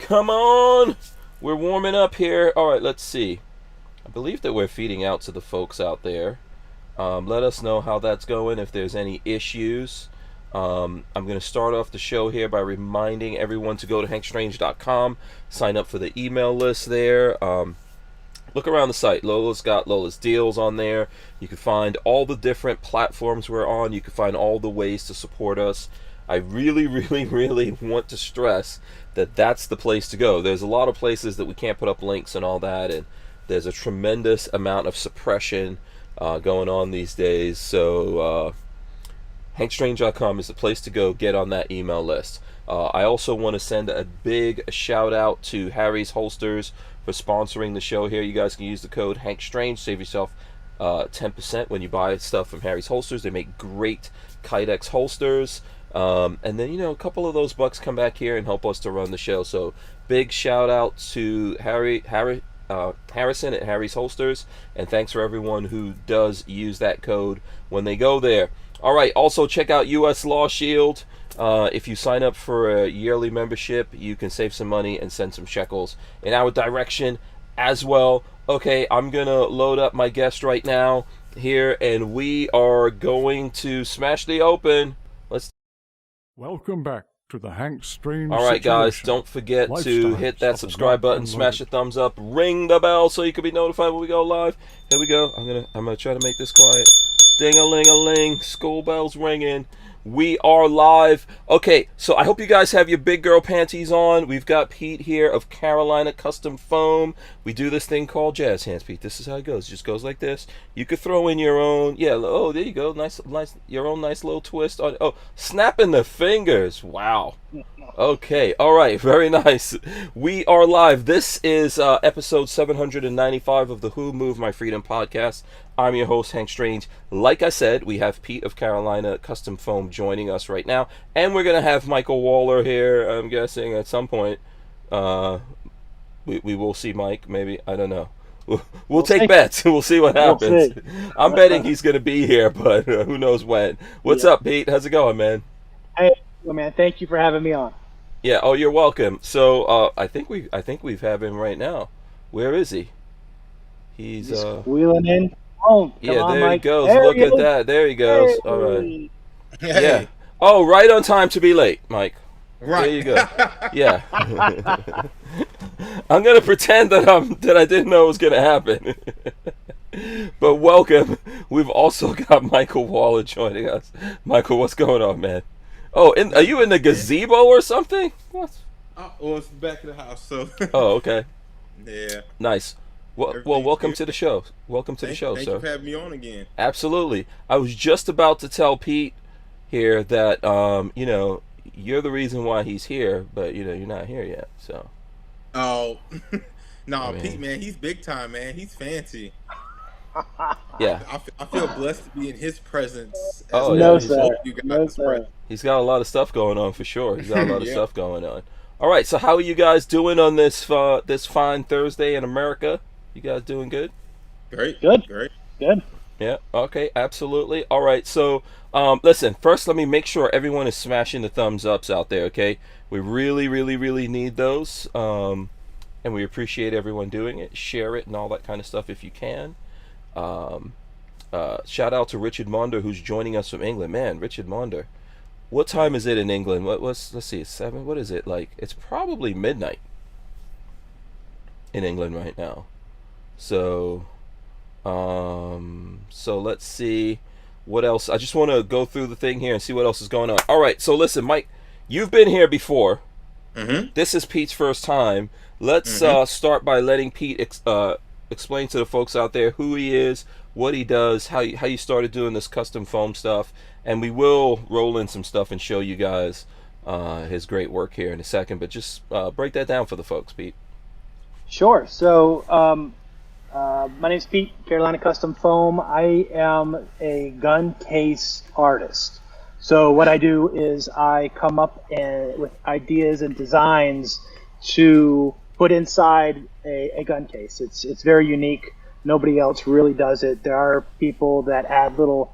Come on! We're warming up here. Alright, let's see. I believe that we're feeding out to the folks out there. Let us know how that's going, if there's any issues. I'm going to start off the show here by reminding everyone to go to hankstrange.com, sign up for the email list there. Look around the site. Lola's got Lola's deals on there. You can find all the different platforms we're on. You can find all the ways to support us. I really, really, really want to stress that that's the place to go. There's a lot of places that we can't put up links and all that, and there's a tremendous amount of suppression going on these days. So hankstrange.com is the place to go. Get on that email list. I also want to send a big shout out to Harry's Holsters for sponsoring the show here. You guys can use the code HankStrange, save yourself 10% when you buy stuff from Harry's Holsters. They make great Kydex holsters. And then, you know, a couple of those bucks come back here and help us to run the show. So big shout out to Harrison at Harry's Holsters, and thanks for everyone who does use that code when they go there. All right, also check out US Law Shield. If you sign up for a yearly membership, you can save some money and send some shekels in our direction as well. Okay, I'm gonna load up my guest right now here, and we are going to smash the open. Let's. Welcome back to the Hank Strange. All right, guys, don't forget to hit that subscribe button, smash the thumbs up, ring the bell so you can be notified when we go live. Here we go. I'm gonna try to make this quiet. Ding-a-ling-a-ling, school bells ringing. We are live. Okay, so I hope you guys have your big girl panties on. We've got Pete here of Carolina Custom Foam. We do this thing called jazz hands, Pete. This is how it goes. It just goes like this. You could throw in your own, yeah, oh, there you go. Nice, your own nice little twist on, oh, snapping the fingers. Wow. Okay, all right, very nice. We are live. This is episode 795 of the Who Moved My Freedom podcast. I'm your host, Hank Strange. Like I said, we have Pete of Carolina Custom Foam joining us right now, and we're going to have Mychael Walther here, I'm guessing, at some point. We will see Mike, maybe. I don't know. We'll take bets. We'll see what happens. I'm betting he's going to be here, but who knows when. What's up, Pete? How's it going, man? Hey, man. Thank you for having me on. Yeah. Oh, you're welcome. So I think we've have him right now. Where is he? He's wheeling in. Oh, yeah, on, there Mike. he goes. There Look he at is. that. There he goes. Hey. All right. Hey. Yeah. Oh, right on time to be late, Mike. Right. There you go. Yeah. I'm gonna pretend that I didn't know it was gonna happen. But welcome. We've also got Mychael Walther joining us. Mychael, what's going on, man? Oh, are you in the gazebo or something? What? Well, it's the back of the house, so. Oh, okay. Yeah. Nice. Well, welcome to the show. Welcome to the show, thank sir. Thank you for having me on again. Absolutely. I was just about to tell Pete here that, you know, you're the reason why he's here, but, you know, you're not here yet, so. Oh, no, I mean, Pete, man, he's big time, man. He's fancy. Yeah. I feel blessed to be in his presence. Oh, No, yeah. sir. You guys No, sir. He's got a lot of stuff going on for sure. He's got a lot of stuff going on. All right, so how are you guys doing on this fine Thursday in America? You guys doing good? Great. Good. Great. Good. Yeah, okay, absolutely. All right, so listen, first let me make sure everyone is smashing the thumbs ups out there, okay? We really, really, really need those, and we appreciate everyone doing it. Share it and all that kind of stuff if you can. Shout out to Richard Monder, who's joining us from England. Man, Richard Monder. What time is it in England? Let's see, it's 7? What is it? Like, it's probably midnight in England right now. So let's see what else. I just want to go through the thing here and see what else is going on. All right, so listen, Mike, you've been here before. Mm-hmm. This is Pete's first time. Let's start by letting Pete explain to the folks out there who he is, what he does, how you started doing this custom foam stuff, and we will roll in some stuff and show you guys his great work here in a second. But just break that down for the folks, Pete. Sure. So, my name's Pete, Carolina Custom Foam. I am a gun case artist. So what I do is I come up with ideas and designs to put inside a gun case. It's very unique. Nobody else really does it. There are people that add little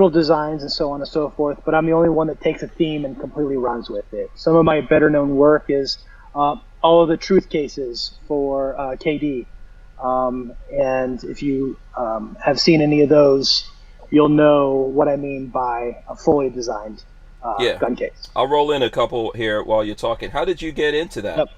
designs and so on and so forth, but I'm the only one that takes a theme and completely runs with it. Some of my better known work is all of the truth cases for KD. And if you have seen any of those, you'll know what I mean by a fully designed Yeah. gun case. I'll roll in a couple here while you're talking. How did you get into that? Yep.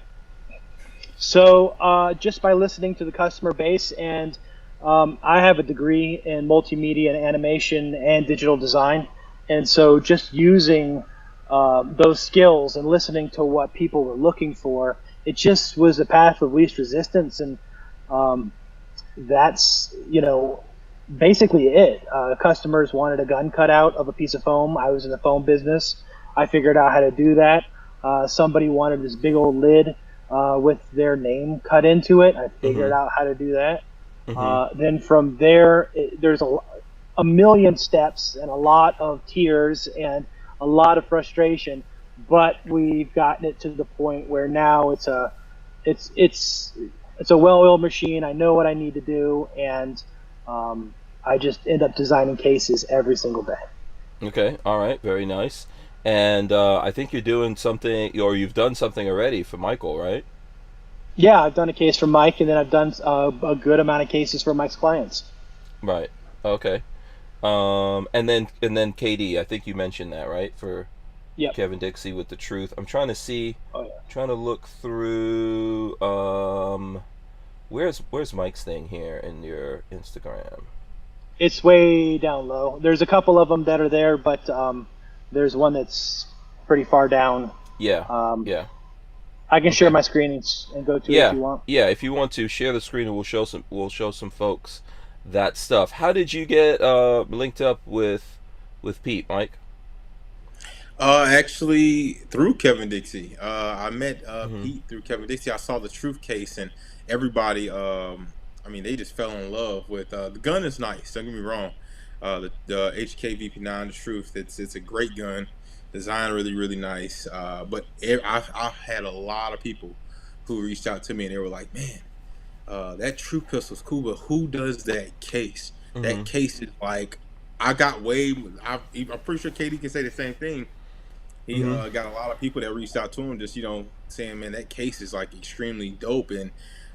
So just by listening to the customer base, and I have a degree in multimedia and animation and digital design, and so just using those skills and listening to what people were looking for, it just was the path of least resistance, and that's basically it. Customers wanted a gun cutout of a piece of foam. I was in the foam business. I figured out how to do that. Somebody wanted this big old lid with their name cut into it. I figured out how to do that. Then from there, there's a million steps and a lot of tears and a lot of frustration, but we've gotten it to the point where now it's a well-oiled machine. I know what I need to do, and I just end up designing cases every single day. Okay, all right, very nice. And I think you're doing something, or you've done something already for Mychael, right? Yeah, I've done a case for Mike, and then I've done a good amount of cases for Mike's clients. Right. Okay. And then KD, I think you mentioned that, right? For Yep. Kevin Dixie with the truth. I'm trying to see, Oh, yeah. trying to look through. Where's Mike's thing here in your Instagram? It's way down low. There's a couple of them that are there, but there's one that's pretty far down. Yeah. Yeah. I can share my screen and go to it if you want. Yeah, if you want to share the screen, and we'll show some folks that stuff. How did you get linked up with Pete, Mike? Actually, through Kevin Dixie. I met Pete through Kevin Dixie. I saw the truth case, and everybody, they just fell in love with the gun. Is nice. Don't get me wrong. The HK-VP9, the truth. It's a great gun. Design really, really nice. But I've had a lot of people who reached out to me, and they were like, "Man, that True pistol's cool, but who does that case? That case is like, I got way. I'm pretty sure KD can say the same thing. He got a lot of people that reached out to him, just saying, man, that case is like extremely dope. And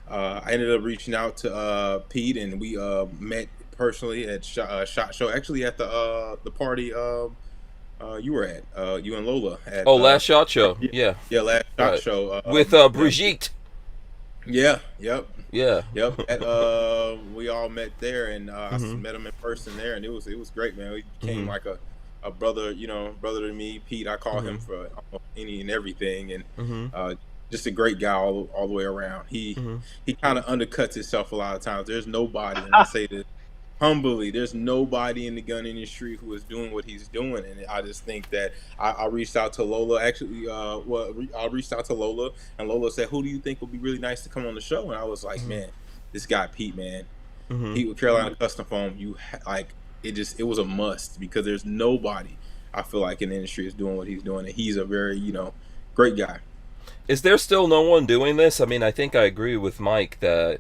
I ended up reaching out to Pete, and we met personally at Shot Show. Actually, at the party you were at, you and Lola at. Last Shot Show. Yeah. Yeah, last Shot Show with Brigitte. Yeah. Yep. Yeah. Yep. We all met there, and I met him in person there, and it was great, man. He became like a brother, brother to me. Pete, I call him for any and everything, and just a great guy all the way around. He kind of undercuts himself a lot of times. There's nobody, and I say this humbly, there's nobody in the gun industry who is doing what he's doing, and I just think that I reached out to Lola. Actually, I reached out to Lola, and Lola said, "Who do you think would be really nice to come on the show?" And I was like, "Man, this guy Pete, man, Pete with Carolina Custom Foam. It was a must, because there's nobody I feel like in the industry is doing what he's doing, and he's a very great guy." Is there still no one doing this? I mean, I think I agree with Mike that,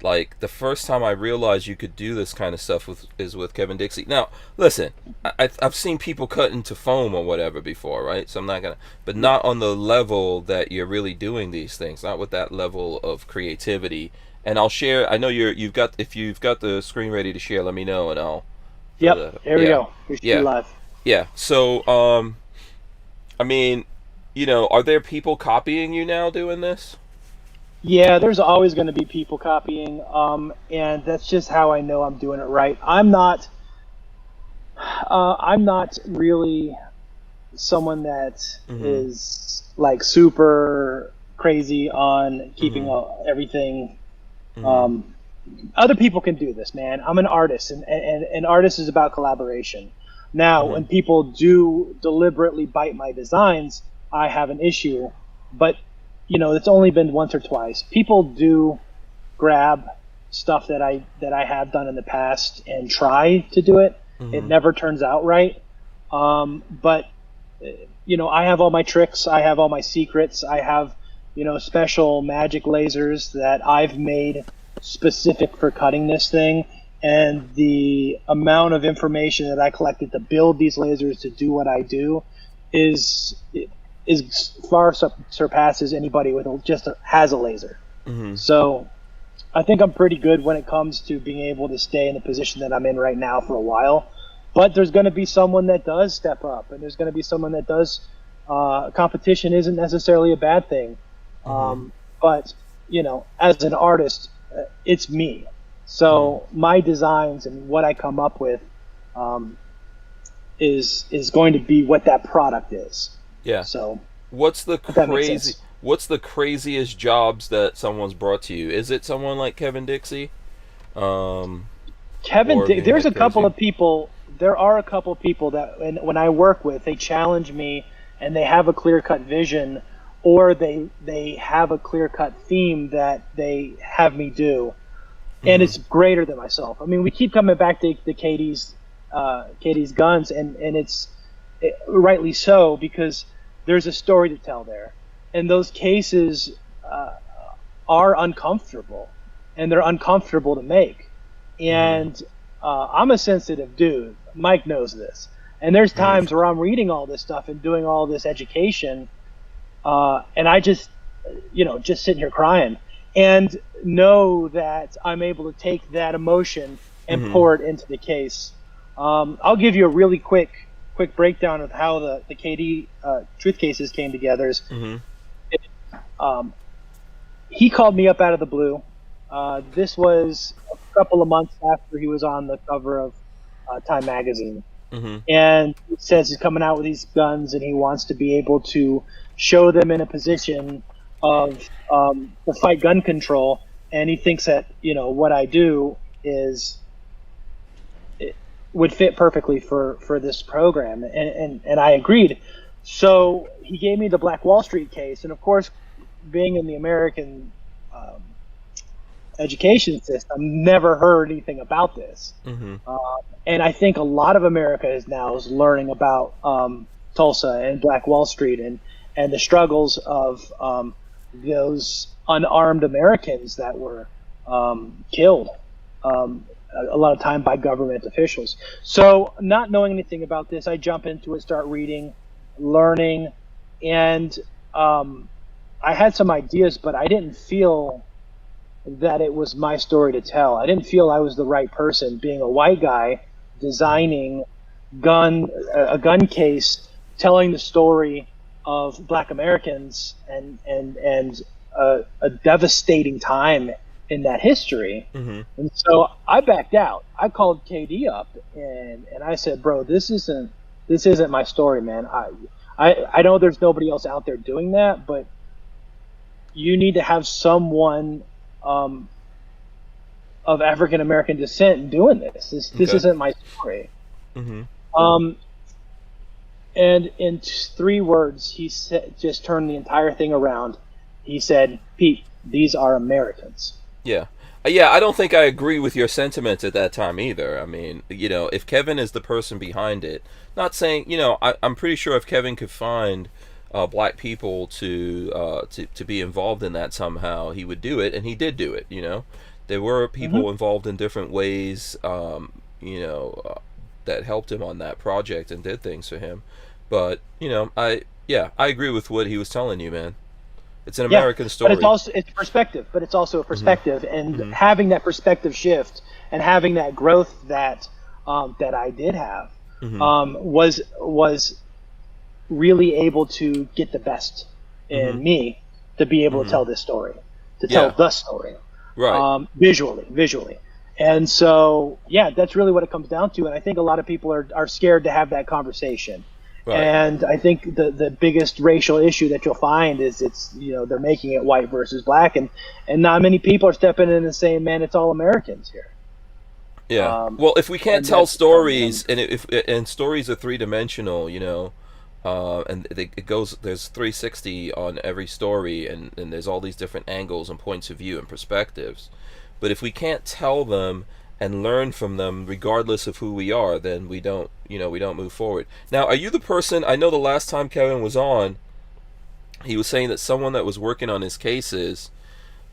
like, the first time I realized you could do this kind of stuff is with Kevin Dixie. Now, listen, I've seen people cut into foam or whatever before, right? So I'm not but not on the level that you're really doing these things, not with that level of creativity. And I'll share. I know if you've got the screen ready to share, let me know, and I'll. Yep. Here we go. We're live. Yeah. So, are there people copying you now doing this? Yeah, there's always going to be people copying, and that's just how I know I'm doing it right. I'm not really someone that is like super crazy on keeping everything. Other people can do this, man. I'm an artist, and an artist is about collaboration. Now, when people do deliberately bite my designs, I have an issue, but it's only been once or twice. People do grab stuff that I have done in the past and try to do it. It never turns out right. But I have all my tricks. I have all my secrets. I have special magic lasers that I've made specific for cutting this thing. And the amount of information that I collected to build these lasers to do what I do is is far surpasses anybody with has a laser. Mm-hmm. So I think I'm pretty good when it comes to being able to stay in the position that I'm in right now for a while. But there's going to be someone that does step up, and there's going to be someone that does. Competition isn't necessarily a bad thing, but as an artist, it's me. So my designs and what I come up with is going to be what that product is. Yeah. So what's the craziest jobs that someone's brought to you? Is it someone like Kevin Dixie? There's a couple of people. There are a couple of people that when I work with, they challenge me and they have a clear-cut vision, or they have a clear-cut theme that they have me do, and it's greater than myself. I mean, we keep coming back to Katie's guns, and it's rightly so, because there's a story to tell there, and those cases are uncomfortable, and they're uncomfortable to make, and I'm a sensitive dude. Mike knows this. And there's times where I'm reading all this stuff and doing all this education, and I just sitting here crying, and know that I'm able to take that emotion and pour it into the case. I'll give you a really quick breakdown of how the KD truth cases came together. He called me up out of the blue. This was a couple of months after he was on the cover of Time magazine. And he says he's coming out with these guns, and he wants to be able to show them in a position of to fight gun control. And he thinks that what I do would fit perfectly for this program, and I agreed. So he gave me the Black Wall Street case, and of course, being in the American education system, never heard anything about this. And I think a lot of America is learning about Tulsa and Black Wall Street and the struggles of those unarmed Americans that were killed a lot of time by government officials. So not knowing anything about this, I jump into it, start reading, learning, and I had some ideas, but I didn't feel that it was my story to tell. I didn't feel I was the right person, being a white guy designing a gun case, telling the story of Black Americans and a devastating time in that history. And so I backed out. I called KD up and I said, bro, this isn't my story, man. I know there's nobody else out there doing that, but you need to have someone of African American descent doing this. This isn't my story. And in 3 words, he said, just turned the entire thing around. He said, Pete, these are Americans. Yeah, I don't think I agree with your sentiments at that time either. I mean, if Kevin is the person behind it, not saying, I'm pretty sure if Kevin could find black people to be involved in that somehow, he would do it, and he did do it. There were people involved in different ways, that helped him on that project and did things for him. But I agree with what he was telling you, man. It's an American story. But it's perspective. But it's also a perspective, and having that perspective shift and having that growth that I did have was really able to get the best in me to be able to tell this story, to tell the story, right? Visually. And so, that's really what it comes down to. And I think a lot of people are scared to have that conversation. Right. And I think the biggest racial issue that you'll find is they're making it white versus black, and not many people are stepping in and saying, man, it's all Americans here. Yeah. Well, if we can't tell stories, and stories are 3-dimensional, and there's 360 on every story, and there's all these different angles and points of view and perspectives. But if we can't tell them and learn from them, regardless of who we are, then we don't move forward. Now, are you the person? I know the last time Kevin was on, he was saying that someone that was working on his cases,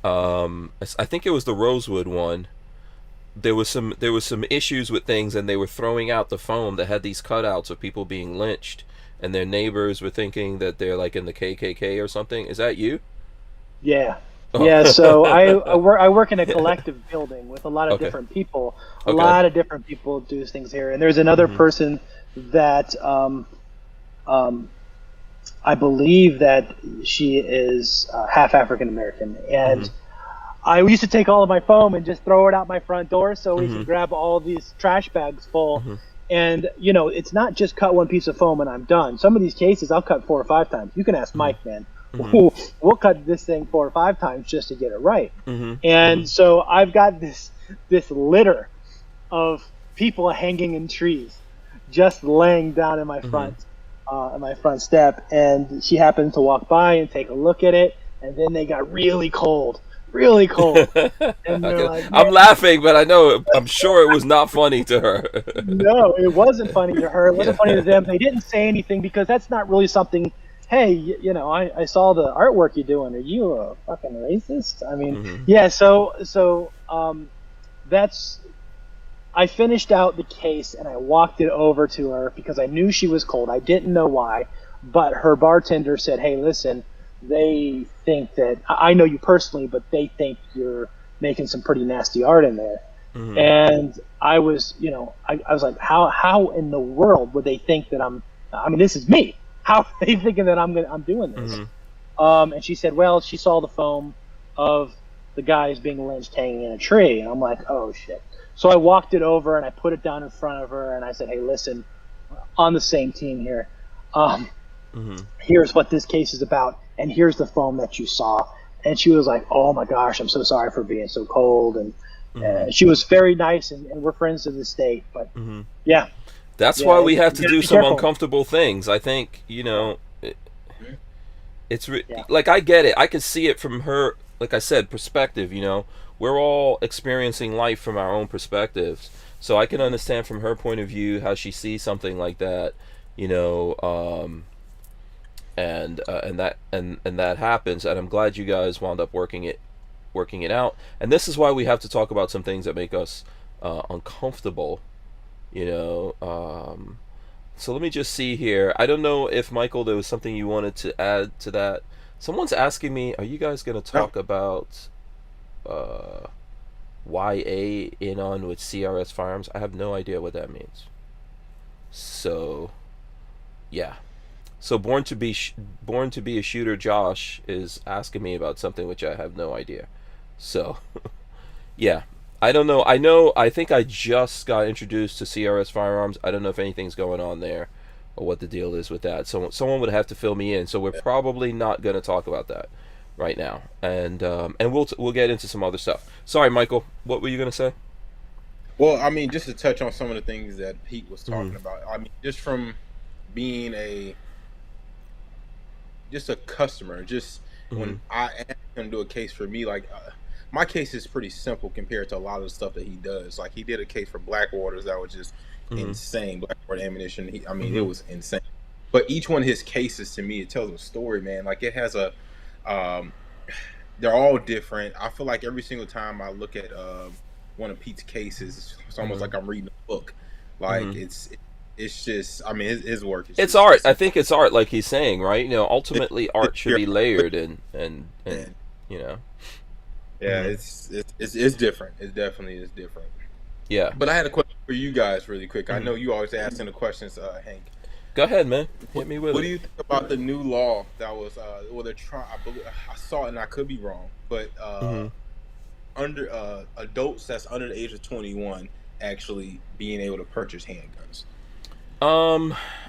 I think it was the Rosewood one. There was some issues with things, and they were throwing out the foam that had these cutouts of people being lynched, and their neighbors were thinking that they're like in the KKK or something. Is that you? Yeah. Oh. Yeah, so I work in a collective building with a lot of Okay. different people. A Okay. lot of different people do things here, and there's another person that I believe that she is half African American, and I used to take all of my foam and just throw it out my front door so we can grab all these trash bags full. And it's not just cut one piece of foam and I'm done. Some of these cases I'll cut 4 or 5 times. You can ask Mike, man. We'll cut this thing 4 or 5 times just to get it right. And so I've got this litter of people hanging in trees, just laying down in my front step. And she happened to walk by and take a look at it, and then they got really cold. Really cold. And they're like, I'm laughing, but I'm sure it was not funny to her. No, it wasn't funny to her. It wasn't funny to them. They didn't say anything because that's not really something. Hey, I saw the artwork you're doing. Are you a fucking racist? I mean, yeah. So that's. I finished out the case and I walked it over to her because I knew she was cold. I didn't know why, but her bartender said, "Hey, listen. They think that I know you personally, but they think you're making some pretty nasty art in there." And I was, I was like, how in the world would they think that I mean, this is me. How are they thinking that I'm doing this? And she said, well, she saw the foam of the guys being lynched hanging in a tree. And I'm like, oh shit. So I walked it over and I put it down in front of her and I said, hey, listen, on the same team here. Here's what this case is about, and here's the foam that you saw. And she was like, oh my gosh, I'm so sorry for being so cold. And she was very nice, and we're friends to this day. But yeah. That's why we have to you do be some careful. uncomfortable things. I think, it's like, I get it. I can see it from her, like I said, perspective, We're all experiencing life from our own perspectives. So I can understand from her point of view how she sees something like that, and that happens, and I'm glad you guys wound up working it out. And this is why we have to talk about some things that make us uncomfortable, so let me just see here. I don't know if, Michael, there was something you wanted to add to that. Someone's asking me, are you guys going to talk about YA in on with CRS Firearms? I have no idea what that means. So yeah. So born to be a shooter Josh is asking me about something which I have no idea. So yeah, I don't know. I think I just got introduced to CRS Firearms. I don't know if anything's going on there or what the deal is with that. So someone would have to fill me in. So we're probably not going to talk about that right now. And we'll get into some other stuff. Sorry, Michael, what were you going to say? Well, I mean, just to touch on some of the things that Pete was talking about. I mean, just from being a customer, when I asked him to do a case for me, like my case is pretty simple compared to a lot of the stuff that he does. Like, he did a case for Blackwaters that was just insane. Blackwater ammunition. It was insane. But each one of his cases, to me, it tells a story, man. Like, it has a they're all different. I feel like every single time I look at one of Pete's cases, it's almost like I'm reading a book. Like, it's just, I mean, his work is it's just, art. I think it's art, like he's saying, right? Ultimately, art should be layered and yeah, it's different. It definitely is different. Yeah. But I had a question for you guys really quick. I know you always asking the questions, Hank. Go ahead, man. Hit me with it. What do you think about the new law that was they're trying? I saw it and I could be wrong, but under adults that's under the age of 21 actually being able to purchase handguns.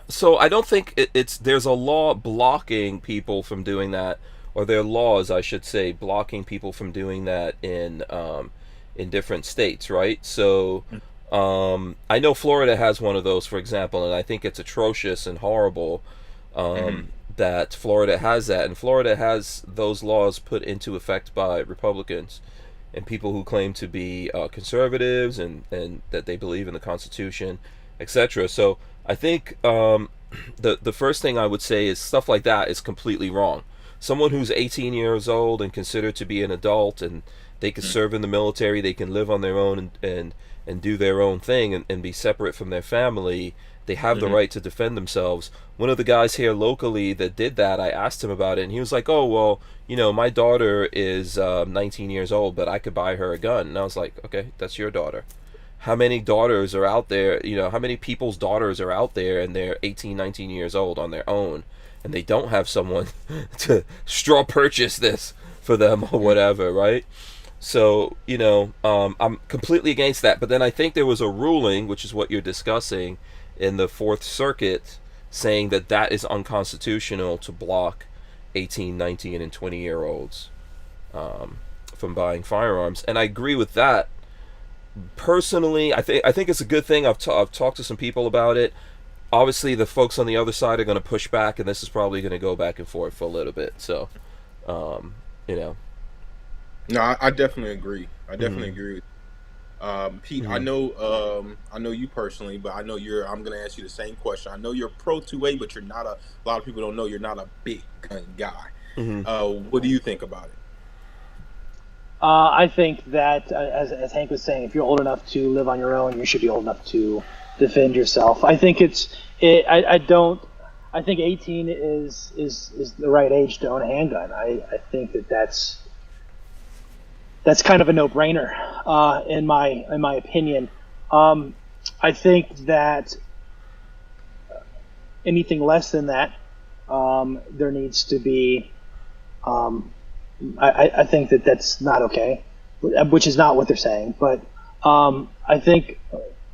So I don't think there's a law blocking people from doing that, or there are laws, I should say, blocking people from doing that in different states, right? So I know Florida has one of those, for example, and I think it's atrocious and horrible that Florida has that, and Florida has those laws put into effect by Republicans and people who claim to be conservatives and that they believe in the Constitution, etc. So I think the first thing I would say is stuff like that is completely wrong. someone who's 18 years old and considered to be an adult, and they can serve in the military, they can live on their own and do their own thing, and be separate from their family. They have the right to defend themselves. One of the guys here locally that did that, I asked him about it, and he was like, oh, well, my daughter is 19 years old, but I could buy her a gun. And I was like, okay, that's your daughter. How many daughters are out there, how many people's daughters are out there and they're 18, 19 years old on their own, and they don't have someone to straw purchase this for them or whatever, right? So, I'm completely against that. But then I think there was a ruling, which is what you're discussing, in the Fourth Circuit, saying that is unconstitutional to block 18, 19, and 20-year-olds from buying firearms. And I agree with that. Personally, I think it's a good thing. I've talked to some people about it. Obviously, the folks on the other side are going to push back, and this is probably going to go back and forth for a little bit. So, No, I definitely agree. I definitely agree with Pete, I know you personally, but I know I'm going to ask you the same question. I know you're pro 2A, but you're not a lot of people don't know you're not a big gun guy. What do you think about it? I think that, as Hank was saying, if you're old enough to live on your own, you should be old enough to defend yourself. I think I think 18 is the right age to own a handgun. I think that's kind of a no-brainer, in my opinion. I think that anything less than that, there needs to be. I think that's not okay, which is not what they're saying. But I think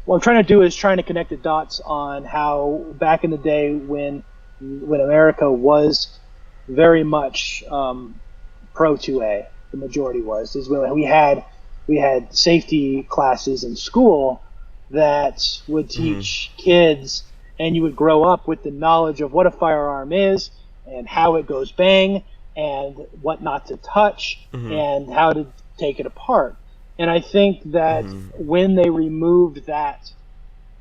what I'm trying to do is trying to connect the dots on how back in the day when America was very much pro 2A. The majority is when we had safety classes in school that would teach kids, and you would grow up with the knowledge of what a firearm is and how it goes bang and what not to touch and how to take it apart. And I think that when they removed that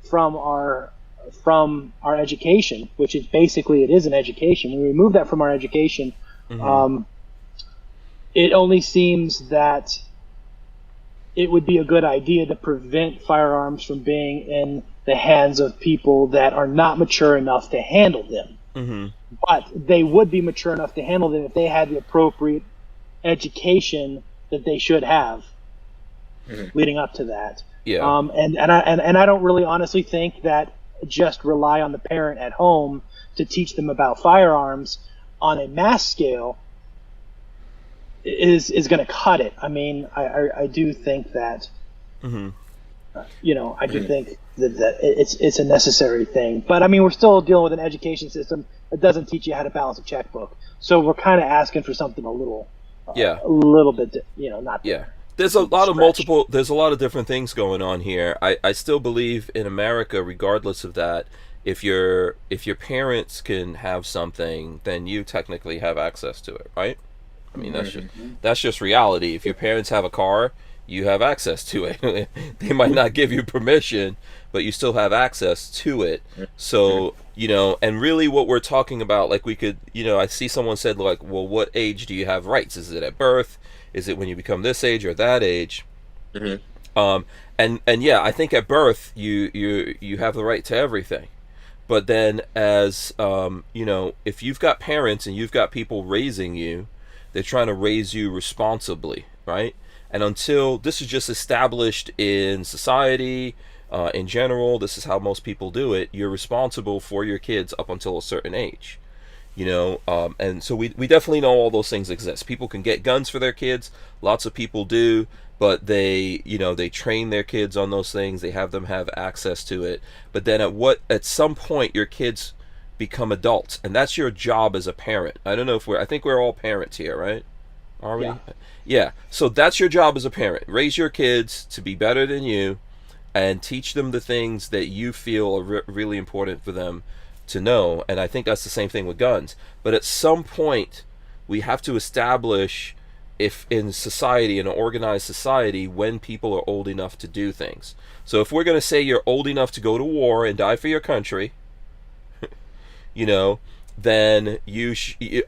from our education, which is basically it is an education, when we remove that from our education, it only seems that it would be a good idea to prevent firearms from being in the hands of people that are not mature enough to handle them. But they would be mature enough to handle them if they had the appropriate education that they should have leading up to that. Yeah. And I don't really honestly think that just rely on the parent at home to teach them about firearms on a mass scale is going to cut it. I mean, I do think that, I do think that it's a necessary thing. But I mean, we're still dealing with an education system that doesn't teach you how to balance a checkbook. So we're kind of asking for something a little bit, not. Yeah. There's a lot of there's a lot of different things going on here. I still believe in America, regardless of that, if your parents can have something, then you technically have access to it, right? I mean, that's just reality. If your parents have a car, you have access to it. They might not give you permission, but you still have access to it. So, and really what we're talking about, like we could, I see someone said, like, well, what age do you have rights? Is it at birth? Is it when you become this age or that age? And yeah, I think at birth you have the right to everything. But then as, if you've got parents and you've got people raising you, they're trying to raise you responsibly, right? And until this is just established in society, in general, this is how most people do it. You're responsible for your kids up until a certain age, and so we definitely know all those things exist. People can get guns for their kids. Lots of people do, but they train their kids on those things. They have them have access to it. But then at some point your kids become adults, and that's your job as a parent. I don't know I think we're all parents here, right? Are we? Yeah. So that's your job as a parent. Raise your kids to be better than you and teach them the things that you feel are really important for them to know. And I think that's the same thing with guns. But at some point we have to establish, if in society, in an organized society, when people are old enough to do things. So if we're going to say you're old enough to go to war and die for your country, then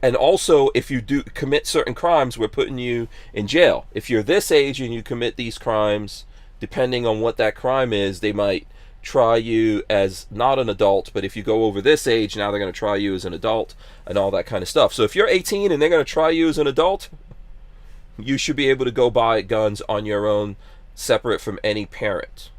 and also if you do commit certain crimes, we're putting you in jail. If you're this age and you commit these crimes, depending on what that crime is, they might try you as not an adult, but if you go over this age, now they're going to try you as an adult and all that kind of stuff. So if you're 18 and they're going to try you as an adult, you should be able to go buy guns on your own, separate from any parent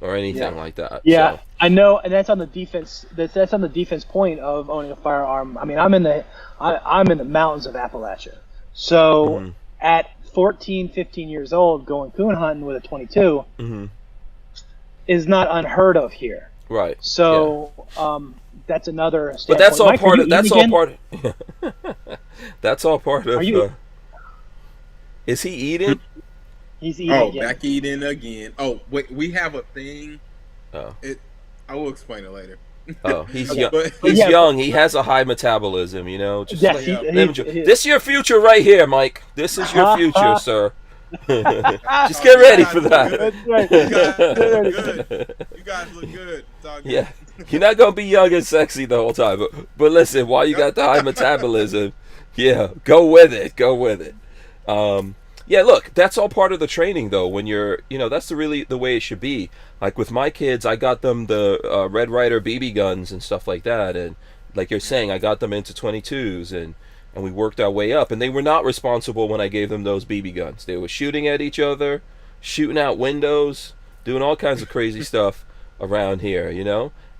or anything like that. Yeah, so. I know, and that's on the defense. That's on the defense point of owning a firearm. I mean, I'm in the mountains of Appalachia, so at 14, 15 years old, going coon hunting with a 22 is not unheard of here. Right. So that's another standpoint. But that's all Mike, part of. That's all again? part. That's all part of. Are you? Is he eating? He's eating. Oh, again. back eating again. Oh, wait, we have a thing. Oh. I will explain it later. Oh, he's Okay. young. But- He's Yeah. young. He has a high metabolism. Just Yes, like, he- let him he- ju- he- this is your future right here, Mike. This is your future, sir. Just get ready for that. That's right. You guys look good. You guys look good. It's all good. Yeah, you're not gonna be young and sexy the whole time. But listen, while you got the high metabolism, yeah, go with it. Go with it. Yeah, look, that's all part of the training, though. When you're, that's really the way it should be. Like with my kids, I got them the Red Ryder BB guns and stuff like that, and like you're saying, I got them into 22s, and we worked our way up. And they were not responsible when I gave them those BB guns. They were shooting at each other, shooting out windows, doing all kinds of crazy stuff around here,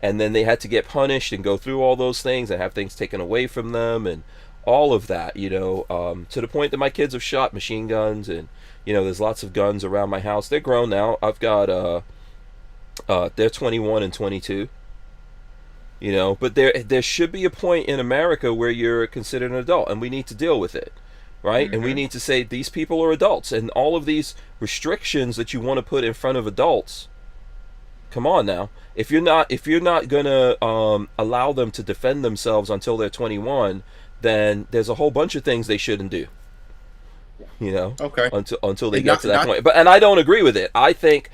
And then they had to get punished and go through all those things and have things taken away from them and all of that, to the point that my kids have shot machine guns, and there's lots of guns around my house. They're grown now. I've got they're 21 and 22, but there should be a point in America where you're considered an adult, and we need to deal with it, right? And we need to say these people are adults, and all of these restrictions that you want to put in front of adults, come on now. If you're not gonna allow them to defend themselves until they're 21, then there's a whole bunch of things they shouldn't do. Okay. Until they get to that point. And I don't agree with it. I think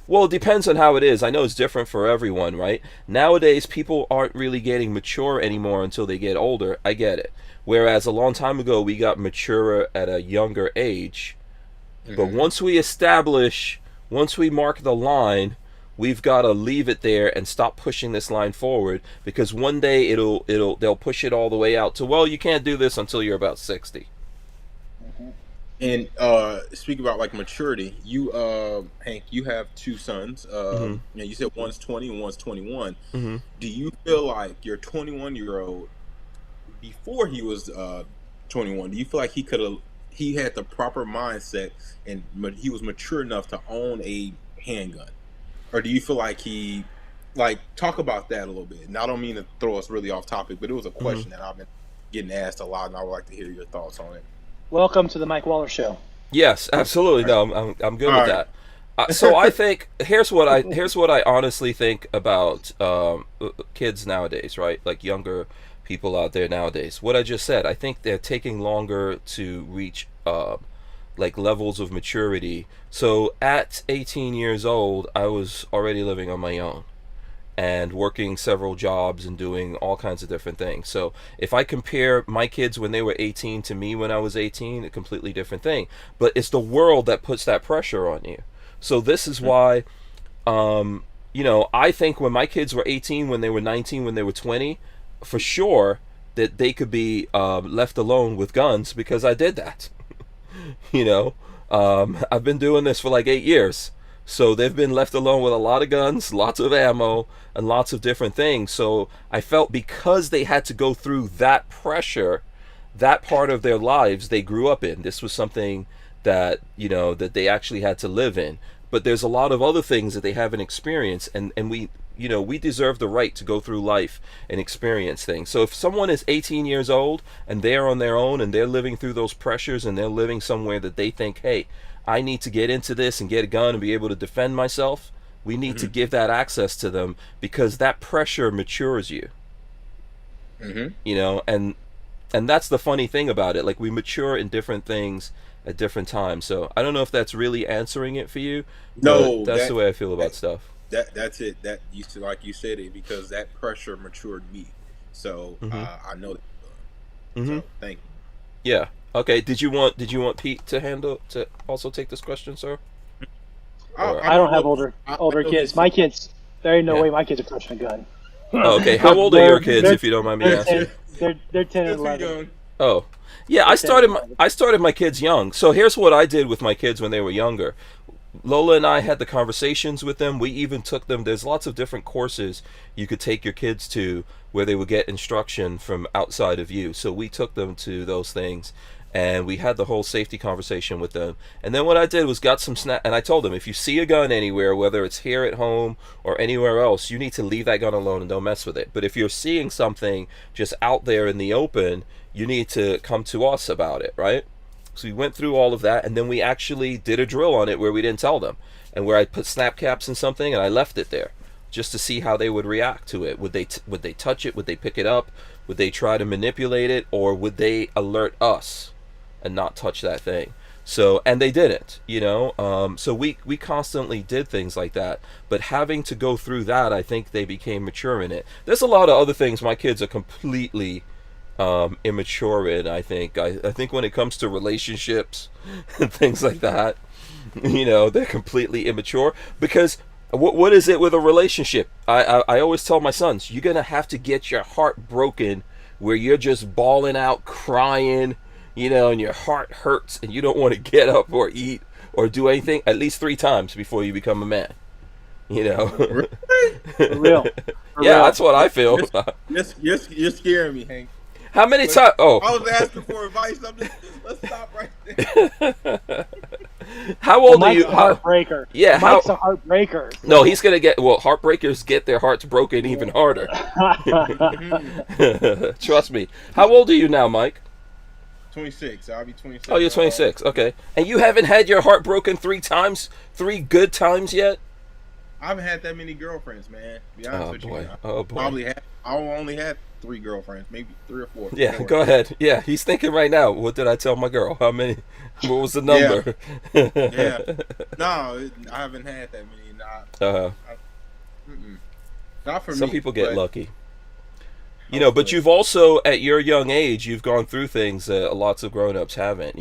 well, it depends on how it is. I know it's different for everyone, right? Nowadays people aren't really getting mature anymore until they get older. I get it. Whereas a long time ago we got mature at a younger age. But once we mark the line, we've got to leave it there and stop pushing this line forward, because one day they'll push it all the way out to, well, you can't do this until you're about 60. And speak about like maturity. You, Hank, you have two sons. You said one's 20 and one's 21. Do you feel like your 21-year-old, before he was 21, do you feel like he had the proper mindset and he was mature enough to own a handgun? Or do you feel like talk about that a little bit? And I don't mean to throw us really off topic, but it was a question that I've been getting asked a lot, and I would like to hear your thoughts on it. Welcome to the Mike Waller Show. Yes, absolutely. No, I'm good with that. So I think here's what I honestly think about kids nowadays, right? Like younger people out there nowadays. What I just said, I think they're taking longer to reach like levels of maturity. So at 18 years old, I was already living on my own and working several jobs and doing all kinds of different things. So if I compare my kids when they were 18 to me when I was 18, a completely different thing. But it's the world that puts that pressure on you. So this is why, I think when my kids were 18, when they were 19, when they were 20, for sure that they could be left alone with guns, because I did that. I've been doing this for like 8 years. So they've been left alone with a lot of guns, lots of ammo, and lots of different things. So I felt because they had to go through that pressure, that part of their lives they grew up in. This was something that, that they actually had to live in. But there's a lot of other things that they haven't experienced, and we deserve the right to go through life and experience things. So if someone is 18 years old and they're on their own and they're living through those pressures and they're living somewhere that they think, hey, I need to get into this and get a gun and be able to defend myself, we need to give that access to them, because that pressure matures you. And that's the funny thing about it. Like, we mature in different things at different times. So I don't know if that's really answering it for you. No, that's the way I feel about stuff. That's it. That you said it, because that pressure matured me. So I know that. Mm-hmm. So thank you. Yeah. Okay. Did you want Pete to also take this question, sir? Or, I don't have older I kids. My kids, there ain't no Yeah. way my kids are touching a gun. oh, okay. How old are your kids, if you don't mind me they're asking? 10, they're 10 and Still too 11. young. Oh, yeah. I started my kids young. So here's what I did with my kids when they were younger. Lola and I had the conversations with them. We even took them. There's lots of different courses you could take your kids to where they would get instruction from outside of you. So we took them to those things, and we had the whole safety conversation with them. And then what I did was got some snap, and I told them, if you see a gun anywhere, whether it's here at home or anywhere else, you need to leave that gun alone and don't mess with it. But if you're seeing something just out there in the open, you need to come to us about it, right? So we went through all of that, and then we actually did a drill on it where we didn't tell them, and where I put snap caps in something and I left it there just to see how they would react to it. Would they touch it? Would they pick it up? Would they try to manipulate it, or would they alert us and not touch that thing? So, and they didn't, so we constantly did things like that. But having to go through that, I think they became mature in it. There's a lot of other things my kids are completely immature in. I think when it comes to relationships and things like that, they're completely immature. Because what is it with a relationship? I always tell my sons, you're gonna have to get your heart broken where you're just bawling out, crying, and your heart hurts and you don't want to get up or eat or do anything at least 3 times before you become a man. For real. That's what I feel. You're scaring me, Hank. How many times? Oh, I was asking for advice. Let's stop right there. How old are you? Mike's a heartbreaker. Yeah, Mike's a heartbreaker. So. No, he's gonna get. Well, heartbreakers get their hearts broken even harder. Trust me. How old are you now, Mike? 26. I'll be 26. Oh, you're 26. Okay, and you haven't had your heart broken 3 times, 3 good times yet? I haven't had that many girlfriends, man. To be honest with you. Oh boy. I only had 3 girlfriends, maybe 3 or 4. Yeah, go ahead. Yeah, he's thinking right now. What did I tell my girl? How many? What was the number? Yeah. No, I haven't had that many. Not for me. Some people get lucky. But you've also, at your young age, you've gone through things that lots of grown-ups haven't.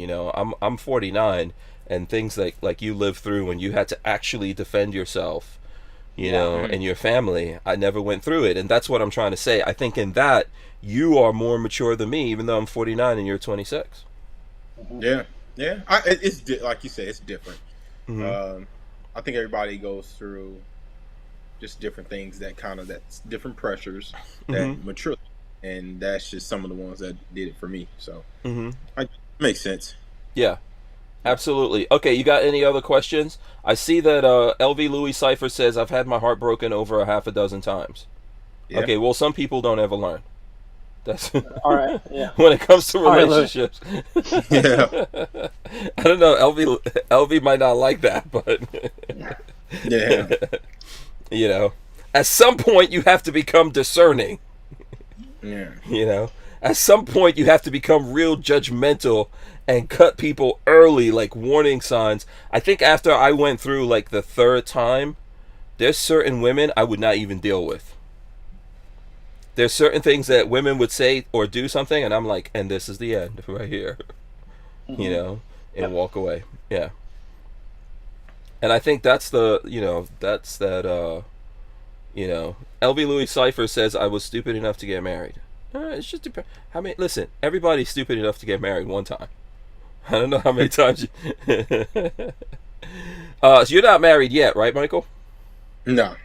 I'm 49, and things like you lived through when you had to actually defend yourself, and your family. I never went through it, and that's what I'm trying to say. I think in that, you are more mature than me, even though I'm 49 and you're 26. Yeah. It's like you said, it's different. Mm-hmm. I think everybody goes through just different things that's different pressures that mature, and that's just some of the ones that did it for me. So it makes sense. Yeah, absolutely. Okay, you got any other questions? I see that LV Louis Cypher says I've had my heart broken over 6 times. Yeah. Okay, well, some people don't ever learn. That's all right. Yeah. When it comes to relationships. Yeah. I don't know. LV might not like that, but yeah. At some point you have to become discerning. Yeah. At some point you have to become real judgmental and cut people early, like warning signs. I think after I went through like the 3rd time, there's certain women I would not even deal with. There's certain things that women would say or do something, and I'm like, and this is the end right here, and walk away. Yeah. And I think that's LV Louis Cypher says I was stupid enough to get married. It's just listen, everybody's stupid enough to get married one time. I don't know how many times so you're not married yet, right, Michael? No.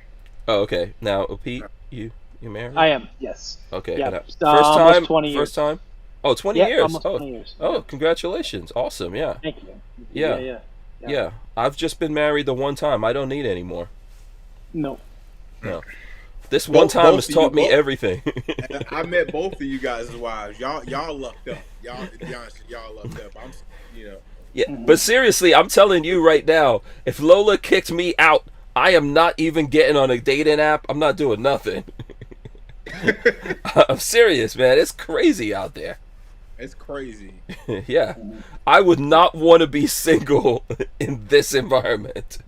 Oh, okay. Now, Pete, you married? I am, yes. Okay. Yeah. First time? 20 years. First time? Oh, 20 yeah, years. Almost 20 years. Oh, congratulations. Awesome, yeah. Thank you. Yeah. I've just been married the one time. I don't need any more. No. This one time has taught me everything. I met both of you guys' wives. Y'all lucked up. Y'all, to be honest, y'all lucked up. Yeah, but seriously, I'm telling you right now, if Lola kicked me out, I am not even getting on a dating app. I'm not doing nothing. I'm serious, man. It's crazy out there. It's crazy. Yeah. I would not want to be single in this environment.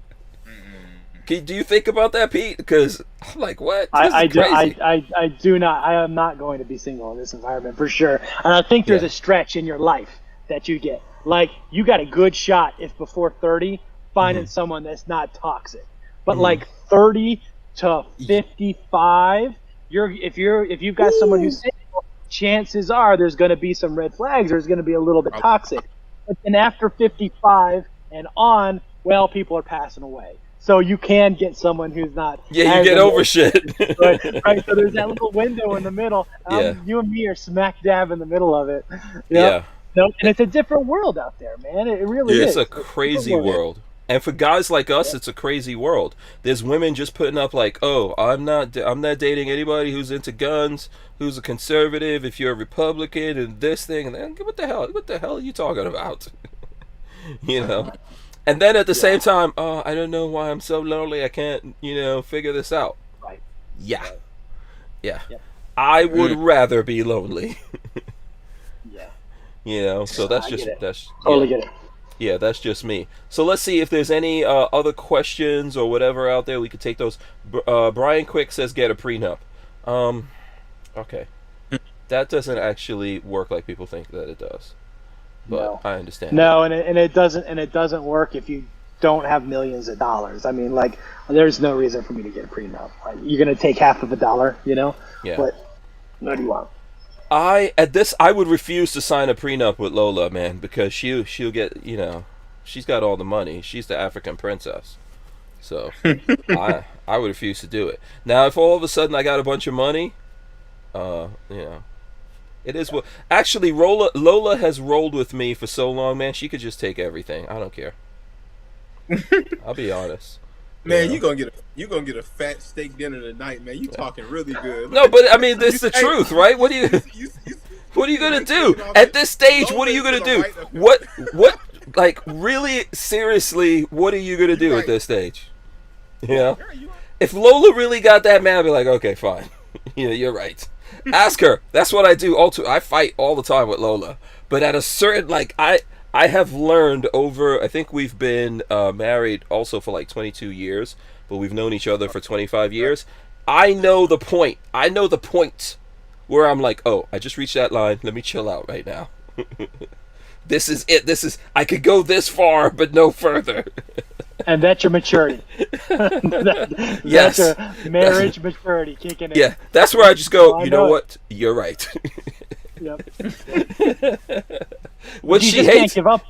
Do you think about that, Pete? Because I'm like, what? This I is do crazy. I do not. I am not going to be single in this environment for sure. And I think there's Yeah. a stretch in your life that you get. Like you got a good shot if before 30 finding someone that's not toxic. But like 30 to 55, if you've got someone who's single, chances are there's going to be some red flags. There's going to be a little bit toxic. But then after 55 and on, well, people are passing away. So you can get someone who's not. Yeah, you get over shit. Right. So there's that little window in the middle. Yeah. You and me are smack dab in the middle of it. Yeah. No, and it's a different world out there, man. It really It's is. a crazy world. And for guys like us, it's a crazy world. There's women just putting up like, "Oh, I'm not dating anybody who's into guns, who's a conservative. If you're a Republican and this thing and then, what the hell are you talking about?" You know. And then at the same time, "Oh, I don't know why I'm so lonely. I can't, figure this out." Right. Yeah. Yeah. Yep. I would rather be lonely. Yeah. So that's that's Totally get it. Yeah, that's just me. So let's see if there's any other questions or whatever out there. We could take those. Brian Quick says get a prenup. Okay. That doesn't actually work like people think that it does. But No. I understand. No, and it doesn't work if you don't have millions of dollars. I mean, like, there's no reason for me to get a prenup. Like, you're gonna take half of a dollar, Yeah. But what do you want? I would refuse to sign a prenup with Lola, man, because she'll get, she's got all the money. She's the African princess. So I would refuse to do it. Now, if all of a sudden I got a bunch of money, it is what. Actually, Lola has rolled with me for so long, man. She could just take everything. I don't care. I'll be honest. Man, you gonna get a fat steak dinner tonight, man. You talking really good. No, but I mean, this is the truth, right? What are you gonna do at this stage? What are you gonna do? What like really seriously? What are you gonna do at this stage? If Lola really got that mad, I'd be like, okay, fine. You're right. Ask her. That's what I do. I fight all the time with Lola, but at a certain I have learned over, I think we've been married also for like 22 years, but we've known each other for 25 years. I know the point. I know the point where I'm like, oh, I just reached that line. Let me chill out right now. This is it. I could go this far, but no further. And that's your maturity. Yes. That's your marriage maturity kicking in. Yeah, that's where I just go, Oh, I you know know what? You're right. Yep. What You she just hates. can't give up.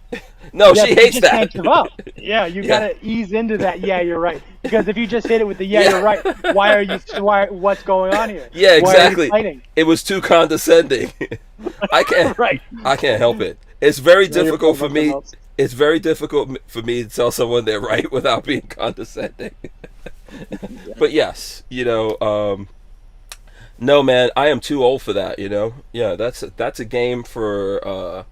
No, Yeah, she but you hates just that. can't give up. Yeah, you gotta ease into that. Yeah, you're right. Because if you just hit it with the you're right. What's going on here? Yeah, Why are you exactly. fighting? It was too condescending. I can't. Right. I can't help it. It's very Yeah, you're difficult for something me. else. It's very difficult for me to tell someone they're right without being condescending. But yes, no, man, I am too old for that. Yeah, that's a game for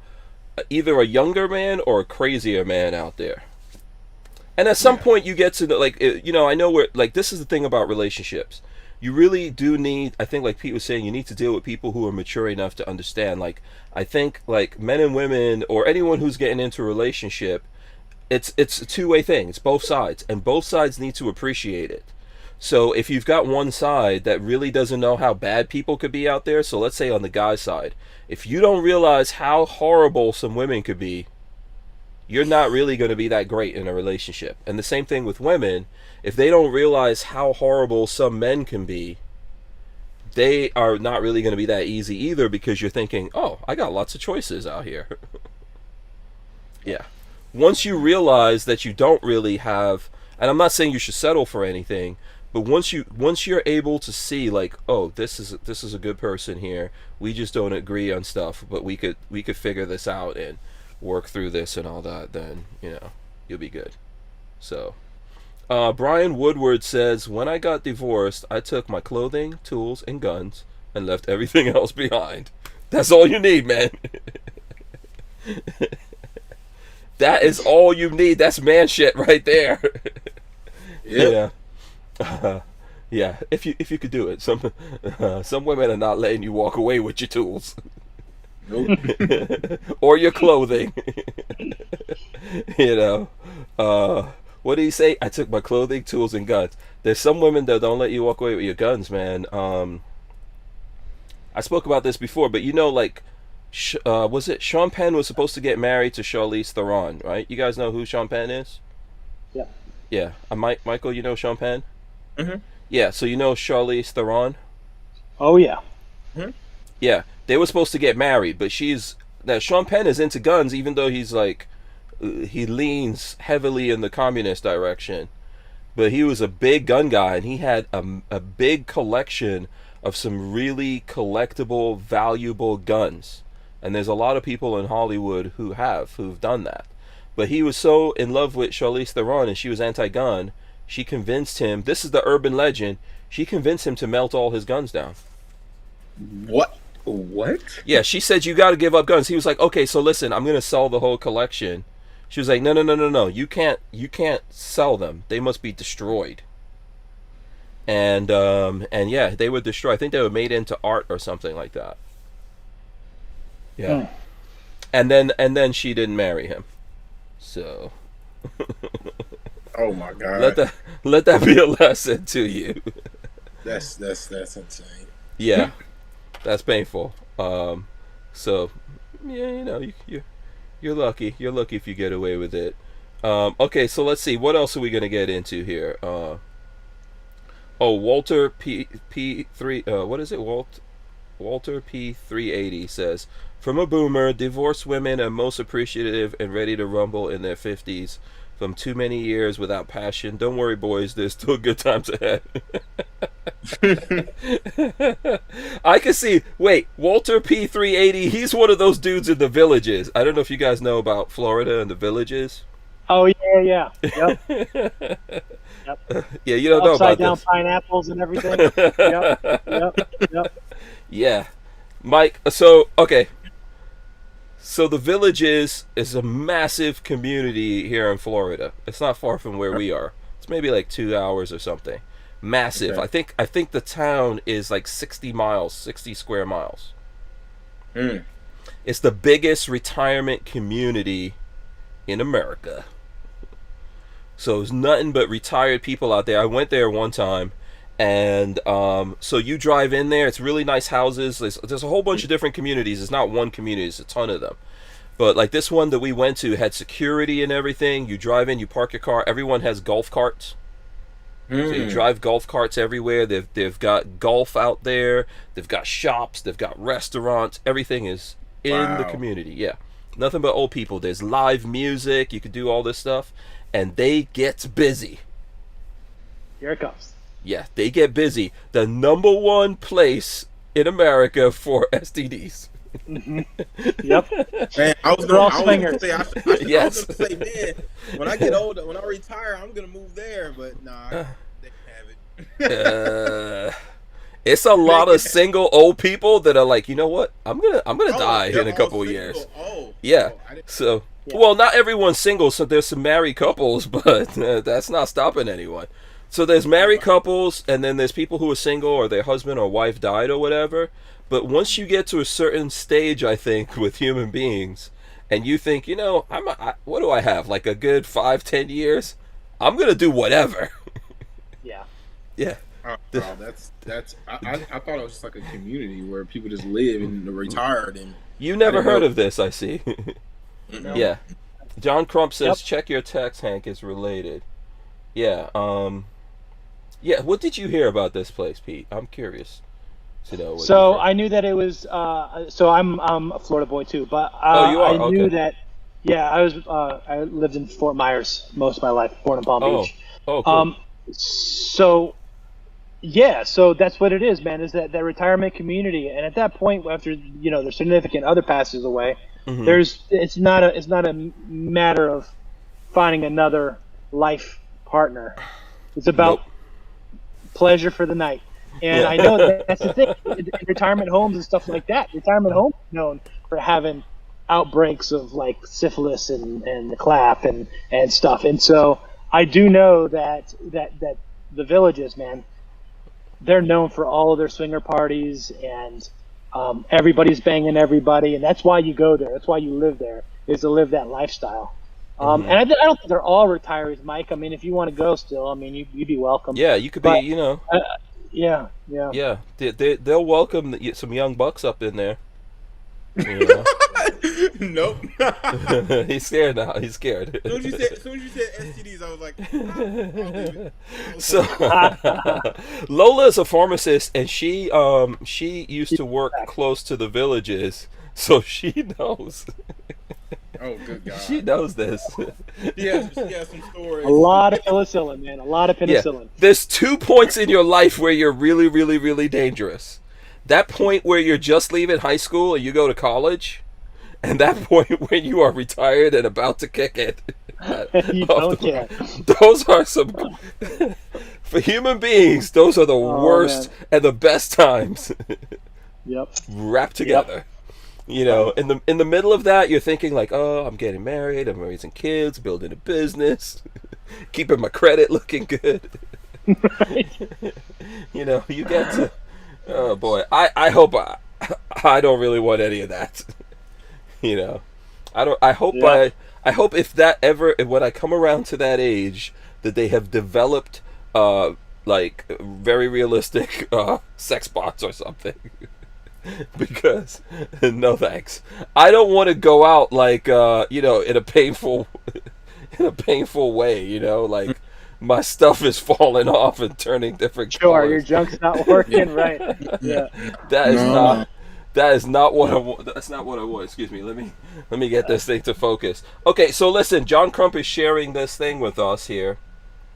either a younger man or a crazier man out there. And at some point, you get to know, I know where this is the thing about relationships. You really do need, I think, like Pete was saying, you need to deal with people who are mature enough to understand. I think men and women or anyone who's getting into a relationship, it's a two-way thing. It's both sides, and both sides need to appreciate it. So if you've got one side that really doesn't know how bad people could be out there, so let's say on the guy side, if you don't realize how horrible some women could be, you're not really going to be that great in a relationship. And the same thing with women. If they don't realize how horrible some men can be, they are not really going to be that easy either, because you're thinking, oh, I got lots of choices out here. Yeah. Once you realize that you don't really have, and I'm not saying you should settle for anything, but once you're able to see oh, this is a good person here, we just don't agree on stuff, but we could figure this out and work through this and all that, then you'll be good. So Brian Woodward says, when I got divorced, I took my clothing, tools, and guns and left everything else behind. That's all you need, man. That is all you need. That's man shit right there. Yep. Yeah. Yeah, if you could do it. Some women are not letting you walk away with your tools. Nope. Or your clothing. What did he say? I took my clothing, tools, and guns. There's some women that don't let you walk away with your guns, man. I spoke about this before, but like, was it Sean Penn was supposed to get married to Charlize Theron, right? You guys know who Sean Penn is? Yeah. Yeah. Michael, you know Sean Penn? Mm-hmm. Yeah. So you know Charlize Theron? Oh yeah. Mm-hmm. Yeah. They were supposed to get married, but now Sean Penn is into guns, even though he's like, he leans heavily in the communist direction. But he was a big gun guy, and he had a big collection of some really collectible, valuable guns. And there's a lot of people in Hollywood who've done that. But he was so in love with Charlize Theron, and she was anti-gun, she convinced him, this is the urban legend, she convinced him to melt all his guns down. What? Yeah, she said, you got to give up guns. He was like, okay, so listen, I'm going to sell the whole collection. She was like, no, you can't sell them. They must be destroyed. And yeah, they were destroyed. I think they were made into art or something like that. Yeah. And then she didn't marry him. So Oh my God. let that be a lesson to you. That's insane. Yeah. That's painful. So yeah, you're lucky. You're lucky if you get away with it. Okay, so let's see. What else are we gonna get into here? Walter P3. What is it? Walter P380 says, from a boomer, divorced women are most appreciative and ready to rumble in their 50s from too many years without passion. Don't worry, boys. There's still good times ahead. I can see. Wait, Walter P380. He's one of those dudes in the Villages. I don't know if you guys know about Florida and the Villages. Oh yeah. Yep. Yeah, you don't know about upside down this. Pineapples and everything. Yep. Yeah, Mike. So okay. So the Villages is a massive community here in Florida. It's not far from where we are. It's maybe like 2 hours or something. Massive. Okay. I think the town is like 60 square miles. It's the biggest retirement community in America. So it's nothing but retired people out there. I went there one time, and so you drive in there. It's really nice houses. There's a whole bunch of different communities. It's not one community. It's a ton of them. But like this one that we went to had security and everything. You drive in, you park your car. Everyone has golf carts. So you drive golf carts everywhere. They've got golf out there. They've got shops. They've got restaurants. Everything is in the community. Yeah, nothing but old people. There's live music. You can do all this stuff, and they get busy. Here it comes. Yeah, they get busy. The number one place in America for STDs. Mm-hmm. Yep. Man, I was gonna say, Yes. I was gonna say, man, when I get older, when I retire, I'm gonna move there. But nah, they can have it. It's a lot of single old people that are like, you know what? I'm gonna die in a couple of years. Yeah. So, well, not everyone's single. So there's some married couples, but that's not stopping anyone. So there's married couples, and then there's people who are single or their husband or wife died or whatever. But once you get to a certain stage, I think, with human beings, and you think, what do I have? Like a good 5-10 years? I'm going to do whatever. Yeah. Yeah. Oh, that's. I thought it was just like a community where people just live and retired. And you never heard of this, I see. No. Yeah. John Crump says, check your text, Hank, is related. Yeah. Yeah, what did you hear about this place, Pete? I'm curious to know. So I knew that it was. So I'm a Florida boy too, but you are? I knew Okay. that. Yeah, I lived in Fort Myers most of my life, born in Palm Beach. Oh, cool. So that's what it is, man. Is that retirement community, and at that point, after their significant other passes away, it's not a matter of finding another life partner. It's about pleasure for the night. And I know that's the thing in retirement homes and stuff like that. Retirement homes are known for having outbreaks of like syphilis and the clap and stuff. And so I do know that the Villages, man, they're known for all of their swinger parties and everybody's banging everybody, and that's why you go there. That's why you live there, is to live that lifestyle. And I don't think they're all retirees, Mike. I mean, if you want to go still, I mean, you'd be welcome. Yeah, you could But, be, you know. Yeah. Yeah, they'll welcome some young bucks up in there. You know. Nope. He's scared now. He's scared. As soon as you said STDs, I was like, So Lola is a pharmacist, and she used to work close to the villages, so she knows. oh, good God. She knows this. She has some stories. A lot of penicillin, man. A lot of penicillin. Yeah. There's 2 points in your life where you're really, really, really dangerous. That point where you're just leaving high school and you go to college, and that point when you are retired and about to kick it. You don't care. Those are some, for human beings, those are the worst and the best times. Yep. Wrapped together. You know, in the middle of that, you're thinking like, oh, I'm getting married, I'm raising kids, building a business, keeping my credit looking good. Right. You know, you get to, oh boy, I hope I don't really want any of that. You know, I hope if that ever, when I come around to that age, that they have developed like very realistic sex bots or something. Because no thanks. I don't want to go out like you know, in a painful way, you know, like my stuff is falling off and turning different colors. Your junk's not working right. Yeah. That is not what I want. That's not what I want. Excuse me. Let me get this thing to focus. Okay, so listen, John Crump is sharing this thing with us here.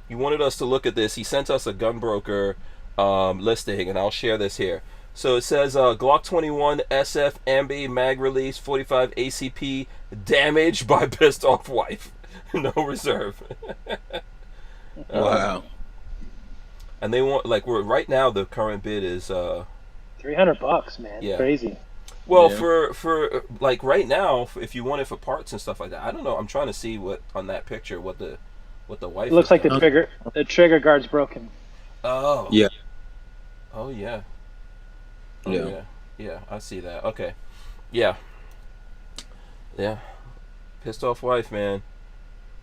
He wanted us to look at this. He sent us a gunbroker listing, and I'll share this here. So it says Glock 21 SF Ambi mag release 45 ACP damaged by pissed off wife. No reserve. Wow. And they want, like, we're right now the current bid is $300, man. Yeah. Crazy. Well, for like right now, if you want it for parts and stuff like that, I don't know. I'm trying to see what on that picture what the wife. It looks like the trigger guard's broken. Oh. Yeah. Oh yeah. Oh, Yeah. Yeah, I see that. Okay. Yeah. Yeah. Pissed off wife, man.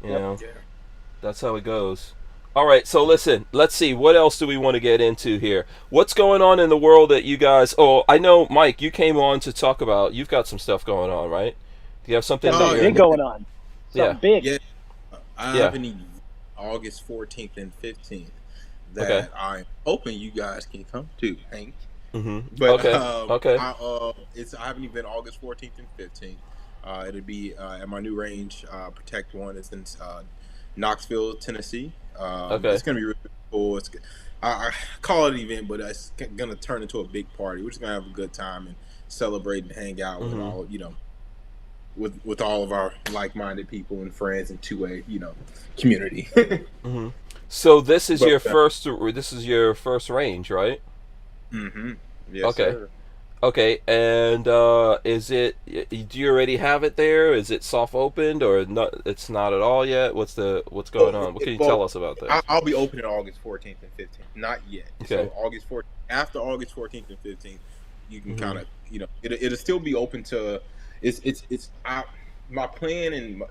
You know. Yeah. That's how it goes. All right, so listen, let's see. What else do we want to get into here? What's going on in the world that you guys... Oh, I know, Mike, you came on to talk about... You've got some stuff going on, right? Do you have something Big going on. Something big. Yeah. I have any August 14th and 15th that I'm hoping you guys can come to, Hank. Mm-hmm. But okay. I have an event August 14th and 15th. It'll be at my new range, Protect One. It's in Knoxville, Tennessee. It's gonna be really cool. I call it an event, but it's gonna turn into a big party. We're just gonna have a good time and celebrate and hang out with all with all of our like-minded people and friends and two-way community. Mm-hmm. So this is your first range, right? Mm-hmm. Yes, okay. sir. Okay, and is it? Do you already have it there? Is it soft opened or not? It's not at all yet. What's going on? What can you tell us about that? I'll be opening August 14th and 15th. Not yet. Okay. So after August 14th and 15th, you can kind of it'll still be open to. My plan and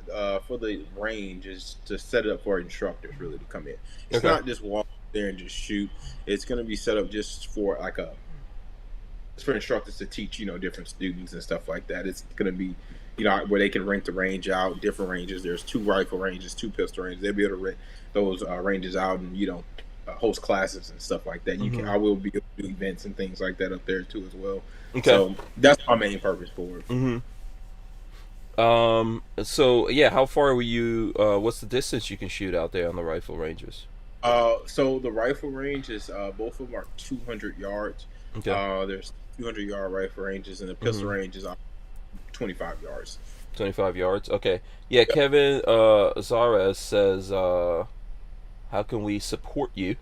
for the range is to set it up for instructors really to come in. It's not just walk there and just shoot. It's going to be set up just for it's for instructors to teach, different students and stuff like that. It's going to be, where they can rent the range out, different ranges. There's 2 rifle ranges, 2 pistol ranges. They'll be able to rent those ranges out and, host classes and stuff like that. I will be able to do events and things like that up there too as well. Okay. So that's my main purpose for it. Mm-hmm. So yeah, how far were you? What's the distance you can shoot out there on the rifle ranges? So the rifle range is both of them are 200 yards. Okay. There's 200-yard rifle ranges, and the pistol range is 25 yards. 25 yards. Okay. Yeah. Yep. Kevin Zares says, "How can we support you?"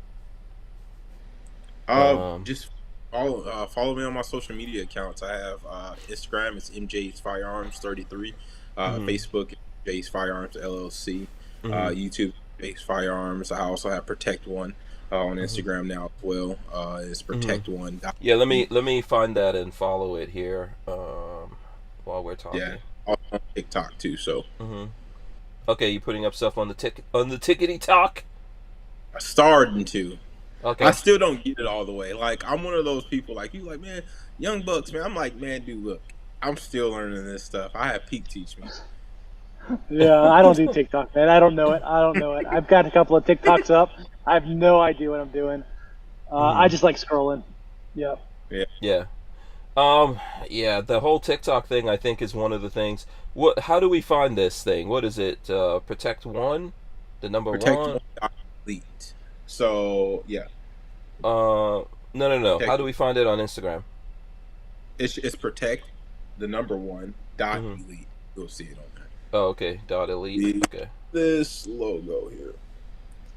Just follow me on my social media accounts. I have Instagram. It's MJ's Firearms 33. Facebook, MJ's Firearms LLC. YouTube, MJ's Firearms. I also have Protect One on Instagram now as well. It's Protect One. Yeah, let me find that and follow it here while we're talking. Yeah, on TikTok too. So. Okay, you putting up stuff on the tickety talk? Starting to. Okay. I still don't get it all the way. Like, I'm one of those people like you, like, man, young bucks, man. I'm like, man, dude, look, I'm still learning this stuff. I have Pete teach me. Yeah, I don't do TikTok, man. I don't know it. I've got a couple of TikToks up. I have no idea what I'm doing. I just like scrolling. Yep. Yeah. Yeah, the whole TikTok thing I think is one of the things. How do we find this thing? What is it? Protect one? The number Protect one? Elite. So, yeah. No. Protect. How do we find it on Instagram? It's protect the number one dot elite. You'll see it on there. Oh, okay. .elite. Okay. This logo here.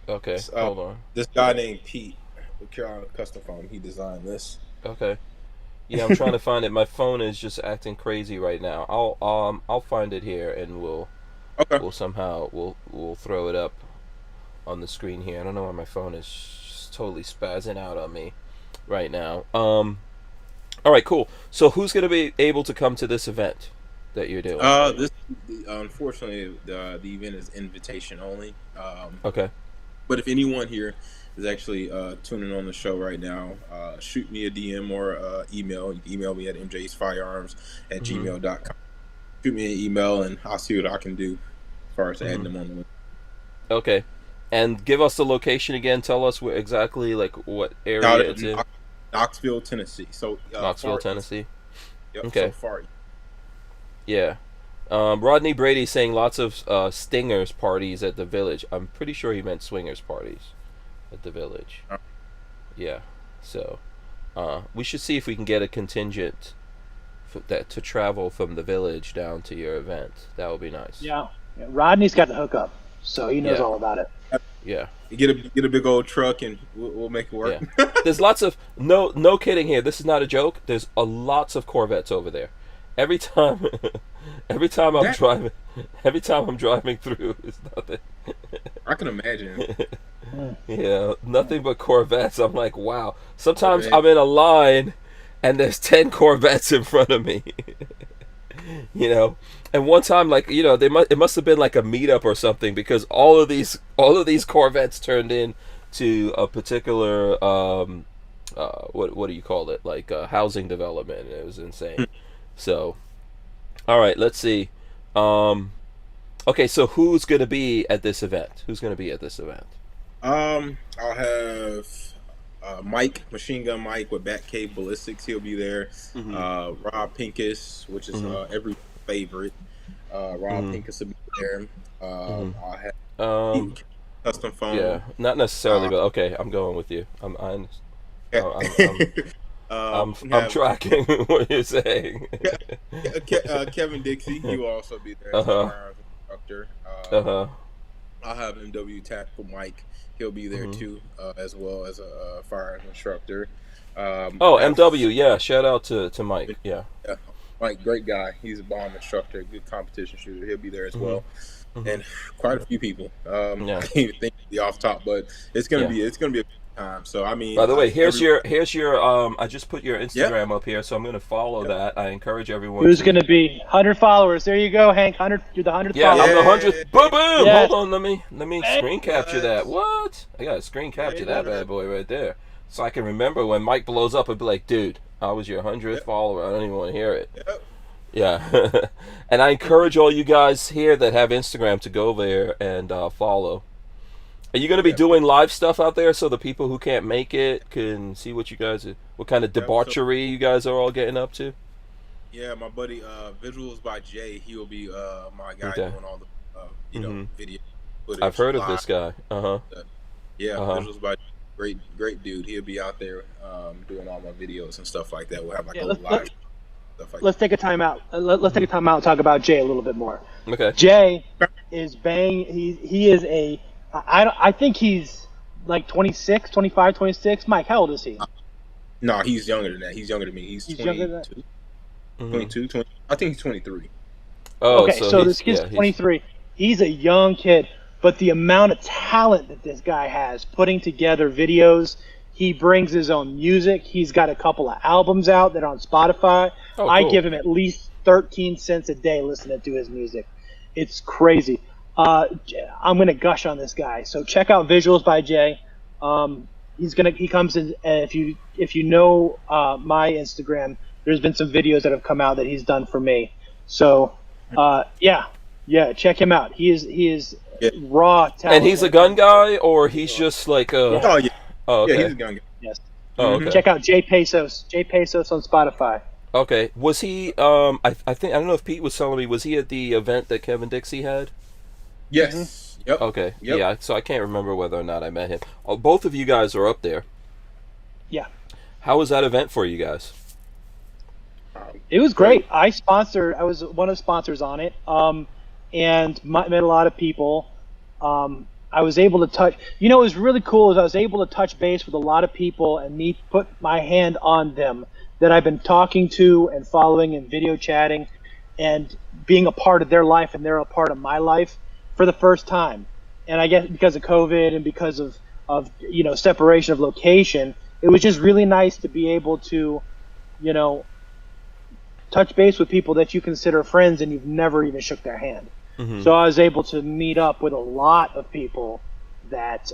Okay. Hold on. This guy named Pete with Carolina Custom Foam, he designed this. Okay. Yeah, I'm trying to find it. My phone is just acting crazy right now. I'll find it here and we'll somehow we'll throw it up on the screen here. I don't know why my phone is just totally spazzing out on me right now. All right, cool. So who's going to be able to come to this event that you're doing? Unfortunately, the event is invitation only. Okay. But if anyone here is actually tuning on the show right now, shoot me a DM or email. You can email me at mjsfirearms@gmail.com. Shoot me an email and I'll see what I can do as far as adding them on the list. Okay. And give us the location again. Tell us exactly what area it's in. Knoxville, Tennessee. So Knoxville, Tennessee. Yep, okay. So far. Yeah. Rodney Brady saying lots of stingers parties at the village. I'm pretty sure he meant swingers parties at the village. Yeah. So we should see if we can get a contingent to travel from the village down to your event. That would be nice. Yeah. Rodney's got the hookup, so he knows all about it. Yeah. Get a big old truck and we'll make it work. Yeah. There's lots of no kidding here. This is not a joke. There's lots of Corvettes over there. Every time I'm driving through, it's nothing. I can imagine. Yeah, nothing but Corvettes. I'm like, wow. Sometimes I'm in a line and there's 10 Corvettes in front of me. And one time, it must have been like a meetup or something, because all of these Corvettes turned in to a particular what do you call it, like a housing development. It was insane. So, all right, let's see. Okay, so who's gonna be at this event? I'll have Mike, Machine Gun Mike with Batcave Ballistics. He'll be there. Rob Pincus, which is every favorite. Rob Pincus will be there. I'll have Custom Foam. Yeah, not necessarily, but okay, I'm going with you. I'm tracking what you're saying. Kevin Dixie, he will also be there as a firearms instructor. I'll have MW Tactical Mike. He'll be there too, as well as a firearms instructor. MW, yeah. Shout out to Mike. Yeah. Mike, great guy. He's a bomb instructor, good competition shooter. He'll be there as well. And quite a few people. I can't even think of the off top, but it's gonna be a good time. So I mean, by the way, here's your I just put your Instagram up here, so I'm gonna follow that. I encourage everyone. Who's gonna be 100 followers? There you go, Hank. 100. You're the 100th follower. I'm the 100th. Boom, boom. Yes. Hold on, let me screen capture that. What? I gotta screen capture that bad boy right there, so I can remember when Mike blows up and be like, dude, I was your 100th follower. I don't even want to hear it. Yeah. And I encourage all you guys here that have Instagram to go there and follow. Are you going to be doing live stuff out there so the people who can't make it can see what kind of debauchery you guys are all getting up to? Yeah, my buddy Visuals by Jay, he will be my guy doing all the video footage. I've heard of this guy. Visuals by Jay, great dude. He'll be out there doing all my videos and stuff like that. We'll have like a live stuff like let's take a time out. Let's take a time out and talk about Jay a little bit more. Okay. Jay is he is a I think he's like 26, 25, 26. Mike, how old is he? No, he's younger than that. He's younger than me. He's 22. Younger than that? 22, 20. I think he's 23. Oh, okay, so this kid's 23. He's a young kid, but the amount of talent that this guy has putting together videos, he brings his own music. He's got a couple of albums out that are on Spotify. Oh, cool. I give him at least 13 cents a day listening to his music. It's crazy. I'm gonna gush on this guy. So check out Visuals by Jay. He comes in, and if you know my Instagram, there's been some videos that have come out that he's done for me. So yeah, check him out. He is Yeah. raw talent. And he's a gun guy, or he's just like a... Yeah. Oh yeah. Oh, okay. Yeah, he's a gun guy. Yes. Oh, okay. Check out Jay Pesos. Jay Pesos on Spotify. Okay. Was he, I don't know if Pete was telling me, was he at the event that Kevin Dixie had? Yes. Mm-hmm. Yep. Okay. Yep. Yeah, so I can't remember whether or not I met him. Oh, both of you guys are up there. Yeah. How was that event for you guys? It was great. I was one of the sponsors on it, and met a lot of people. I was able to touch. You know, what was really cool is I was able to touch base with a lot of people and put my hand on them that I've been talking to and following and video chatting, and being a part of their life, and they're a part of my life for the first time. And I guess because of COVID and because of separation of location, it was just really nice to be able to, touch base with people that you consider friends and you've never even shook their hand. Mm-hmm. So I was able to meet up with a lot of people that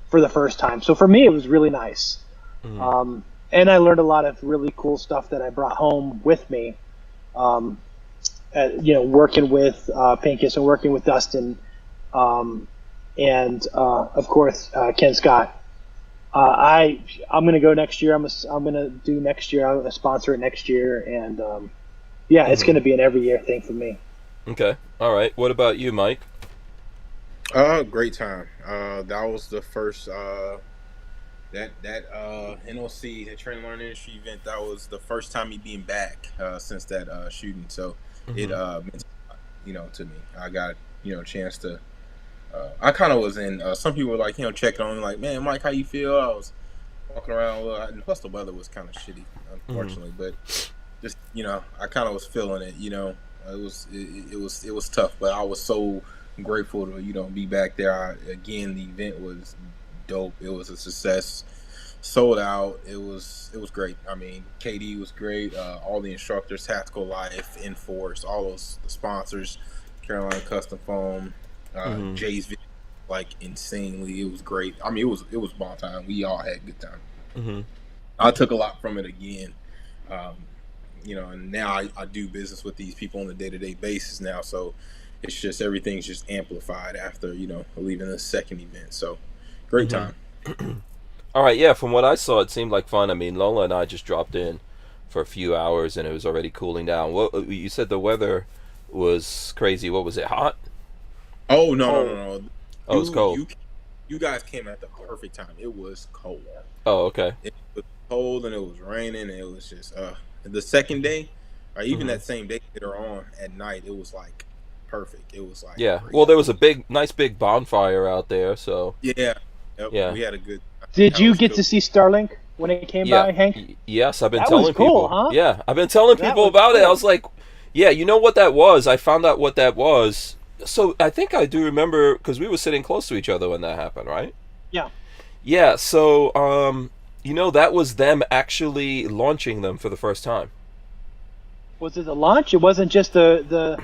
for the first time. So for me, it was really nice. Mm-hmm. And I learned a lot of really cool stuff that I brought home with me. Working with Pincus and working with Dustin, and of course Ken Scott. I'm gonna go next year. I'm gonna do next year. I'm gonna sponsor it next year, and it's gonna be an every year thing for me. Okay. All right. What about you, Mike? Great time. That was the first that NOC, the Training Learning Industry event. That was the first time me being back since that shooting. So it meant a lot, to me. I got a chance to. I kind of was in. Some people were like, checking on me, like, man, Mike, how you feel? I was walking around, and plus the weather was kind of shitty, unfortunately. But just I kind of was feeling it. It was tough, but I was so grateful to be back there. Again, the event was dope. It was a success. Sold out. It was great. I mean, KD was great. All the instructors, Tactical Life, Enforce, all those sponsors, Carolina Custom Foam. Jay's video, like, insanely. It was great. I mean, it was ball time. We all had a good time. I took a lot from it again. And now I do business with these people on a day-to-day basis now. So it's just everything's just amplified after leaving the second event. So great time. All right. Yeah. From what I saw, it seemed like fun. I mean, Lola and I just dropped in for a few hours, and it was already cooling down. What you said, the weather was crazy. What was it? Hot? Oh no! Oh, it's cold. You guys came at the perfect time. It was cold. Oh, okay. It was cold and it was raining. And it was just the second day, or even that same day that are on at night. It was like perfect. It was like yeah. great. Well, there was a nice big bonfire out there. So yeah, yeah. We had a good. Did you get to see Starlink when it came by, Hank? Yes, I've been That telling was cool, people. huh? Yeah, I've been telling That people was about it. cool. I was like, yeah, you know what that was? I found out what that was. So I think I do remember, because we were sitting close to each other when that happened, right? Yeah. Yeah. So that was them actually launching them for the first time. Was it the launch? It wasn't just the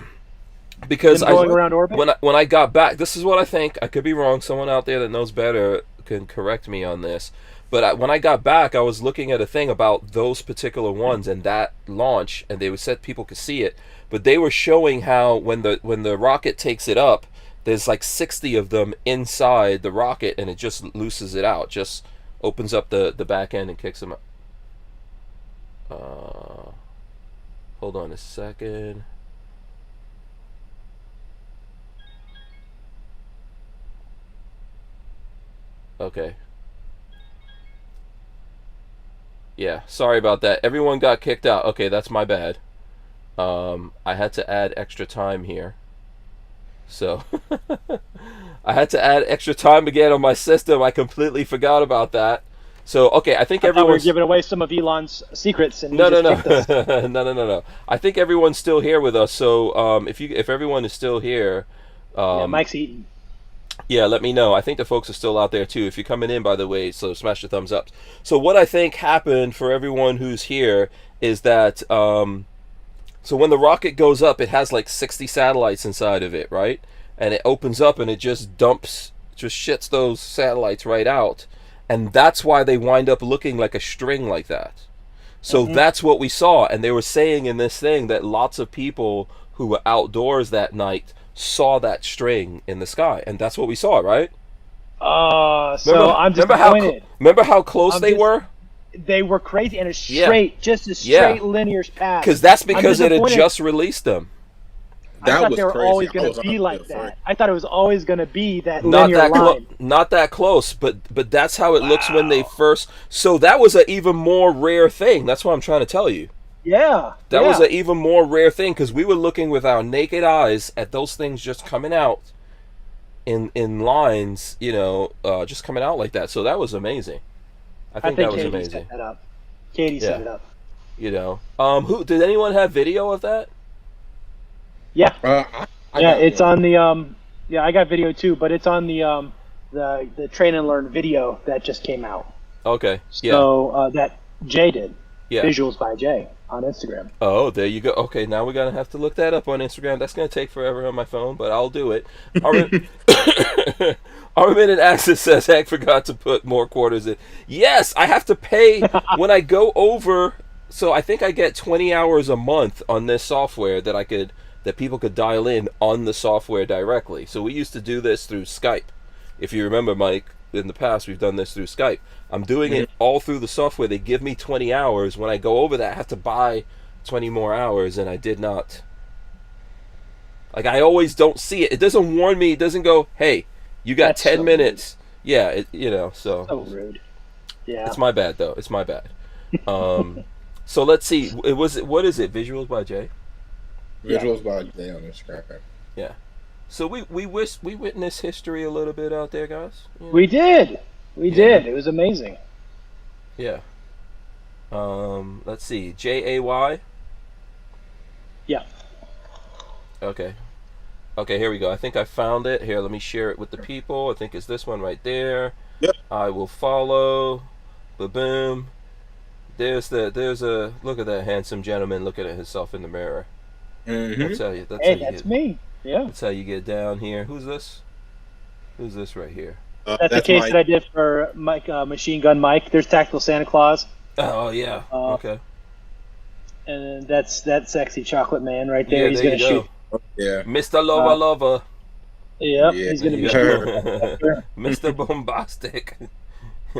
Because them going around orbit? when I got back, this is what I think. I could be wrong. Someone out there that knows better can correct me on this. But when I got back, I was looking at a thing about those particular ones and that launch, and they said people could see it. But they were showing how when the rocket takes it up, there's like 60 of them inside the rocket, and it just looses it out, just opens up the back end and kicks them up. Hold on a second. Okay. Yeah, sorry about that. Everyone got kicked out. Okay, that's my bad. I had to add extra time here. So, I had to add extra time again on my system. I completely forgot about that. So, okay, I think I thought we were everyone's... giving away some of Elon's secrets. And No. no. No. I think everyone's still here with us. So, if everyone is still here... Mike's eating. Yeah, let me know. I think the folks are still out there too. If you're coming in, by the way, so smash the thumbs up. So what I think happened for everyone who's here is that so when the rocket goes up, it has like 60 satellites inside of it, right? and it opens up and it just shits those satellites right out, and that's why they wind up looking like a string like that. So that's what we saw, and they were saying in this thing that lots of people who were outdoors that night saw that string in the sky, and that's what we saw, right? I'm disappointed. Remember how close they were? They were crazy, and just a straight linear path. Because that's because it had just released them. I thought they were always going to be like that. I thought it was always going to be that linear line. Not that close, but that's how it looks when they first. So that was an even more rare thing. That's what I'm trying to tell you. Yeah. That was an even more rare thing because we were looking with our naked eyes at those things just coming out in lines, just coming out like that. So that was amazing. I think that was Katie amazing. Set that up. Katie set it up. Who did anyone have video of that? Yeah. It's one. on the I got video too, but it's on the train and learn video that just came out. Okay. Yeah. So that Jay did. Yeah. Visuals by Jay on Instagram. Oh, there you go. Okay, now we're gonna have to look that up on Instagram. That's gonna take forever on my phone, but I'll do it. Armin Access says Hank forgot to put more quarters in. Yes, I have to pay when I go over. So I think I get 20 hours a month on this software that people could dial in on the software directly. So we used to do this through Skype. If you remember, Mike, in the past we've done this through Skype. I'm doing it all through the software. They give me 20 hours. When I go over that, I have to buy 20 more hours, and I did not. Like, I always don't see it. It doesn't warn me. It doesn't go, hey, you got 10 minutes. Rude. Yeah, so. So rude. Yeah. It's my bad, though. It's my bad. So let's see. What is it? Visuals by Jay? Visuals by Jay on Instagram. Yeah. So we witnessed history a little bit out there, guys. We did. We did. It was amazing. Yeah. Let's see. JAY. Yeah. Okay. Okay, here we go. I think I found it. Here, let me share it with the people. I think it's this one right there. Yep. I will follow. Boom. There's a look at that handsome gentleman looking at himself in the mirror. Mm-hmm. That's me. Yeah. That's how you get down here. Who's this? Who's this right here? That's the case that I did for Mike, Machine Gun Mike. There's Tactical Santa Claus. Oh yeah. Okay. And that's that sexy chocolate man right there. Yeah, he's there gonna you go. shoot. Yeah. Mr. Lover. Yep. Yeah, he's gonna be yeah. shooting. Mr. Bombastic.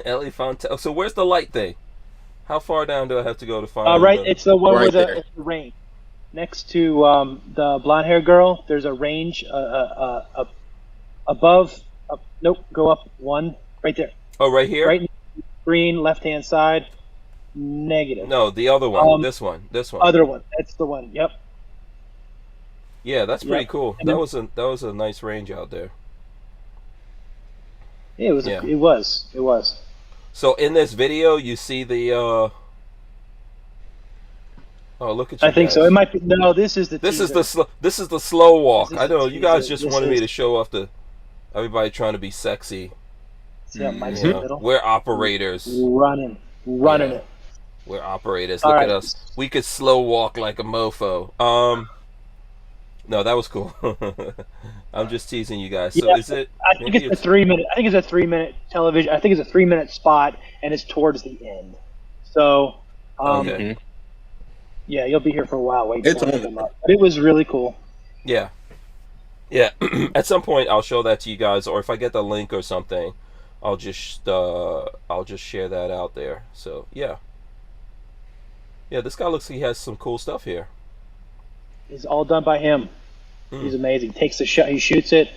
Ellie Fontaine. So where's the light thing? How far down do I have to go to find? Right, it's the one Right with there. it's the range. Next to the blonde hair girl, there's a range above. Nope, go up one. Right there. Oh, right here? Right, green, left-hand side. Negative. No, the other one. This one. Other one. That's the one. Yep. Yeah, that's pretty Yep. cool. And That was a nice range out there. Yeah, it was. Yeah. It was. So in this video, you see the. Oh, look at you. I think guys. so. It might be. No, this is the. This is teaser. this is the slow walk. This is I know the you guys teaser. just This wanted me is- to show off everybody trying to be sexy. See how Mike's You in the know, middle? we're operators. Running Yeah. it. We're operators. All Look right. at us. We could slow walk like a mofo. No, that was cool. I'm just teasing you guys. So Yeah, is it? I think maybe it's a 3 minute. I think it's a 3 minute television. I think it's a 3 minute spot, and it's towards the end. So, Okay. yeah, you'll be here for a while waiting It's for it to on come up. But it was really cool. Yeah. Yeah. At some point, I'll show that to you guys, or if I get the link or something, I'll just share that out there. So yeah. Yeah, this guy looks like he has some cool stuff here. It's all done by him. He's amazing. Takes the shot. He shoots it.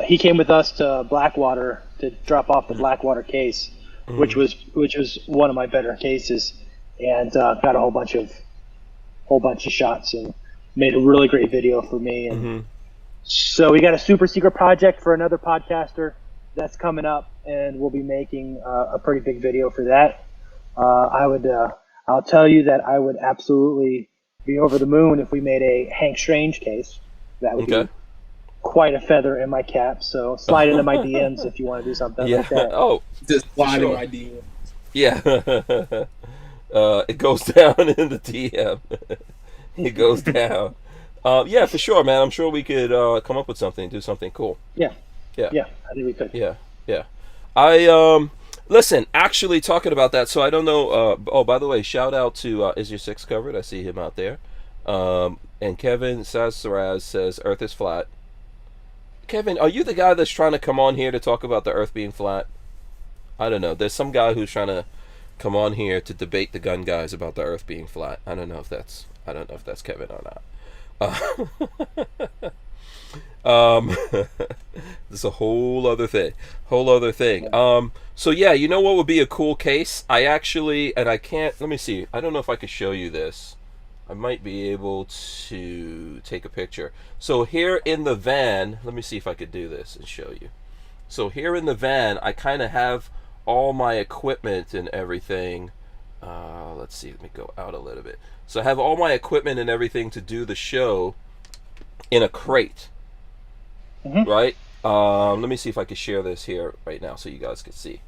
He came with us to Blackwater to drop off the Blackwater case, which was one of my better cases, and got a whole bunch of shots and made a really great video for me. And so we got a super secret project for another podcaster that's coming up, and we'll be making a pretty big video for that. I'll tell you that I would absolutely be over the moon if we made a Hank Strange case. That would be quite a feather in my cap. So slide into my DMs if you want to do something like that. Oh, Just slide sure. in my DM. yeah. It goes down in the DM. It goes down. Yeah, for sure, man. I'm sure we could come up with something, do something cool. Yeah, Yeah, yeah, I think we could. yeah, yeah. I listen. Actually, talking about that, so I don't know. Oh, by the way, shout out to Is Your Six Covered? I see him out there. And Kevin Sazaraz says Earth is flat. Kevin, are you the guy that's trying to come on here to talk about the Earth being flat? I don't know. There's some guy who's trying to come on here to debate the gun guys about the Earth being flat. I don't know if that's Kevin or not. This is a whole other thing. So yeah, you know what would be a cool case? I actually, and I can't. Let me see. I don't know if I could show you this. I might be able to take a picture. So here in the van, let me see if I could do this and show you. So here in the van, I kind of have all my equipment and everything. Let's see. Let me go out a little bit. So I have all my equipment and everything to do the show in a crate, right? Let me see if I can share this here right now so you guys can see.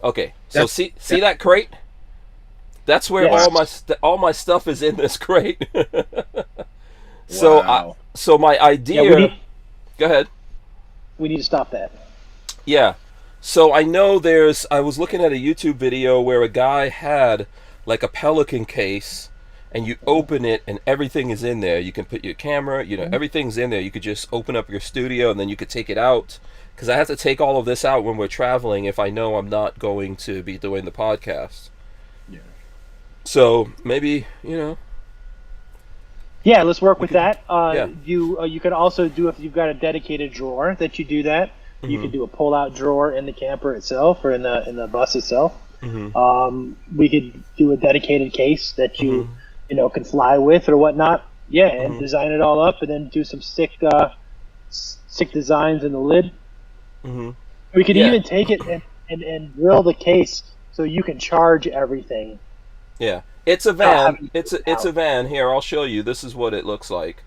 Okay, so see that crate? That's where all my stuff is in this crate. Wow. So my idea. Go ahead. We need to stop that. Yeah. So I know I was looking at a YouTube video where a guy had like a Pelican case, and you open it and everything is in there. You can put your camera, everything's in there. You could just open up your studio and then you could take it out. Because I have to take all of this out when we're traveling if I know I'm not going to be doing the podcast. Yeah. So maybe, Yeah, let's work with that. You can also do, if you've got a dedicated drawer that you do that. Mm-hmm. You could do a pull-out drawer in the camper itself or in the bus itself. Mm-hmm. We could do a dedicated case that you can fly with or whatnot. Yeah, and design it all up, and then do some sick designs in the lid. Mm-hmm. We could even take it and drill the case so you can charge everything. Yeah, it's a van. It's a van. Here, I'll show you. This is what it looks like.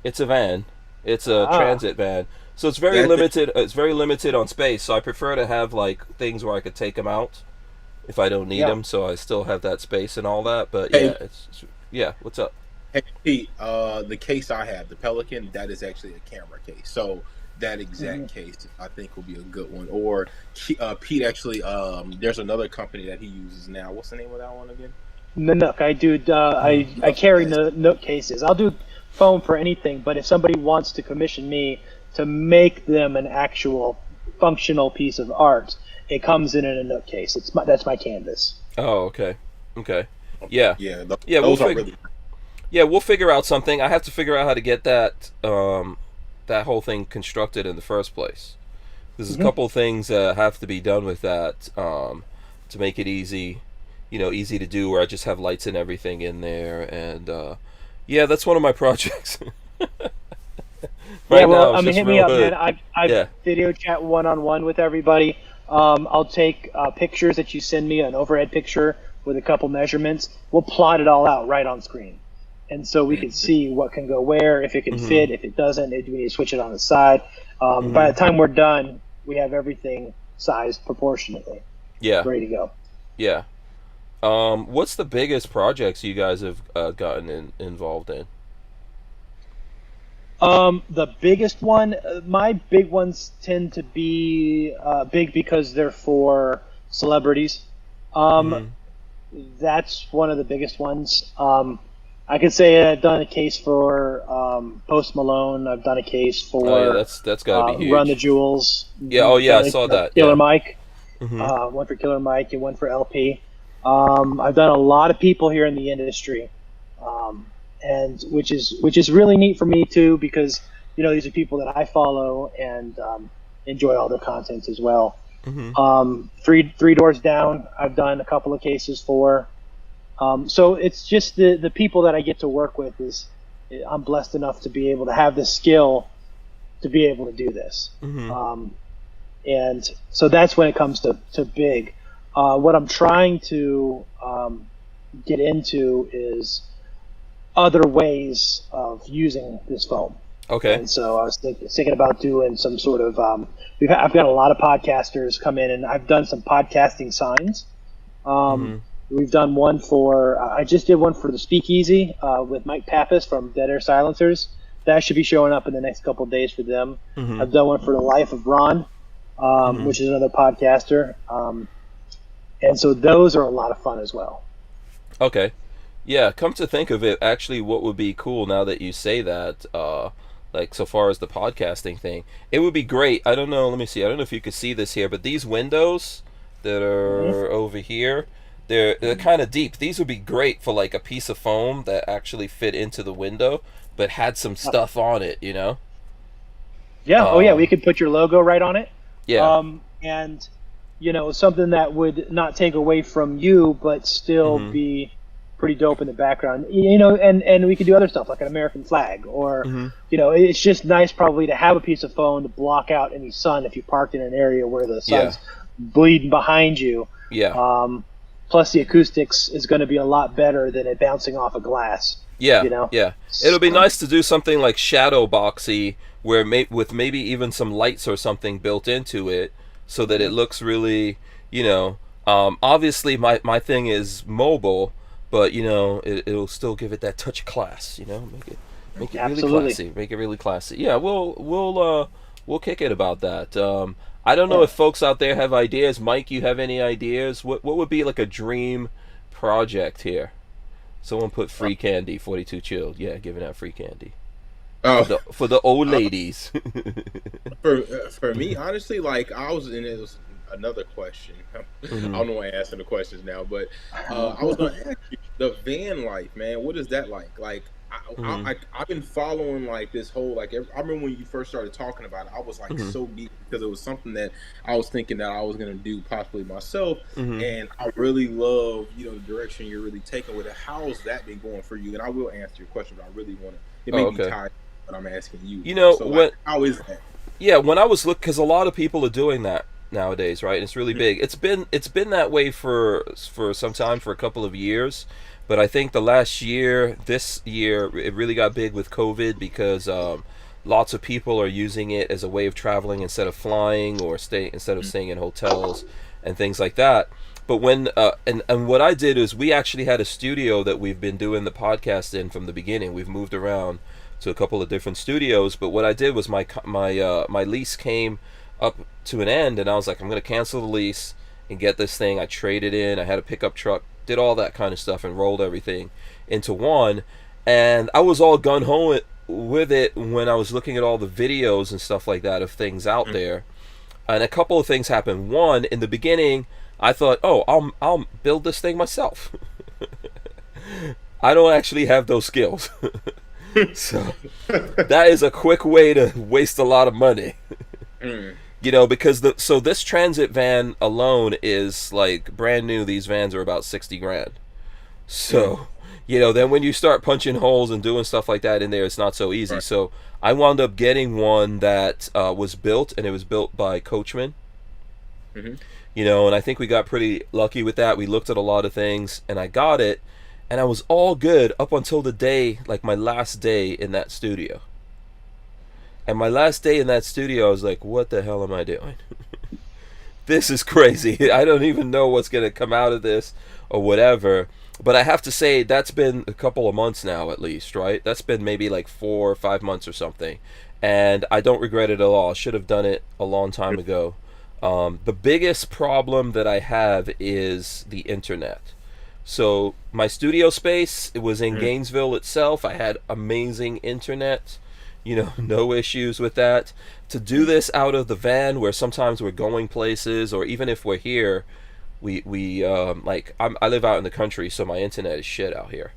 It's a van. It's a transit van. So it's very limited. It's very limited on space. So I prefer to have like things where I could take them out if I don't need them. So I still have that space and all that. But yeah, What's up? Hey Pete, the case I have, the Pelican, that is actually a camera case. So that exact case, I think, will be a good one. Or Pete actually, there's another company that he uses now. What's the name of that one again? Nook. I do. I carry Nook cases. I'll do foam for anything. But if somebody wants to commission me to make them an actual functional piece of art, it comes in a Nook case. That's my canvas. Oh, okay. Yeah. Those are really. Yeah, we'll figure out something. I have to figure out how to get that that whole thing constructed in the first place. There's a couple things that have to be done with that to make it easy to do, where I just have lights and everything in there. And that's one of my projects. Hit me up, man. I video chat one-on-one with everybody. I'll take pictures that you send me, an overhead picture with a couple measurements. We'll plot it all out right on screen. And so we can see what can go where, if it can fit, if it doesn't, we need to switch it on the side. By the time we're done, we have everything sized proportionately. Yeah. Ready to go. Yeah. What's the biggest projects you guys have gotten involved in? The biggest one, my big ones tend to be big because they're for celebrities. That's one of the biggest ones. I could say I've done a case for Post Malone. I've done a case for that's got to be huge. Run the Jewels. Yeah, I saw that. Killer Mike. One for Killer Mike and one for LP. I've done a lot of people here in the industry, and which is really neat for me too, because these are people that I follow and enjoy all their content as well. Three Doors Down, I've done a couple of cases for. So it's just the people that I get to work with I'm blessed enough to be able to have the skill to be able to do this. And so that's when it comes to big. What I'm trying to get into is other ways of using this foam. Okay. And so I was thinking about doing some sort of I've got a lot of podcasters come in, and I've done some podcasting signs. We've done one for, I just did one for the Speakeasy with Mike Pappas from Dead Air Silencers. That should be showing up in the next couple of days for them. I've done one for the Life of Ron, which is another podcaster. And so those are a lot of fun as well. Okay. Yeah, come to think of it, actually what would be cool now that you say that, like so far as the podcasting thing, it would be great. I don't know, let me see. I don't know if you could see this here, but these windows that are over here, they're kind of deep. These would be great for like a piece of foam that actually fit into the window, but had some stuff on it, you know? Yeah. Oh, yeah. We could put your logo right on it. Yeah. And, you know, something that would not take away from you, but still be pretty dope in the background. You know, and we could do other stuff like an American flag, or, you know, it's just nice probably to have a piece of foam to block out any sun if you parked in an area where the sun's bleeding behind you. Yeah. Plus, the acoustics is going to be a lot better than it bouncing off a glass. Yeah, you know? yeah. It'll be nice to do something like shadow boxy, where with maybe even some lights or something built into it, so that it looks really, you know. Obviously, my thing is mobile, but you know, it'll still give it that touch of class. You know, make it really classy. Make it really classy. Yeah, we'll kick it about that. I don't know if folks out there have ideas. Mike, you have any ideas? What would be like a dream project here? Someone put free candy, 42 chilled. Yeah, giving out free candy. Oh, for the old ladies. for me, honestly, like it was another question. I don't know why I'm asking the questions now, but I was going to ask you, the van life, man. What is that like? Like, I've been following like this whole I remember when you first started talking about it, I was like so deep because it was something that I was thinking that I was gonna do possibly myself, and I really love the direction you're really taking with it. How's that been going for you? And I will answer your question, but I really want to. It may be tied, but I'm asking you. You know, so, how is that? Yeah, when I was because a lot of people are doing that nowadays, right? And it's really big. It's been that way for some time, for a couple of years. But I think this year, it really got big with COVID because lots of people are using it as a way of traveling instead of flying, or instead of staying in hotels and things like that. But when and what I did is we actually had a studio that we've been doing the podcast in from the beginning. We've moved around to a couple of different studios. But what I did was my lease came up to an end, and I was like, I'm going to cancel the lease and get this thing. I traded in. I had a pickup truck. Did all that kind of stuff and rolled everything into one, and I was all gun-ho with it when I was looking at all the videos and stuff like that of things out there, and a couple of things happened. One, in the beginning, I thought, oh, I'll build this thing myself. I don't actually have those skills. So that is a quick way to waste a lot of money. You know, because this transit van alone is like brand new. These vans are about $60,000. So, you know, then when you start punching holes and doing stuff like that in there, it's not so easy. Right. So I wound up getting one that was built, and it was built by Coachman. You know, and I think we got pretty lucky with that. We looked at a lot of things, and I got it, and I was all good up until the day, like my last day in that studio. And my last day in that studio, I was like, what the hell am I doing? This is crazy. I don't even know what's going to come out of this or whatever. But I have to say, that's been a couple of months now at least, right? That's been maybe like 4 or 5 months or something. And I don't regret it at all. I should have done it a long time ago. The biggest problem that I have is the internet. So my studio space, it was in Gainesville itself. I had amazing internet. You know, no issues with that. To do this out of the van, where sometimes we're going places, or even if we're here, we like I live out in the country, so my internet is shit out here.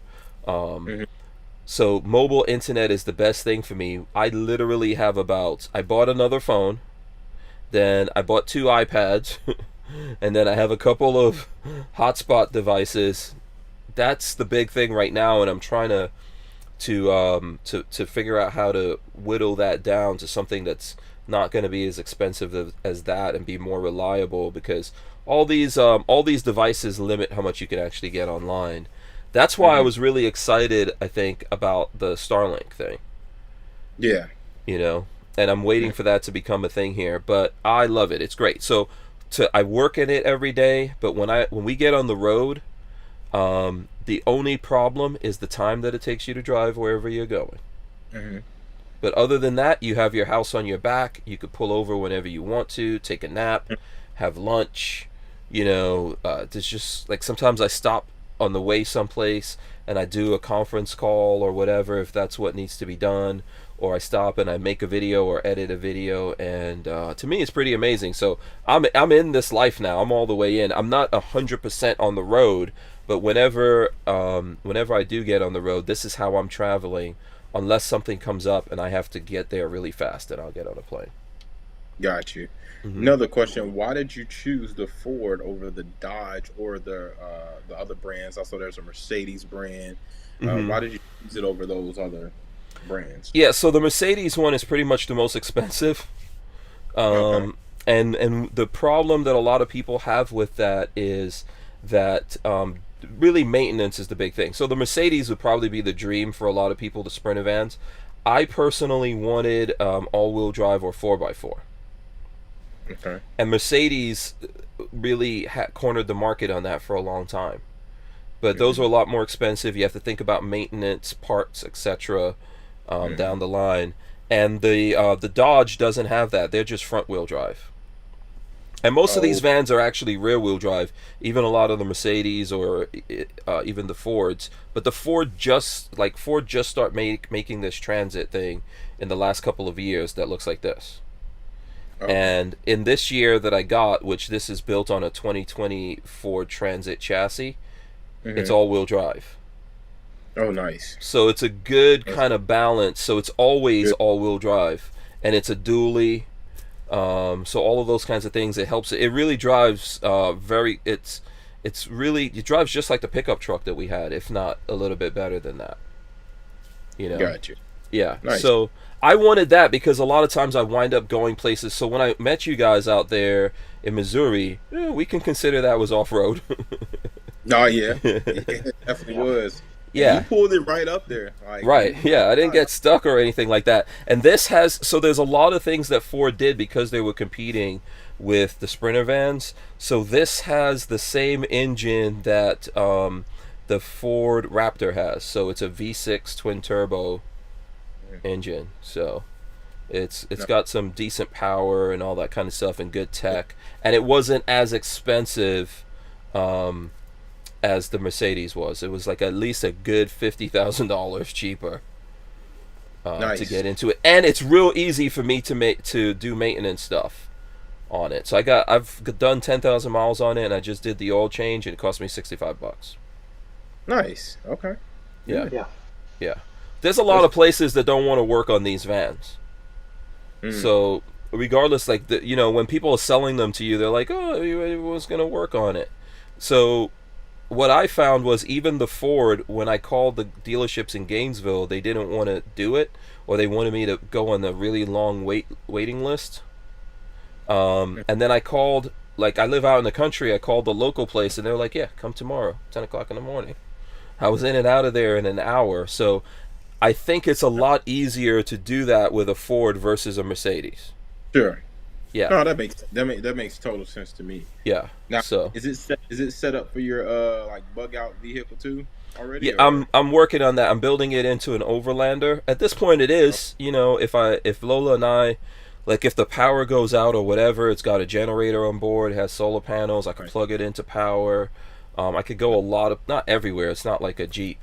So mobile internet is the best thing for me. I literally have I bought another phone, then I bought 2 iPads, and then I have a couple of hotspot devices. That's the big thing right now, and I'm trying to figure out how to whittle that down to something that's not going to be as expensive as that, and be more reliable, because all these devices limit how much you can actually get online. That's why I was really excited, I think, about the Starlink thing. Yeah. You know, and I'm waiting for that to become a thing here, but I love it. It's great. So I work in it every day, but when we get on the road, The only problem is the time that it takes you to drive wherever you're going. Hmm. But other than that, you have your house on your back. You could pull over whenever you want to, take a nap, have lunch. There's just like sometimes I stop on the way someplace and I do a conference call or whatever if that's what needs to be done, or I stop and I make a video or edit a video, and to me it's pretty amazing. So I'm in this life now. I'm all the way in. I'm not 100% on the road, but whenever I do get on the road, this is how I'm traveling. Unless something comes up and I have to get there really fast, then I'll get on a plane. Got you. Mm-hmm. Another question: why did you choose the Ford over the Dodge or the other brands? Also, there's a Mercedes brand. Mm-hmm. Why did you choose it over those other brands? Yeah, so the Mercedes one is pretty much the most expensive. Okay. And the problem that a lot of people have with that is that really maintenance is the big thing. So the Mercedes would probably be the dream for a lot of people, the Sprinter vans. I personally wanted all-wheel drive or 4x4. Okay. And Mercedes really cornered the market on that for a long time. But those are a lot more expensive. You have to think about maintenance, parts, etc. Down the line. And the Dodge doesn't have that. They're just front-wheel drive. And most of these vans are actually rear-wheel drive, even a lot of the Mercedes or even the Fords. But the Ford just start making this transit thing in the last couple of years that looks like this. Okay. And in this year that I got, which this is built on a 2020 Ford Transit chassis, it's all-wheel drive. Oh, nice. So it's a good kind of balance. So it's always all-wheel drive, and it's a dually. So all of those kinds of things, it helps. It really drives it drives just like the pickup truck that we had, if not a little bit better than that. Got you. Yeah. Nice. So I wanted that because a lot of times I wind up going places. So when I met you guys out there in Missouri, we can consider that was off-road. Oh, yeah. It definitely was. Yeah. You pulled it right up there. Right. Yeah, I didn't get stuck or anything like that. And there's a lot of things that Ford did because they were competing with the Sprinter vans. So this has the same engine that the Ford Raptor has. So it's a V6 twin turbo engine. So it's got some decent power and all that kind of stuff and good tech. And it wasn't as expensive as the Mercedes was. It was like at least a good $50,000 cheaper to get into it, and it's real easy for me to do maintenance stuff on it. So I've done 10,000 miles on it, and I just did the oil change, and it cost me $65. Nice. Okay. Yeah. There's a lot of places that don't want to work on these vans. So regardless, like when people are selling them to you, they're like, oh, everyone's gonna work on it. So what I found was even the Ford, when I called the dealerships in Gainesville, they didn't want to do it, or they wanted me to go on the really long waiting list. And then I called, like I live out in the country, I called the local place, and they were like, yeah, come tomorrow, 10 o'clock in the morning. I was in and out of there in an hour. So I think it's a lot easier to do that with a Ford versus a Mercedes. Sure. Yeah. No, that makes total sense to me. Yeah. Now, so is it set up for your like bug out vehicle too already? Yeah, I'm working on that. I'm building it into an overlander. At this point, it is. If Lola and I, like, if the power goes out or whatever, it's got a generator on board, it has solar panels. I could plug it into power. I could go not everywhere. It's not like a Jeep,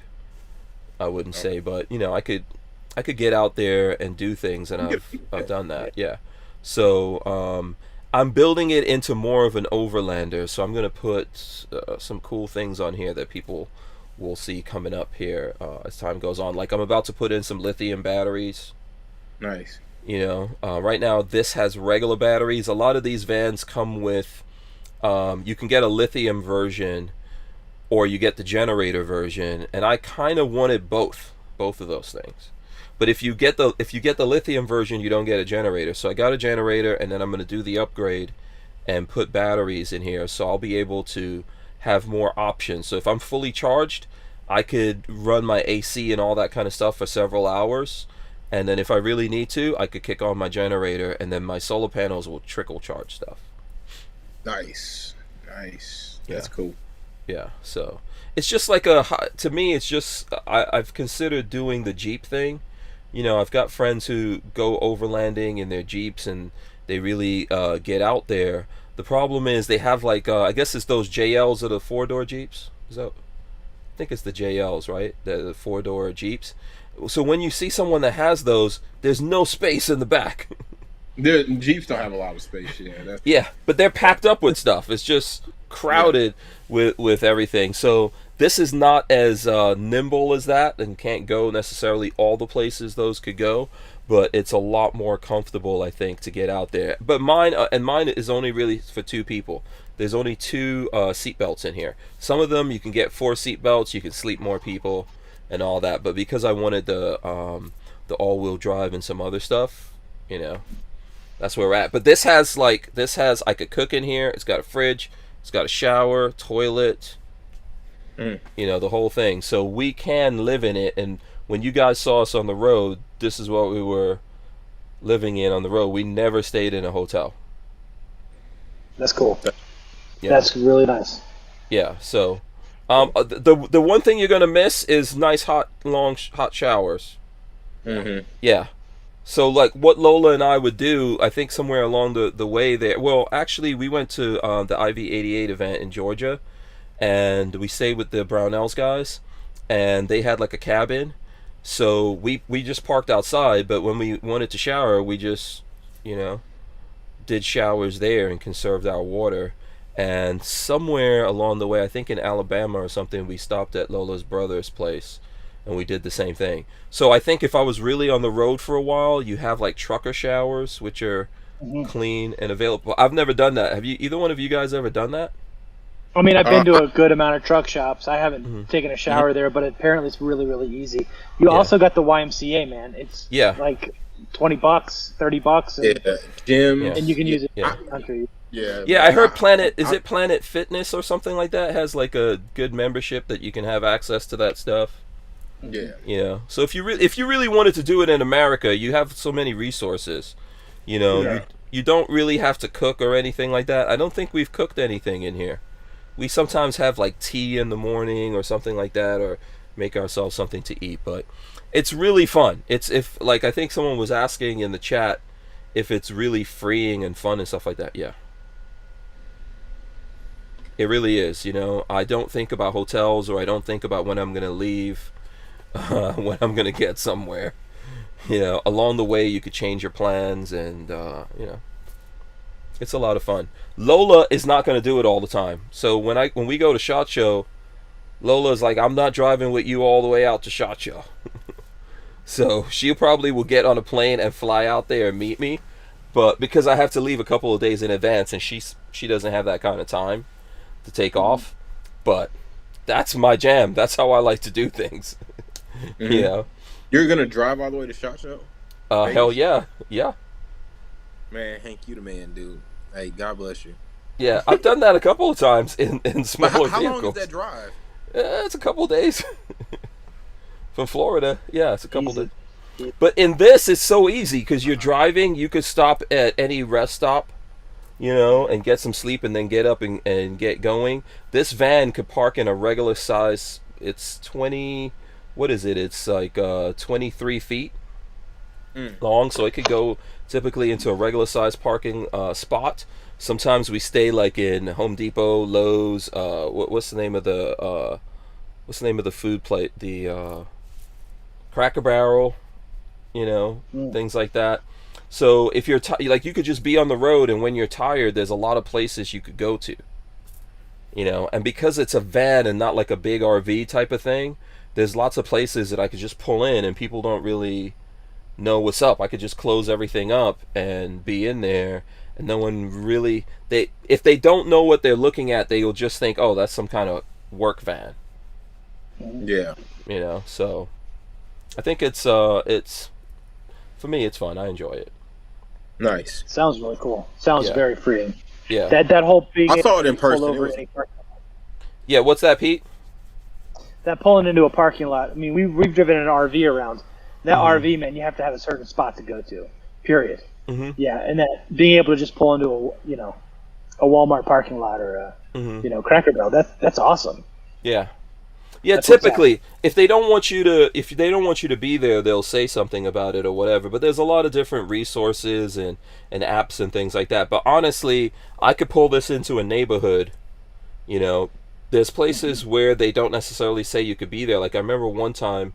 I wouldn't say, but I could get out there and do things, and I've done that. Yeah. So I'm building it into more of an overlander, so I'm going to put some cool things on here that people will see coming up here as time goes on. Like I'm about to put in some lithium batteries. Nice. Right now this has regular batteries. A lot of these vans come with, you can get a lithium version or you get the generator version, and I kind of wanted both of those things. But if you get the lithium version, you don't get a generator. So I got a generator, and then I'm going to do the upgrade and put batteries in here, so I'll be able to have more options. So if I'm fully charged, I could run my AC and all that kind of stuff for several hours, and then if I really need to, I could kick on my generator, and then my solar panels will trickle charge stuff. Nice. That's cool. Yeah, so it's just like to me, it's just I've considered doing the Jeep thing. I've got friends who go overlanding in their Jeeps and they really get out there. The problem is they have like I guess it's those JLs or the four-door Jeeps. Is that? I think it's the JLs, right? The four-door Jeeps. So when you see someone that has those, there's no space in the back. Jeeps don't have a lot of space. Yeah, but they're packed up with stuff. It's just crowded with everything. So this is not as nimble as that, and can't go necessarily all the places those could go. But it's a lot more comfortable, I think, to get out there. But mine is only really for two people. There's only two seat belts in here. Some of them you can get 4 seat belts. You can sleep more people and all that. But because I wanted the all-wheel drive and some other stuff, that's where we're at. But this has I could cook in here. It's got a fridge. It's got a shower, toilet. The whole thing. So we can live in it. And when you guys saw us on the road, this is what we were living in on the road. We never stayed in a hotel. That's cool. Yeah. That's really nice. Yeah. So, the one thing you're gonna miss is nice hot showers. Mm-hmm. Yeah. So like what Lola and I would do, I think somewhere along the way there. Well, actually, we went to the IV88 event in Georgia, and we stayed with the Barnauls guys, and they had like a cabin. So we just parked outside, but when we wanted to shower, we just did showers there and conserved our water. And somewhere along the way, I think in Alabama or something, we stopped at Lola's brother's place and we did the same thing. So I think if I was really on the road for a while, you have like trucker showers, which are clean and available. I've never done that. Have you? Either one of you guys ever done that? I mean, I've been to a good amount of truck shops. I haven't taken a shower there, but apparently it's really, really easy. You also got the YMCA, man. It's like $20, $30, and, gym, and you can use it in the country. Yeah, I heard Planet. Is it Planet Fitness or something like that? Has like a good membership that you can have access to that stuff. Yeah. So if you really wanted to do it in America, you have so many resources. You don't really have to cook or anything like that. I don't think we've cooked anything in here. We sometimes have like tea in the morning or something like that, or make ourselves something to eat. But it's really fun. I think someone was asking in the chat if it's really freeing and fun and stuff like that. Yeah. It really is. I don't think about hotels, or I don't think about when I'm going to leave, when I'm going to get somewhere. Along the way you could change your plans, and it's a lot of fun. Lola is not going to do it all the time. So when we go to SHOT Show, Lola's like, I'm not driving with you all the way out to SHOT Show. So she probably will get on a plane and fly out there and meet me. But because I have to leave a couple of days in advance, and she doesn't have that kind of time to take off. But that's my jam. That's how I like to do things. You're going to drive all the way to SHOT Show? Hell yeah. Yeah. Man, Hank, you the man, dude. Hey, God bless you. Yeah, I've done that a couple of times in smaller how vehicles. long is that drive? It's a couple of days. From Florida, yeah, it's a couple of days. But in this, it's so easy because you're driving. You could stop at any rest stop, and get some sleep and then get up and get going. This van could park in a regular size. It's 20, what is it? It's like 23 feet long, so it could go typically into a regular size parking spot. Sometimes we stay like in Home Depot, Lowe's. What's the name of the food plate? The Cracker Barrel, things like that. So if you're you could just be on the road, and when you're tired, there's a lot of places you could go to. And because it's a van and not like a big RV type of thing, there's lots of places that I could just pull in, and people don't really know what's up. I could just close everything up and be in there, and no one really, if they don't know what they're looking at, they'll just think, oh, that's some kind of work van. Yeah. So I think it's for me, it's fun. I enjoy it. Nice. Sounds really cool. Sounds very freeing. Yeah. That whole being I saw it in person. Yeah, what's that, Pete? That pulling into a parking lot. I mean, we've driven an RV around. That RV, man, you have to have a certain spot to go to. Period. Yeah, and that being able to just pull into a Walmart parking lot or Cracker Barrel. That's awesome. Yeah. Yeah, That's what's typically, if they don't want you to be there, they'll say something about it or whatever. But there's a lot of different resources and apps and things like that. But honestly, I could pull this into a neighborhood. There's places where they don't necessarily say you could be there. Like I remember one time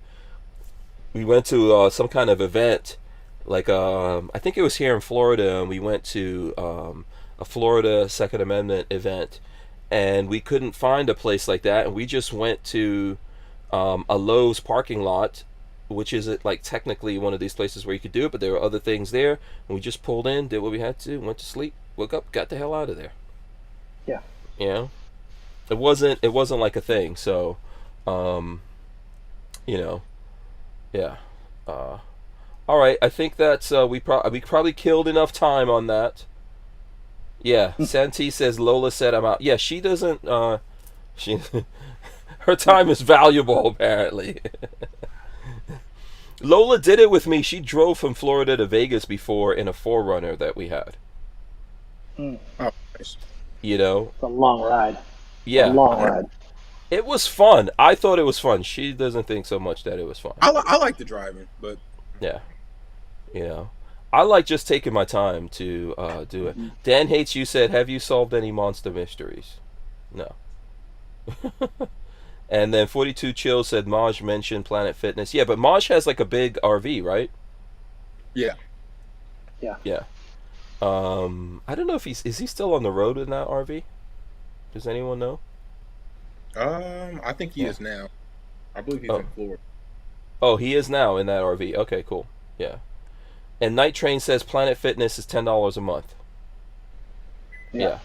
we went to some kind of event, like I think it was here in Florida, and we went to a Florida Second Amendment event. And we couldn't find a place like that, and we just went to a Lowe's parking lot, which is like technically one of these places where you could do it, but there were other things there, and we just pulled in, did what we had to, went to sleep, woke up, got the hell out of there. Yeah. It wasn't like a thing. So, yeah. All right, I think that's we probably killed enough time on that. Yeah, Santi says Lola said I'm out. Yeah, she doesn't. She her time is valuable apparently. Lola did it with me. She drove from Florida to Vegas before in a 4Runner that we had. Oh, nice. It's a long ride. Yeah, a long ride. It was fun. I thought it was fun. She doesn't think so much that it was fun. I like the driving, but yeah, I like just taking my time to do it. Dan Hates You said, have you solved any monster mysteries? No. And then 42 Chill said, Maj mentioned Planet Fitness. Yeah, but Maj has like a big RV, right? Yeah. Yeah. I don't know if is he still on the road in that RV? Does anyone know? I think he is now. I believe he's in Florida. Oh, he is now in that RV. Okay, cool. Yeah. And Night Train says Planet Fitness is $10 a month. Yeah.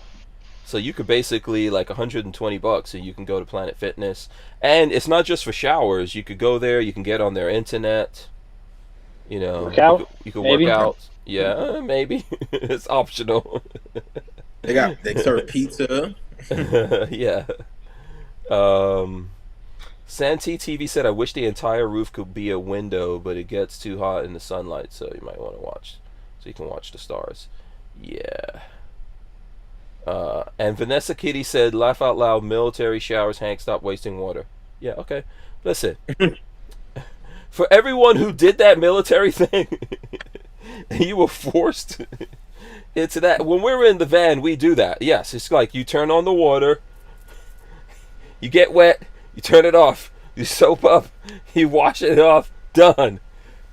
So you could basically like $120, so you can go to Planet Fitness, and it's not just for showers. You could go there. You can get on their internet. Work out. You could work out. Yeah, maybe it's optional. They serve pizza. Yeah. Santi TV said, I wish the entire roof could be a window, but it gets too hot in the sunlight, so you might want to watch, so you can watch the stars. Yeah. And Vanessa Kitty said, laugh out loud, military showers, Hank, stop wasting water. Yeah, okay. Listen. For everyone who did that military thing, you were forced into that. When we're in the van, we do that. Yes, it's like you turn on the water, you get wet, you turn it off, you soap up, you wash it off, done.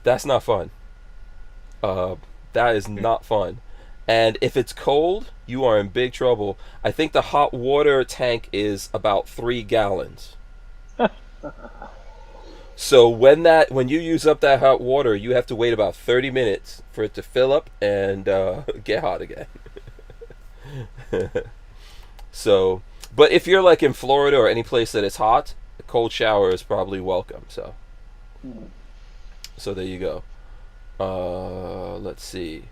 That's not fun. That is not fun. And if it's cold, you are in big trouble. I think the hot water tank is about 3 gallons. So when you use up that hot water, you have to wait about 30 minutes for it to fill up and get hot again. So, but if you're like in Florida or any place that is hot, a cold shower is probably welcome. So there you go. Let's see.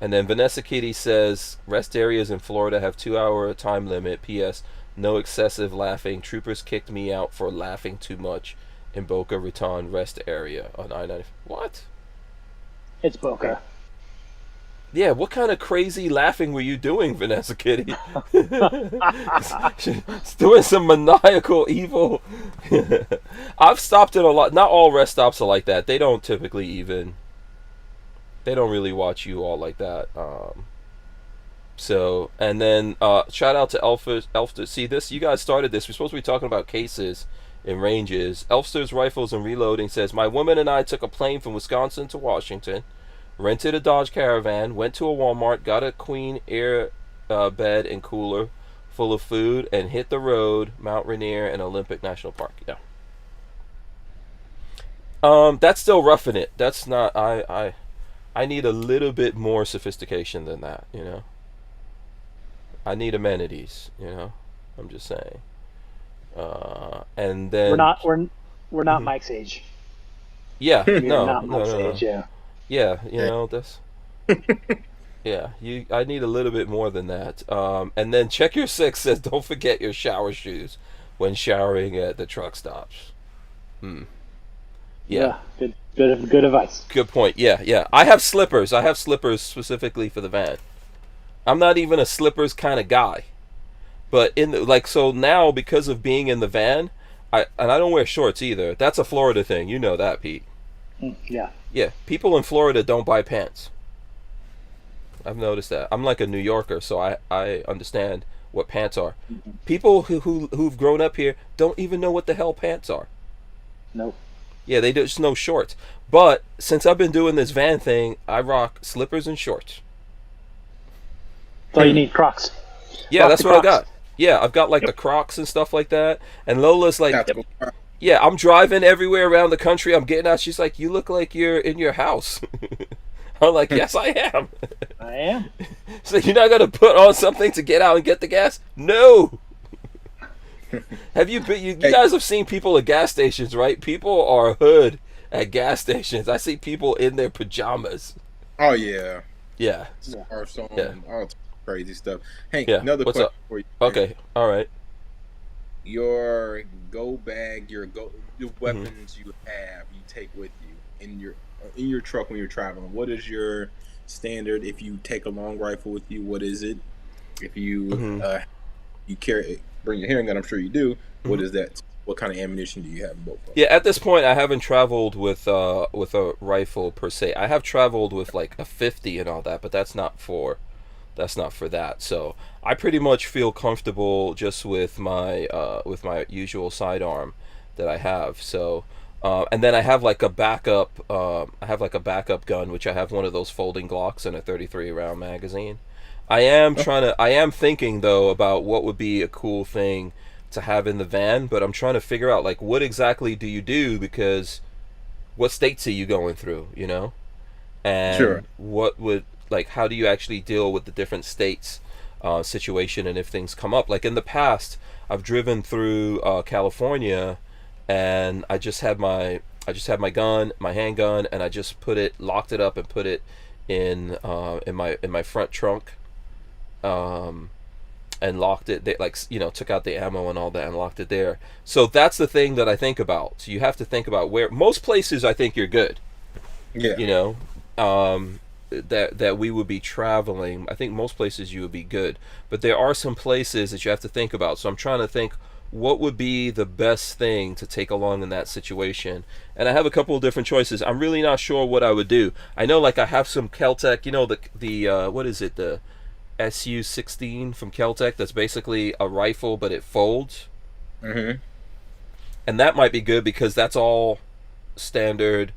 And then Vanessa Kitty says, rest areas in Florida have 2-hour time limit. P.S. No excessive laughing. Troopers kicked me out for laughing too much in Boca Raton rest area on I-95. What? It's Boca. Yeah, what kind of crazy laughing were you doing, Vanessa Kitty? She's doing some maniacal evil. I've stopped at a lot. Not all rest stops are like that. They don't typically even... They don't really watch you all like that. So, and then shout out to Elfster. See this? You guys started this. We're supposed to be talking about cases and ranges. Elfster's Rifles and Reloading says, my woman and I took a plane from Wisconsin to Washington, rented a Dodge Caravan, went to a Walmart, got a Queen Air bed and cooler full of food, and hit the road, Mount Rainier and Olympic National Park. Yeah. That's still roughing it. That's not... I need a little bit more sophistication than that, I need amenities, I'm just saying. And then we're not Mike's age. Yeah, no, not Mike's age, yeah. Yeah, that's yeah. I need a little bit more than that. And then Check Your Six says, don't forget your shower shoes when showering at the truck stops. Yeah. Good advice. Good point. Yeah. I have slippers. Specifically for the van. I'm not even a slippers kind of guy. But in the, like, so now because of being in the van, I don't wear shorts either. That's a Florida thing, you know that, Pete. Yeah. Yeah, people in Florida don't buy pants. I've noticed that. I'm like a New Yorker, so I understand what pants are. People who've grown up here don't even know what the hell pants are. Nope. Yeah, they just know shorts. But since I've been doing this van thing, I rock slippers and shorts. So you need Crocs. Yeah, Rock that's the what I Crocs. got. Yeah, I've got like the Crocs and stuff like that. And Lola's like, Tactical. yeah, I'm driving everywhere around the country. I'm getting out. She's like, you look like you're in your house. I'm like, yes, I am. I am. So you're not gonna put on something to get out and get the gas? No. Have you been? You guys have seen people at gas stations, right? People are hood at gas stations. I see people in their pajamas. Oh yeah. Yeah. Scarves on, Yeah. all crazy stuff. Hey, Yeah. another What's question up? for you. Okay. All right. Your go bag, the weapons you take with you in your truck when you're traveling. What is your standard? If you take a long rifle with you, what is it? If you you bring your handgun, I'm sure you do. What is that? What kind of ammunition do you have in both of them? Yeah. At this point, I haven't traveled with a rifle per se. I have traveled with like a 50 and all that, but that's not for that. So I pretty much feel comfortable just with my usual sidearm that I have. So and then I have like a backup. I have like a backup gun, which I have one of those folding Glocks and a 33 round magazine. I am thinking though about what would be a cool thing to have in the van, but I'm trying to figure out like what exactly do you do, because what states are you going through, you know? And Sure. what would, like, how do you actually deal with the different states situation, and if things come up, like in the past I've driven through California, and I just had my gun, my handgun, and I just locked it up and put it in my front trunk, and locked it. They, like, you know, took out the ammo and all that and locked it there. So that's the thing that I think about. So you have to think about where most places I think you're good. Yeah. You know, that we would be traveling. I think most places you would be good, but there are some places that you have to think about. So I'm trying to think what would be the best thing to take along in that situation, and I have a couple of different choices. I'm really not sure what I would do. I know, like, I have some Keltec, you know, the what is it, the SU-16 from Keltec, that's basically a rifle but it folds. Mm-hmm. And that might be good because that's all standard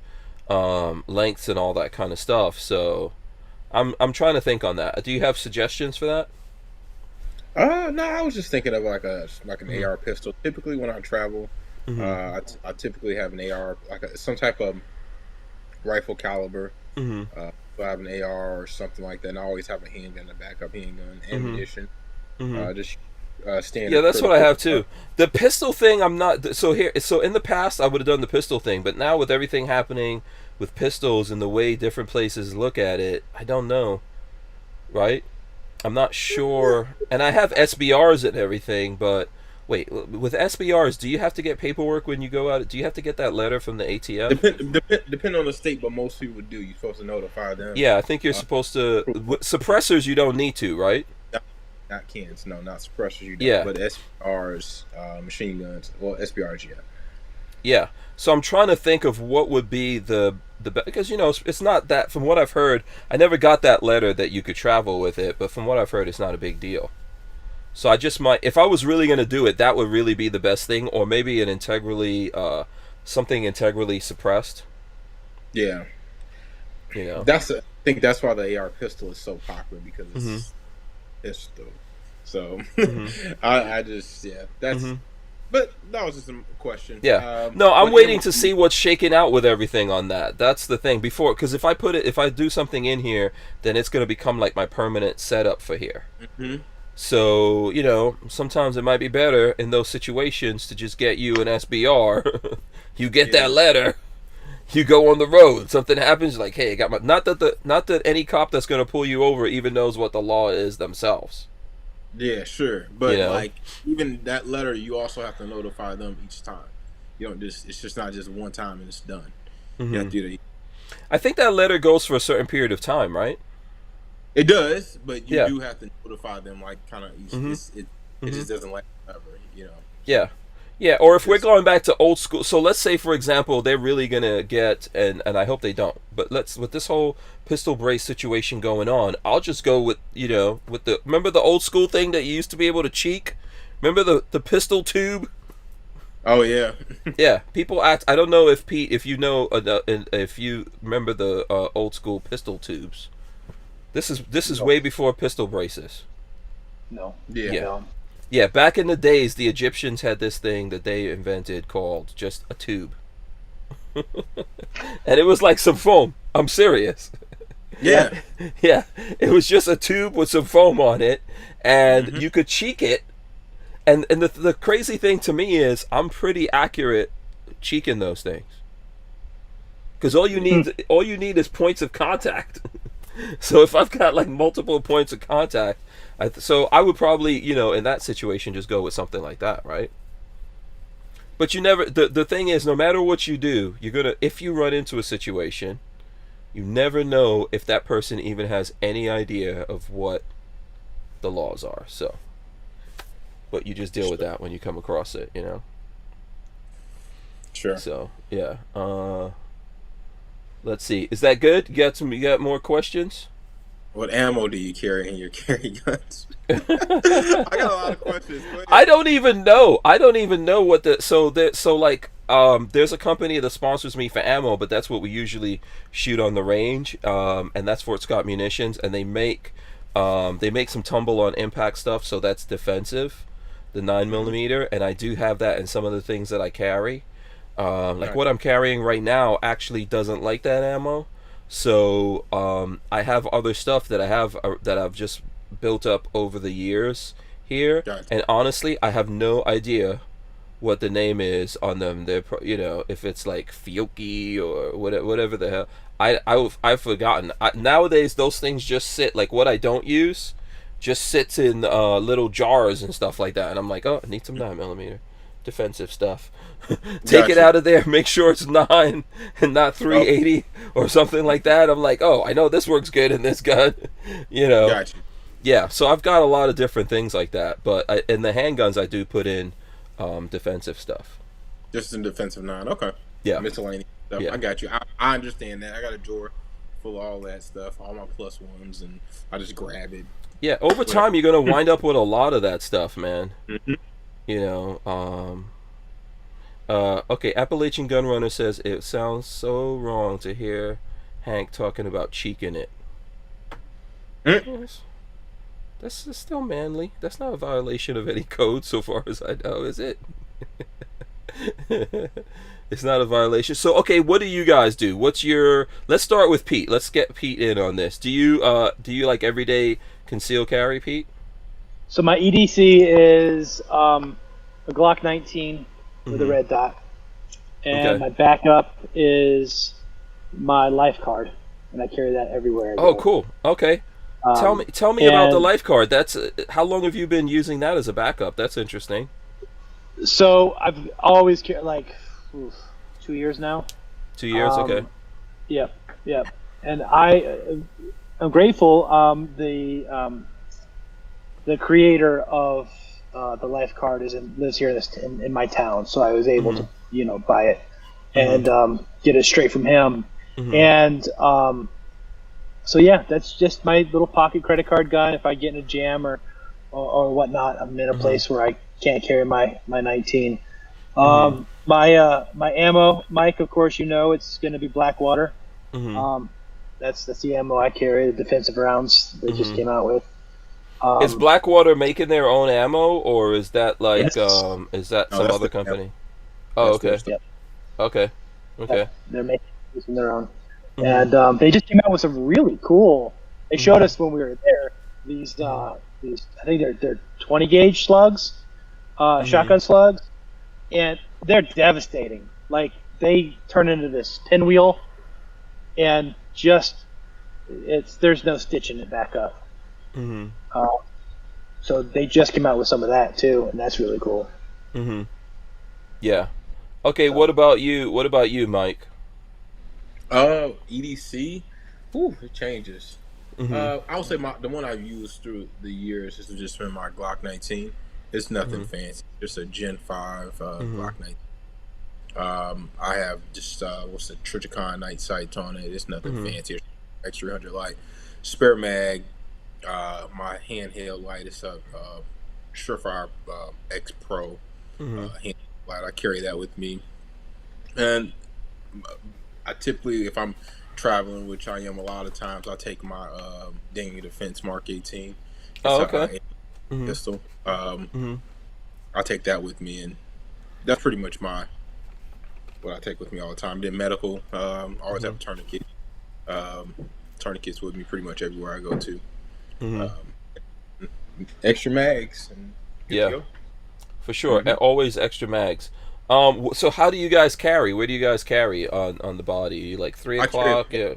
lengths and all that kind of stuff. So I'm trying to think on that. Do you have suggestions for that? No, I was just thinking of like an AR pistol. Typically, when I travel, I typically have an AR, like some type of rifle caliber. So I have an AR or something like that, and I always have a handgun, a backup handgun, ammunition. Just standard. Yeah, that's what I have too. The pistol thing, I'm not. So in the past, I would have done the pistol thing, but now with everything happening with pistols and the way different places look at it, I don't know. Right? I'm not sure. And I have SBRs and everything, but wait, with SBRs, do you have to get paperwork when you go out? Do you have to get that letter from the ATF? Depend on the state, but most people do. You're supposed to notify them. Yeah, I think you're supposed to. Suppressors, you don't need to, right? Not cans, no, not suppressors. You don't. Yeah. But SBRs, machine guns. Well, SBRs, yeah. Yeah. So I'm trying to think of what would be the because, you know, it's not that, from what I've heard, I never got that letter that you could travel with it, but from what I've heard, it's not a big deal. So I just might, if I was really going to do it, that would really be the best thing, or maybe an something integrally suppressed. Yeah. You know. I think that's why the AR pistol is so popular, because it's pistol. So I just, yeah, that's. But that was just a question. Yeah. No, I'm waiting to see what's shaking out with everything on that. That's the thing. Before, because if I do something in here, then it's going to become like my permanent setup for here. So, you know, sometimes it might be better in those situations to just get you an SBR. You get that letter. You go on the road. Something happens, like, hey, I got my. Not that any cop that's going to pull you over even knows what the law is themselves. Yeah, sure, but You know? like, even that letter, you also have to notify them each time. You don't just, it's just not just one time and it's done. You have to do that. I think that letter goes for a certain period of time, right? It does, but you Yeah. do have to notify them, like, kind of. It Mm-hmm. just doesn't last forever, you know. Yeah. Yeah, or if we're Just going back to old school, so let's say, for example, they're really gonna get, and I hope they don't, but let's, with this whole pistol brace situation going on, I'll just go with, with the, remember the old school thing that you used to be able to cheek? Remember the pistol tube? oh yeah, Yeah, people act. I don't know if Pete, if you know, if you remember the old school pistol tubes. This is No, way before pistol braces. no, yeah. I Yeah, don't. yeah. Back in the days, the Egyptians had this thing that they invented called just a tube, and it was like some foam. I'm serious. Yeah. Yeah, it was just a tube with some foam on it, and Hmm. you could cheek it. And the crazy thing to me is I'm pretty accurate cheeking those things because all you need is points of contact. So if I've got like multiple points of contact, so I would probably in that situation just go with something like that, right? But you never. The thing is, no matter what you do, you're gonna, if you run into a situation, you never know if that person even has any idea of what the laws are. So, but you just deal with Sure. that when you come across it. Sure. So yeah. Let's see. Is that good? You got some? You got more questions? What ammo do you carry in your carry guns? I got a lot of questions. Go I ahead. don't even know. I don't even know what the so like there's a company that sponsors me for ammo, but that's what we usually shoot on the range, and that's Fort Scott Munitions, and they make some tumble on impact stuff, so that's defensive, the 9 millimeter, and I do have that in some of the things that I carry. Like Gotcha. what I'm carrying right now actually doesn't like that ammo, so I have other stuff that I have that I've just built up over the years here, Gotcha. and honestly, I have no idea what the name is on them. If it's like Fiocchi or whatever the hell. I've forgotten. Nowadays, those things just sit, like what I don't use, just sits in little jars and stuff like that. And I'm like, oh, I need some 9 millimeter defensive stuff. Take it Gotcha. out of there. Make sure it's 9 and not Oh, 380 or something like that. I'm like, oh, I know this works good in this gun. you know. gotcha. Yeah. So I've got a lot of different things like that. But in the handguns, I do put in defensive stuff. Just in defensive nine. Okay. Yeah. Miscellaneous stuff. Yeah. I got you. I understand that. I got a drawer full of all that stuff, all my plus ones, and I just grab it. Yeah. Over Whatever. time, you're gonna wind up with a lot of that stuff, man. Hmm. You know. Okay. Appalachian Gunrunner says it sounds so wrong to hear Hank talking about cheeking it. Yes. That's still manly. That's not a violation of any code, so far as I know, is it? It's not a violation. So, okay, what do you guys do? What's your? Let's start with Pete. Let's get Pete in on this. Do you like everyday conceal carry, Pete? So my EDC is a Glock 19 with a Mm-hmm. red dot, and Okay. my backup is my life card, and I carry that everywhere I Oh, go. cool. Okay. Tell me, Um, tell me about the and life card. That's how long have you been using that as a backup? That's interesting. so I've always carried like oof, 2 years now. 2 years. Okay. Yep, yep. And I'm grateful. The creator of the life card lives here in my town, so I was able Mm-hmm. to buy it Mm-hmm. and get it straight from him. Mm-hmm. And so yeah, that's just my little pocket credit card gun. If I get in a jam or whatnot, I'm in a Mm-hmm. place where I can't carry my 19. Mm-hmm. My ammo, Mike, of course, it's going to be Blackwater. Mm-hmm. That's the ammo I carry, the defensive rounds they just Mm-hmm. came out with. Is Um, Blackwater making their own ammo, or is that like yes, is that No, some that's other the yep, company? Oh, that's their okay. stuff. yep, Okay. Okay. they're making using their own. Mm-hmm. And they just came out with some really cool. They showed Mm-hmm. us when we were there these I think they're 20 gauge slugs, Mm-hmm. shotgun slugs, and they're devastating. Like they turn into this pinwheel, and just there's no stitching it back up. Mm-hmm. Uh, so they just came out with some of that too, and that's really cool. Mm-hmm. Yeah. Okay. So What about you? What about you, Mike? EDC. Whew, it changes. Mm-hmm. I would say the one I've used through the years has just been my Glock 19. It's nothing fancy. Just a Gen 5 Glock 19. I have just what's the Trichicon night sights on it. It's nothing fancy. X300 light, spare mag. My handheld light is a Surefire X Pro handheld light. I carry that with me, and I typically, if I'm traveling, which I am a lot of times, I take my Daniel Defense Mark 18. It's Oh, okay. a pistol. I take that with me, and that's pretty much what I take with me all the time. Then medical, always have a tourniquet. Tourniquets with me pretty much everywhere I go to. Extra mags. And Yeah, for sure. And always extra mags. So how do you guys carry? Where do you guys carry on the body? Like 3 o'clock? Yeah.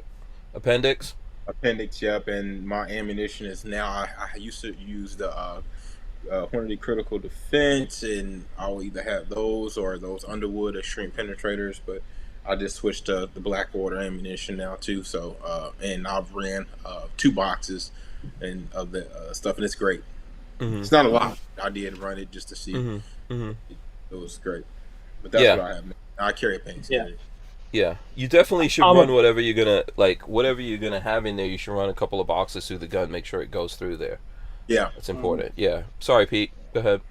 Appendix? Appendix, yep. And my ammunition is now, I used to use the Hornady Critical Defense, and I'll either have those or those Underwood extreme penetrators, but I just switched to the Blackwater ammunition now too. So and I've ran 2 boxes and of the stuff, and it's great. It's not a lot. I did run it just to see. It was great, but that's what I have. I carry a paint. Yeah, you definitely should run whatever you're gonna have in there. You should run a couple of boxes through the gun. Make sure it goes through there. Yeah, it's important. Yeah. Sorry, Pete. Go ahead.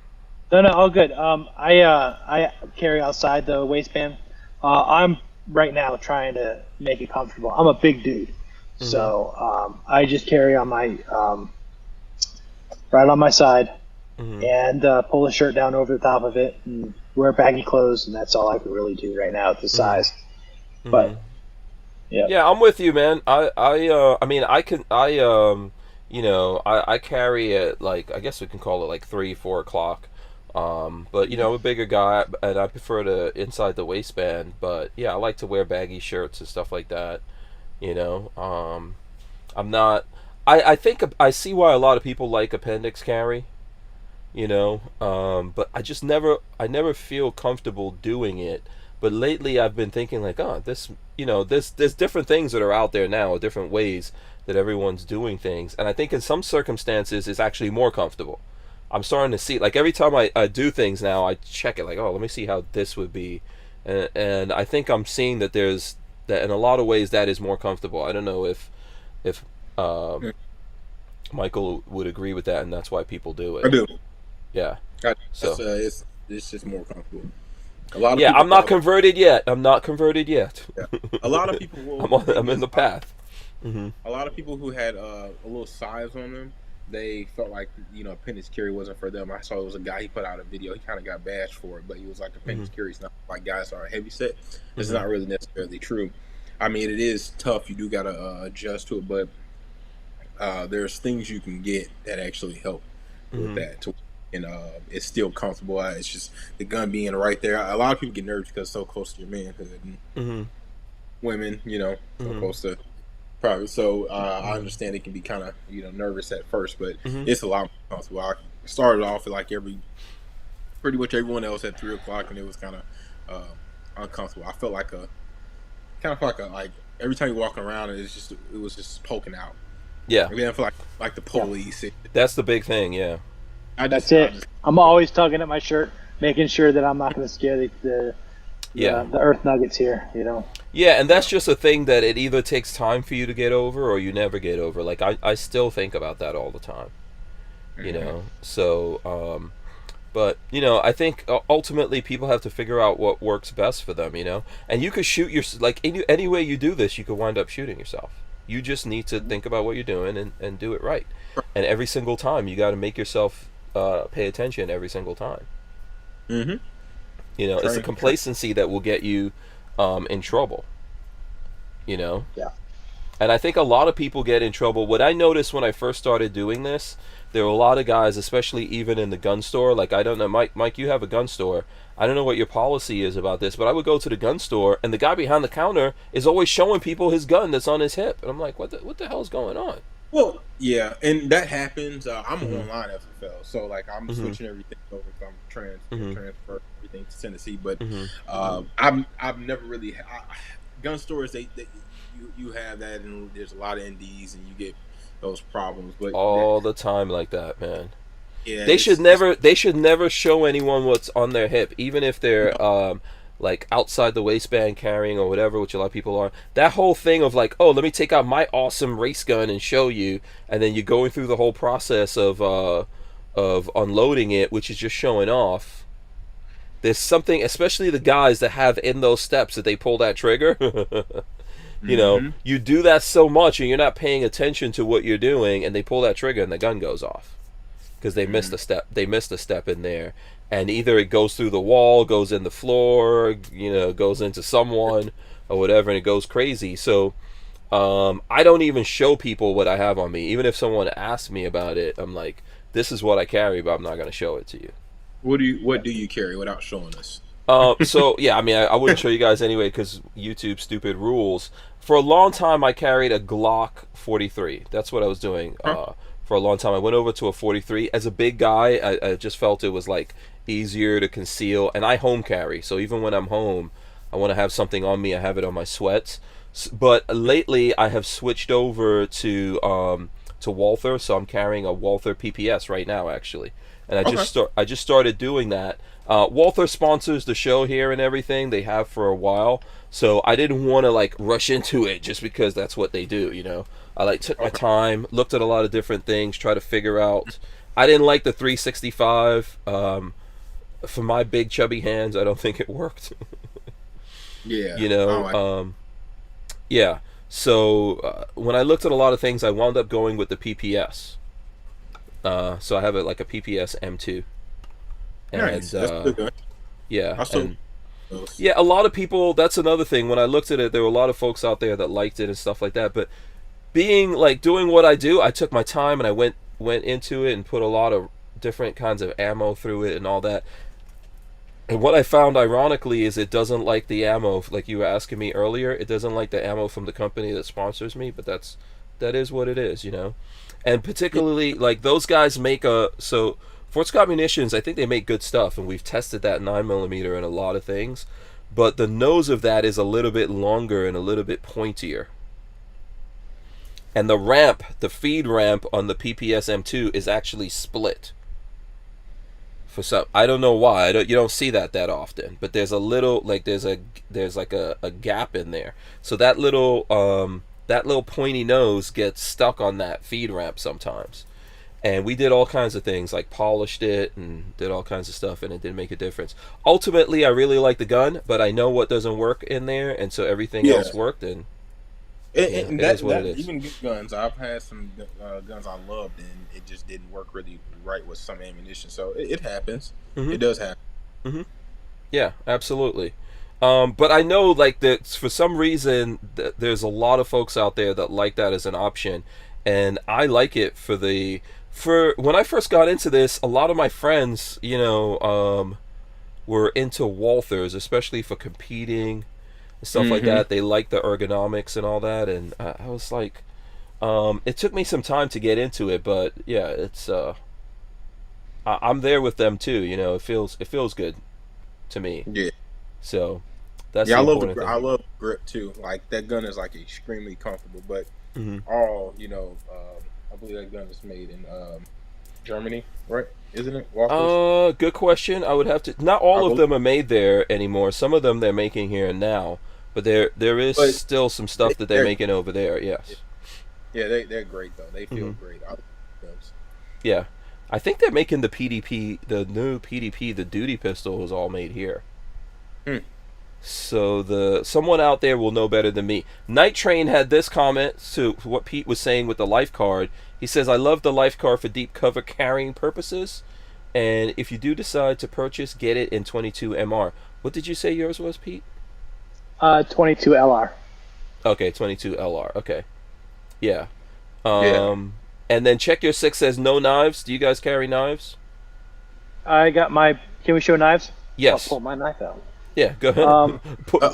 No, all good. I carry outside the waistband. I'm right now trying to make it comfortable. I'm a big dude, so I just carry on my right on my side, and pull a shirt down over the top of it, and wear baggy clothes, and that's all I can really do right now at this size. But yeah, I'm with you, man. I mean, I carry it like, I guess we can call it like 3-4 o'clock. But I'm a bigger guy, and I prefer to inside the waistband. But yeah, I like to wear baggy shirts and stuff like that. I'm not. I think I see why a lot of people like appendix carry. But I never feel comfortable doing it. But lately, I've been thinking like, there's different things that are out there now, different ways that everyone's doing things, and I think in some circumstances it's actually more comfortable. I'm starting to see, like, every time I do things now, I check it like, let me see how this would be, and I think I'm seeing that that in a lot of ways that is more comfortable. I don't know if Mychael would agree with that, and that's why people do it. I do. Yeah. So it's just more comfortable. A lot of yeah, people I'm not converted yet. I'm not converted yet. Yeah. A lot of people will. I'm in the path. A lot of people who had a little size on them, they felt like appendix carry wasn't for them. I saw there was a guy, he put out a video. He kind of got bashed for it, but he was like, appendix carry is not like guys are heavy set. It's not really necessarily true. I mean, it is tough. You do gotta adjust to it, but there's things you can get that actually help with that. And it's still comfortable. It's just the gun being right there. A lot of people get nervous because it's so close to your manhood. And women, so close to probably. So I understand it can be kind of nervous at first, but it's a lot more comfortable. I started off like pretty much everyone else at 3 o'clock, and it was kind of uncomfortable. I felt like like every time you walking around, it was just poking out. Yeah, I feel like the police. That's the big thing. Yeah. That's it. I'm always tugging at my shirt, making sure that I'm not going to scare the earth nuggets here. Yeah, and that's just a thing that it either takes time for you to get over or you never get over. Like I still think about that all the time. So but I think ultimately people have to figure out what works best for them. And you could shoot any way you do this, you could wind up shooting yourself. You just need to think about what you're doing and do it right. And every single time you got to make yourself pay attention every single time. It's the complacency that will get you in trouble. Yeah. And I think a lot of people get in trouble. What I noticed when I first started doing this, there were a lot of guys, especially even in the gun store. Like, I don't know, Mike, you have a gun store. I don't know what your policy is about this, but I would go to the gun store, and the guy behind the counter is always showing people his gun that's on his hip, and I'm like, what the hell's going on? Well, yeah, and that happens. I'm online FFL, so like I'm switching everything over. I'm transfer everything to Tennessee, but I've never really gun stores. You have that, and there's a lot of NDs, and you get those problems. But all the time like that, man. Yeah, They should never show anyone what's on their hip, even if they're like outside the waistband carrying or whatever, which a lot of people are. That whole thing of like, oh, let me take out my awesome race gun and show you, and then you're going through the whole process of unloading it, which is just showing off. There's something, especially the guys that have in those steps that they pull that trigger. You know, you do that so much and you're not paying attention to what you're doing, and they pull that trigger and the gun goes off because they missed a step. They missed a step in there, and either it goes through the wall, goes in the floor, you know, goes into someone or whatever, and it goes crazy. So I don't even show people what I have on me. Even if someone asks me about it, I'm like, this is what I carry, but I'm not going to show it to you. What do you carry without showing us? So yeah, I mean, I wouldn't show you guys anyway because YouTube stupid rules. For a long time, I carried a Glock 43. That's what I was doing. For a long time, I went over to a 43. As a big guy, I just felt it was like easier to conceal, and I home carry. So even when I'm home, I want to have something on me. I have it on my sweats. But lately, I have switched over to Walther, so I'm carrying a Walther PPS right now, actually. And I just started doing that. Walther sponsors the show here and everything. They have for a while, so I didn't want to like rush into it just because that's what they do, you know. I like took my time, looked at a lot of different things, try to figure out. I didn't like the 365. For my big chubby hands, I don't think it worked. Yeah, you know. Yeah. So when I looked at a lot of things, I wound up going with the PPS. So I have like a PPS M2. And, nice. That's good. Yeah, yeah. A lot of people. That's another thing. When I looked at it, there were a lot of folks out there that liked it and stuff like that. But being like doing what I do, I took my time and I went into it and put a lot of different kinds of ammo through it and all that. And what I found, ironically, is it doesn't like the ammo. Like you were asking me earlier, it doesn't like the ammo from the company that sponsors me. But that is what it is, you know. And particularly, like those guys make Fort Scott Munitions, I think they make good stuff, and we've tested that 9mm in a lot of things, but the nose of that is a little bit longer and a little bit pointier. And the feed ramp on the PPS M2 is actually split. For some, I don't know why. You don't see that often, but there's a little, like there's like a gap in there. So that little pointy nose gets stuck on that feed ramp sometimes. And we did all kinds of things, like polished it and did all kinds of stuff, and it didn't make a difference. Ultimately, I really like the gun, but I know what doesn't work in there, and so everything else worked. And it is what it is. Even good guns, I've had some guns I loved, and it just didn't work really right with some ammunition. So it happens. It does happen. Yeah, absolutely. But I know, like, that for some reason, there's a lot of folks out there that like that as an option, and I like it for when I first got into this. A lot of my friends, you know, were into Walthers, especially for competing and stuff like that. They liked the ergonomics and all that, and I was like, it took me some time to get into it, but yeah, it's I'm there with them too. You know, it feels good to me. Yeah. So that's I love grip too. Like that gun is like extremely comfortable, but all you know. I believe that gun is made in Germany, right? Isn't it? Walker's? Good question. I would have to. Not all of them are made there anymore. Some of them they're making here and now, but there is still some stuff that they're making over there. Yes. Yeah, they're great though. They feel great. Yeah, I think they're making the PDP, the new PDP, the duty pistol is all made here. So someone out there will know better than me. Night Train had this comment to what Pete was saying with the life card. He says, I love the life card for deep cover carrying purposes, and if you do decide to purchase, get it in 22 MR. What did you say yours was, Pete? 22 LR. Okay, 22 LR. Okay. Yeah. And then Check Your Six says no knives. Do you guys carry knives? I got my... Can we show knives? Yes. I'll pull my knife out. Yeah, go ahead.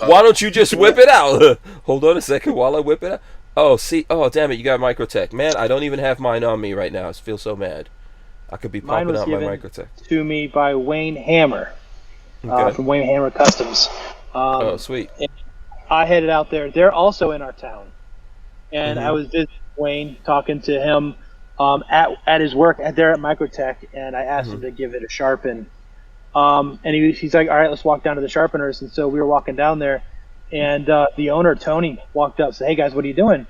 Why don't you just whip it out? Hold on a second while I whip it out. Oh, see. Oh, damn it. You got Microtech. Man, I don't even have mine on me right now. I feel so mad. I could be popping out my Microtech. To me by Wayne Hammer. From Wayne Hammer Customs. Oh, sweet. I headed out there. They're also in our town. And I was visiting Wayne, talking to him. at his work there at Microtech, and I asked him to give it a sharpen. And he's like, all right, let's walk down to the sharpeners. And so we were walking down there, and the owner, Tony, walked up and said, hey, guys, what are you doing?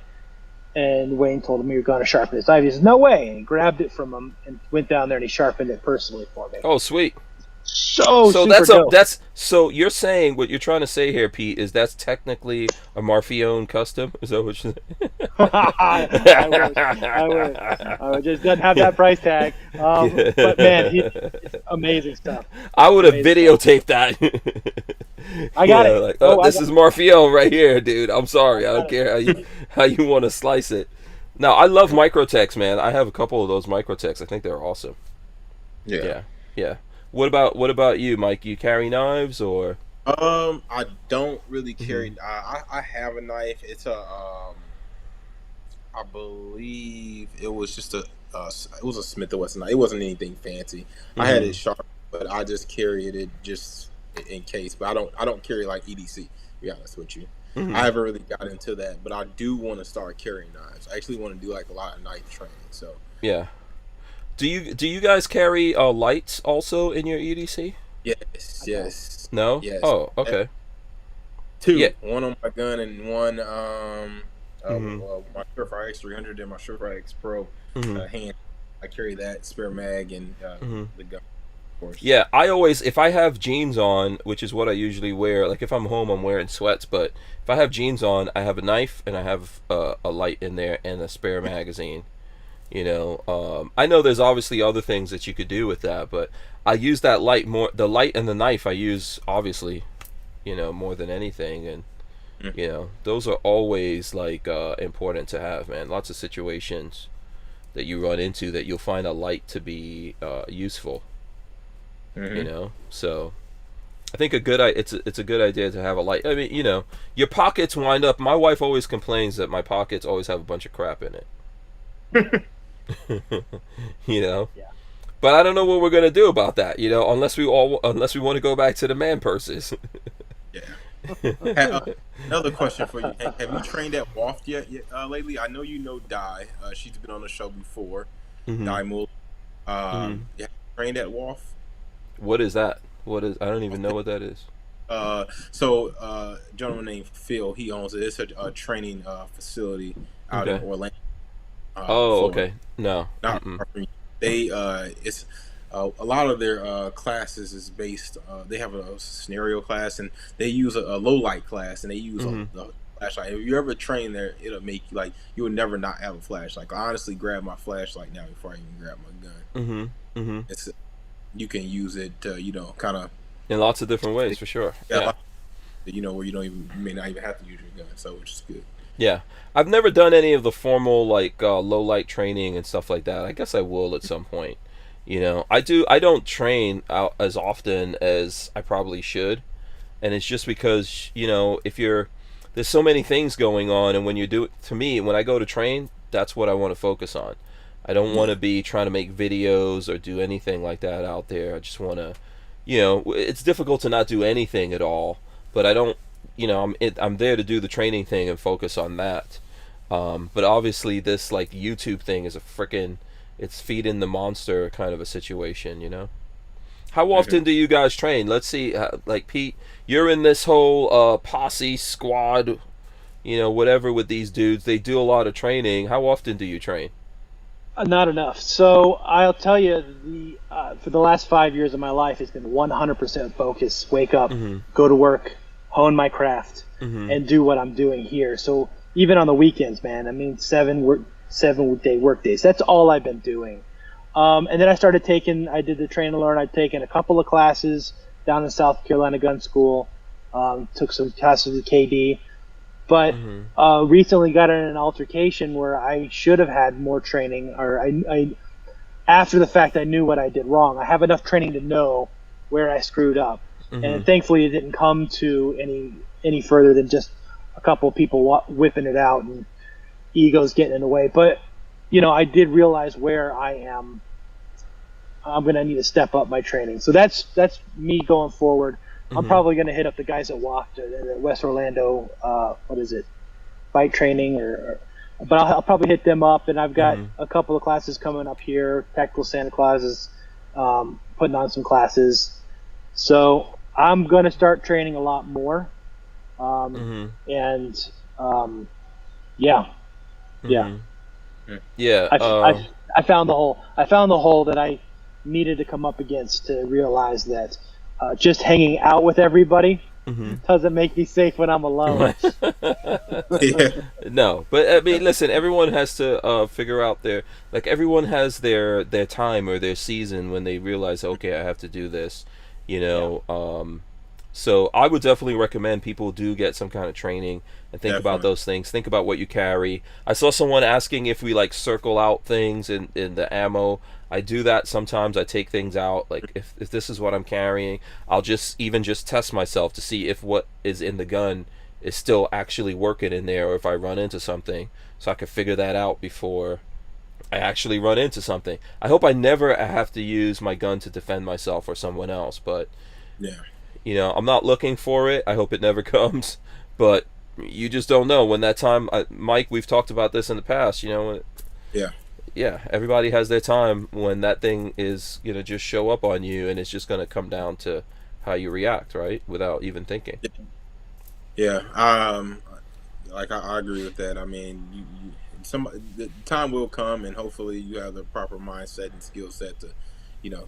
And Wayne told him we were going to sharpen his knife. He said, no way. And he grabbed it from him and went down there and he sharpened it personally for me. Oh, sweet. So So dope. so you're saying, what you're trying to say here, Pete, is that's technically a Marfione custom? Is that what you're saying? I would just doesn't have that price tag. But man, amazing stuff. I would have videotaped that. I got it. This is Marfione right here, dude. I'm sorry. I don't care how you want to slice it. No, I love Microtechs, man. I have a couple of those Microtechs. I think they're awesome. Yeah. What about you, Mike? You carry knives or? I don't really carry. I have a knife. It's I believe it was just it was a Smith & Wesson knife. It wasn't anything fancy. I had it sharp, but I just carried it just in case. But I don't carry like EDC. To be honest with you, I haven't really got into that. But I do want to start carrying knives. I actually want to do like a lot of knife training. So yeah. Do you guys carry lights also in your EDC? Yes. No? Yes. Oh, okay. Two. Yeah. One on my gun and one my Surefire X300 and my Surefire X Pro hand. I carry that spare mag and the gun, of course. Yeah, I always, if I have jeans on, which is what I usually wear, like if I'm home I'm wearing sweats, but if I have jeans on, I have a knife and I have a light in there and a spare magazine. You know, I know there's obviously other things that you could do with that, but I use that light more. The light and the knife I use, obviously, you know, more than anything. And, you know, those are always, like, important to have, man. Lots of situations that you run into that you'll find a light to be useful, you know. So I think it's a good idea to have a light. I mean, you know, your pockets wind up. My wife always complains that my pockets always have a bunch of crap in it. You know, but I don't know what we're gonna do about that. You know, unless we want to go back to the man purses. Another question for you: have you trained at WAFT yet lately? I know you know Di. She's been on the show before. Di Mull. You trained at WAFT? What is that? I don't even know what that is. So a gentleman named Phil, he owns it. It's a training facility out in Orlando. Okay. No. Not they. It's a lot of their classes is based. They have a scenario class, and they use a low light class, and they use a flashlight. If you ever train there, it'll make you like you would never not have a flashlight. I honestly grab my flashlight now before I even grab my gun. It's you can use it, you know, kind of in lots of different ways for sure. Yeah. You know, where you may not even have to use your gun, so which is good. Yeah, I've never done any of the formal like low light training and stuff like that. I guess I will at some point. You know, I don't train out as often as I probably should, and it's just because, you know, there's so many things going on, and when I go to train, that's what I want to focus on. I don't want to be trying to make videos or do anything like that out there. I just want to, you know, it's difficult to not do anything at all, but I don't. You know, I'm there to do the training thing and focus on that. But obviously this like YouTube thing is it's feeding the monster kind of a situation, you know. How often do you guys train? Let's see, like Pete, you're in this whole posse squad, you know, whatever with these dudes. They do a lot of training. How often do you train? Not enough. So I'll tell you, for the last 5 years of my life, it's been 100% focus. Wake up, go to work, hone my craft, and do what I'm doing here. So even on the weekends, man, I mean, 7-day work days. That's all I've been doing. And then I did the train and learn. I'd taken a couple of classes down in South Carolina Gun School, took some classes with KD, but recently got in an altercation where I should have had more training, or I after the fact I knew what I did wrong. I have enough training to know where I screwed up. And thankfully, it didn't come to any further than just a couple of people whipping it out and egos getting in the way. But, you know, I did realize where I am. I'm going to need to step up my training. So that's me going forward. I'm probably going to hit up the guys at WAFT, at West Orlando, bike training, or but I'll probably hit them up. And I've got Mm-hmm. a couple of classes coming up here. Tactical Santa Claus is putting on some classes, so I'm going to start training a lot more. And yeah. Yeah. I found the hole. I found the hole that I needed to come up against to realize that just hanging out with everybody doesn't make me safe when I'm alone. Yeah. No, but I mean, listen. Everyone has to figure out everyone has their time or their season when they realize, okay, I have to do this. You know. So I would definitely recommend people do get some kind of training and think about those things. Think about what you carry. I saw someone asking if we circle out things in the ammo. I do that sometimes. I take things out. Like if this is what I'm carrying, I'll just test myself to see if what is in the gun is still actually working in there, or if I run into something, so I can figure that out before I actually run into something. I hope I never have to use my gun to defend myself or someone else, but Yeah. you know, I'm not looking for it. I hope it never comes, but you just don't know when that time. Mike, we've talked about this in the past. You know, Yeah. everybody has their time when that thing is gonna just show up on you, and it's just gonna come down to how you react, right, without even thinking. Yeah. I agree with that. I mean, the time will come, and hopefully you have the proper mindset and skill set to,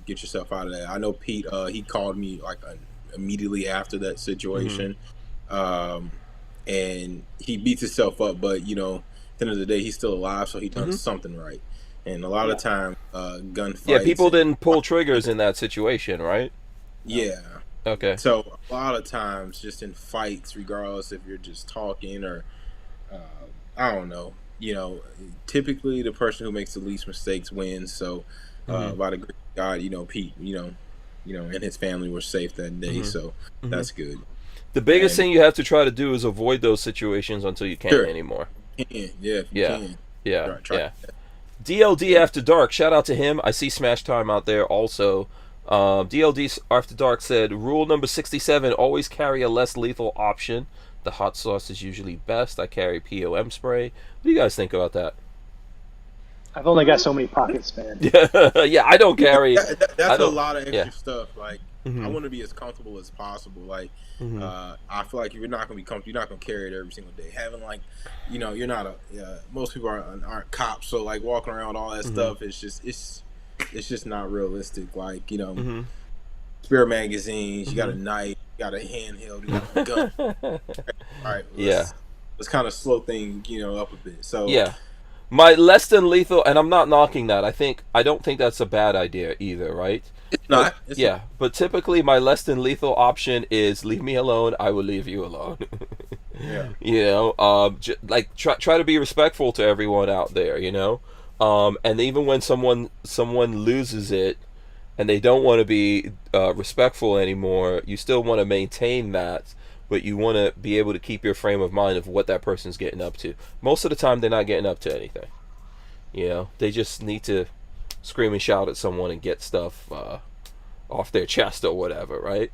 get yourself out of that. I know Pete. He called me immediately after that situation, and he beats himself up. But at the end of the day, he's still alive, so he done something right. And a lot of time, gunfights. Yeah, people didn't pull triggers in that situation, right? Yeah. Okay. So a lot of times, just in fights, regardless if you're just talking or I don't know, typically the person who makes the least mistakes wins. So by the grace of God, Pete, and his family were safe that day. So that's good. The biggest thing you have to try to do is avoid those situations until you can't anymore. Yeah, if you can. Yeah. DLD After Dark, shout out to him. I see Smash Time out there also. DLD After Dark said, rule number 67, always carry a less lethal option. The hot sauce is usually best. I carry POM spray. What do you guys think about that? I've only got so many pockets, man. Yeah, I don't carry. That's a lot of extra stuff. Mm-hmm. I want to be as comfortable as possible. I feel like if you're not gonna be comfortable, you're not gonna carry it every single day. Having you're not most people aren't cops, so walking around with all that stuff, it's just not realistic. Spare magazines, you got a knife, you got a handheld, you got a gun. All right, let's kind of slow things, up a bit. So yeah. My less than lethal, and I'm not knocking that. I don't think that's a bad idea either, right? It's not. But typically my less than lethal option is leave me alone. I will leave you alone. Try to be respectful to everyone out there. And even when someone loses it, and they don't want to be respectful anymore, you still want to maintain that. But you want to be able to keep your frame of mind of what that person's getting up to. Most of the time, they're not getting up to anything. They just need to scream and shout at someone and get stuff off their chest or whatever, right?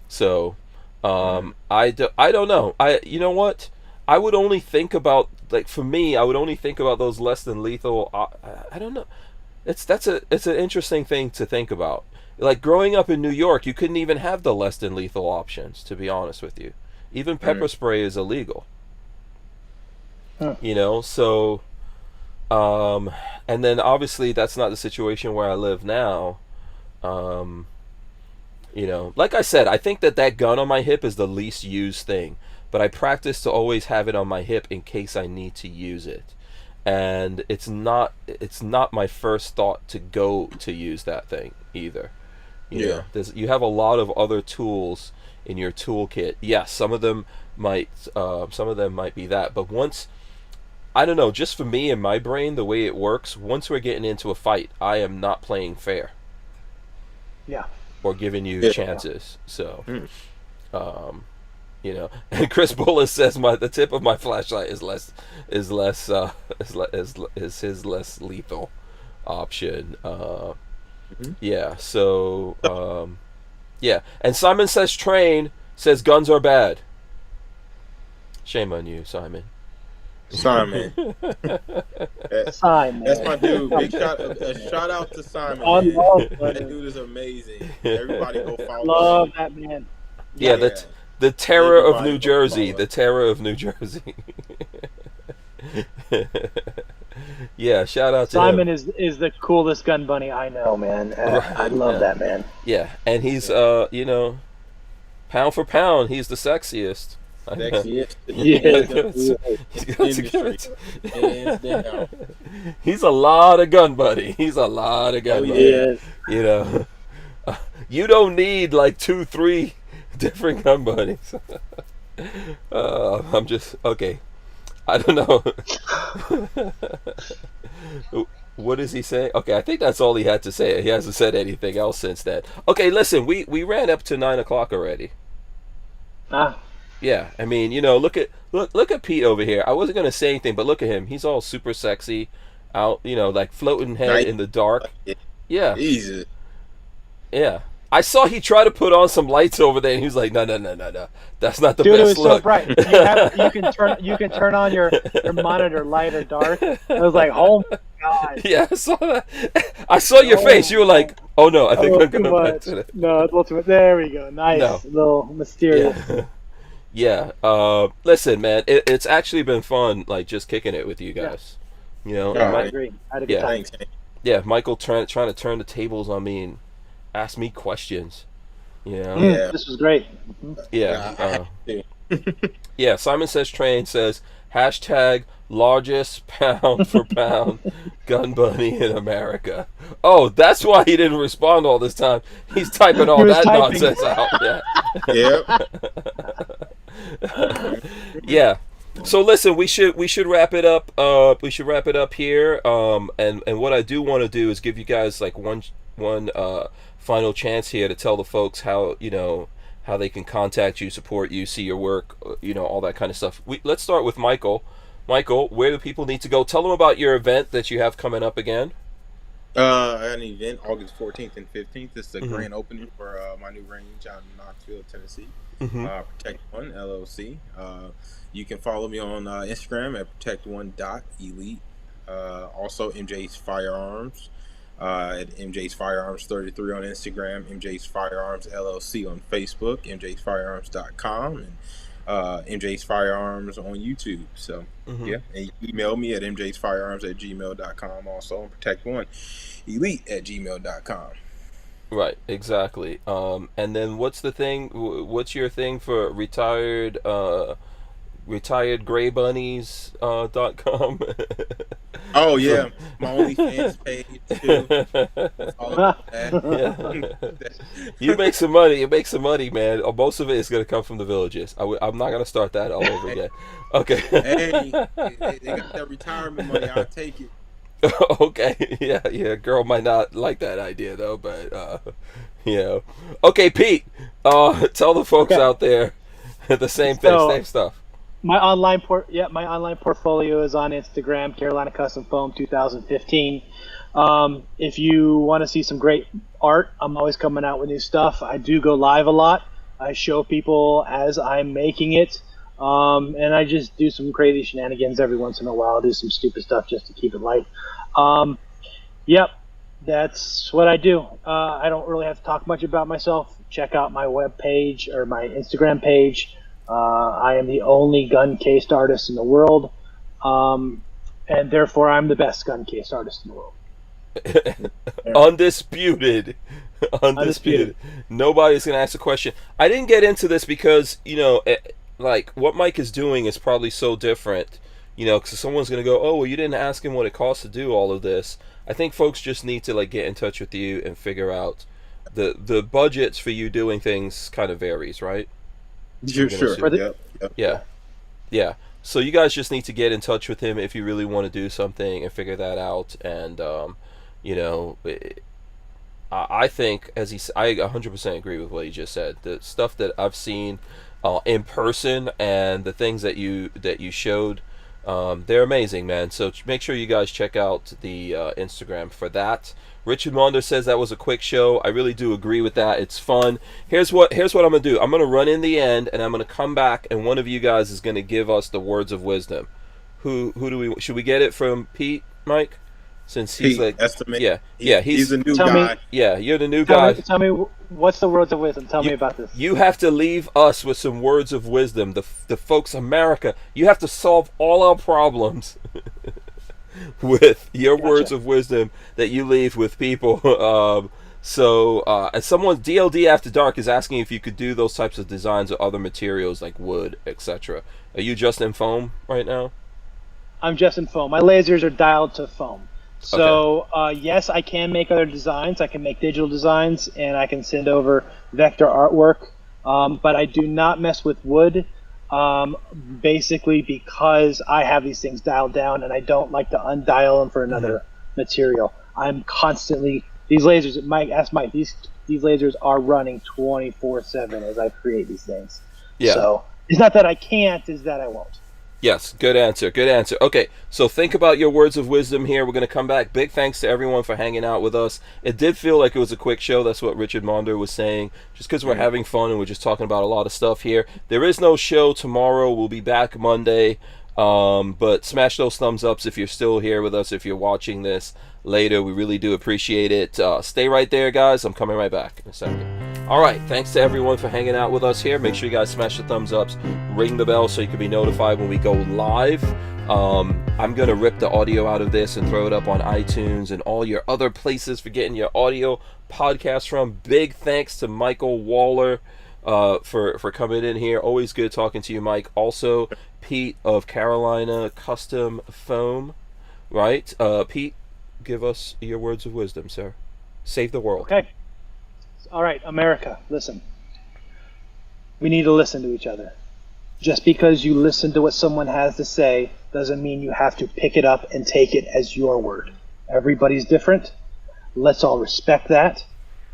So, I don't know. You know what? I would only think about, for me, I would only think about those less than lethal. I don't know. It's an interesting thing to think about. Growing up in New York, you couldn't even have the less than lethal options, to be honest with you. Even pepper spray is illegal. So and then obviously that's not the situation where I live now. Like I said, I think that gun on my hip is the least used thing, but I practice to always have it on my hip in case I need to use it. And it's not my first thought to go to use that thing either. You have a lot of other tools in your toolkit. Yes, some of them might be that, but once, I don't know, just for me and my brain, the way it works, once we're getting into a fight, I am not playing fair. Yeah. Or giving you chances. So, and Chris Bullis says the tip of my flashlight is his less lethal option. Yeah, so yeah. And Simon says train, says guns are bad. Shame on you, Simon. Simon. Simon. That's my dude. Big shout out to Simon, I man. love That dude is amazing. Everybody go follow love him. that man. Yeah, Yeah. the terror of Everybody New go Jersey. follow. The terror of New Jersey. Yeah, shout out to Simon him. is the coolest gun bunny I know, man. I love Yeah. that man. Yeah, and he's pound for pound, he's the sexiest. Sexiest Yeah. He's got to give industry. it. Hands down. He's a lot of gun buddy. He's a lot of gun Oh, buddy. yeah. You know, you don't need like 2-3 different gun buddies. I'm just okay. I don't know. What does he say? Okay, I think that's all he had to say. He hasn't said anything else since then. Okay, listen, we ran up to 9 o'clock already. Ah, Yeah, I mean, look at Pete over here. I wasn't gonna say anything, but look at him. He's all super sexy, out, like floating head Nice. in the dark. Yeah, Jesus. yeah. I saw he tried to put on some lights over there, and he was like, "No, no, no, no, no. That's not the dude, it best was so look." bright. You can turn on your monitor light or dark. I was like, oh my god. Yeah, I saw that. I saw your face. You were like, "Oh no, I think I'm too gonna back much. to that." No, it's a little too much. There we go. Nice. No. Little mysterious. Yeah. Yeah. Listen, man, it's actually been fun, like just kicking it with you guys. Yeah. And I agree. I had a good Yeah. time. Thanks, Hank. yeah, Michael trying to turn the tables on me and ask me questions. Mm, Yeah. This was great. Yeah. I have to. Yeah, Simon Says Train says hashtag largest pound for pound gun bunny in America. Oh, that's why he didn't respond all this time. He's typing all He was that typing. nonsense out. Yeah. Yep. Yeah. So listen, we should wrap it up. We should wrap it up here. And what I do want to do is give you guys like one final chance here to tell the folks how how they can contact you, support you, see your work, all that kind of stuff. Let's start with Michael. Michael, where do people need to go? Tell them about your event that you have coming up again. I had an event August 14th and 15th. This is the Mhm. grand opening for my new range out in Knoxville, Tennessee. Mm-hmm. Protect One LLC. You can follow me on Instagram at protect1.elite. Also, MJ's Firearms at MJ's Firearms 33 on Instagram, MJ's Firearms LLC on Facebook, mjsfirearms.com, and MJ's Firearms on YouTube. So, Mhm. yeah, and you email me at mjsfirearms@gmail.com also, and protect1elite@gmail.com. Right, exactly. And then what's the thing? What's your thing for retiredgraybunnies.com? Oh, yeah, my OnlyFans page, too. That's all about that. You make some money. You make some money, man. Most of it is going to come from the villages. I'm not going to start that all over again. Okay. Hey, they got that retirement money. I'll take it. Okay. Yeah. Girl might not like that idea though, but Okay, Pete. Tell the folks Okay. out there the same thing, So- same stuff. My online portfolio is on Instagram, Carolina Custom Foam 2015. If you want to see some great art, I'm always coming out with new stuff. I do go live a lot. I show people as I'm making it, and I just do some crazy shenanigans every once in a while. Do some stupid stuff just to keep it light. Yep, that's what I do. I don't really have to talk much about myself. Check out my web page or my Instagram page. I am the only gun cased artist in the world, and therefore I'm the best gun cased artist in the world. Undisputed. Nobody's gonna ask a question. I didn't get into this because like what Mike is doing is probably so different. Because someone's gonna go, "Oh, well, you didn't ask him what it costs to do all of this." I think folks just need to like get in touch with you and figure out the budgets for you doing things kind of varies, right? Sure. For the- Yep. Yeah. So you guys just need to get in touch with him if you really want to do something and figure that out. And I think I 100% agree with what he just said. The stuff that I've seen in person and the things that you showed, they're amazing, man. So make sure you guys check out the Instagram for that. Richard Monder says that was a quick show. I really do agree with that. It's fun. Here's what I'm gonna do. I'm gonna run in the end, and I'm gonna come back, and one of you guys is gonna give us the words of wisdom. Who do we should we get it from Pete, Mike? Since he's Pete, like, estimate. yeah, yeah, He's a new Tell me- guy. yeah, you're the new guy. Tell me, what's the words of wisdom? Tell me about this. You have to leave us with some words of wisdom. The folks, America, you have to solve all our problems with your words of wisdom that you leave with people. And someone, DLD After Dark, is asking if you could do those types of designs or other materials like wood, etc. Are you just in foam right now? I'm just in foam. My lasers are dialed to foam. So yes, I can make other designs. I can make digital designs, and I can send over vector artwork. But I do not mess with wood, basically because I have these things dialed down, and I don't like to undial them for another material. I'm constantly these lasers. Ask Mike. These lasers are running 24/7 as I create these things. Yeah. So it's not that I can't; it's that I won't. Yes, good answer. Good answer. Okay, so think about your words of wisdom here. We're going to come back. Big thanks to everyone for hanging out with us. It did feel like it was a quick show. That's what Richard Monder was saying. Just because we're having fun and we're just talking about a lot of stuff here. There is no show tomorrow. We'll be back Monday. But smash those thumbs ups if you're still here with us, if you're watching this later. We really do appreciate it. Stay right there, guys. I'm coming right back in a second. All right, thanks to everyone for hanging out with us here. Make sure you guys smash the thumbs ups, ring the bell so you can be notified when we go live. I'm going to rip the audio out of this and throw it up on iTunes and all your other places for getting your audio podcasts from. Big thanks to Mychael Walther for coming in here. Always good talking to you, Mike. Also, Pete of Carolina Custom Foam, right? Pete, give us your words of wisdom, sir. Save the world. Okay. All right, America, listen. We need to listen to each other. Just because you listen to what someone has to say doesn't mean you have to pick it up and take it as your word. Everybody's different. Let's all respect that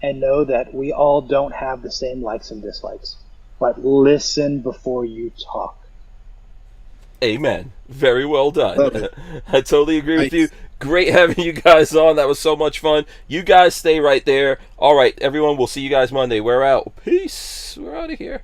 and know that we all don't have the same likes and dislikes. But listen before you talk. Amen. Very well done. Love it. I totally agree with Nice. you. Great having you guys on. That was so much fun. You guys stay right there. All right, everyone, we'll see you guys Monday. We're out. Peace. We're out of here.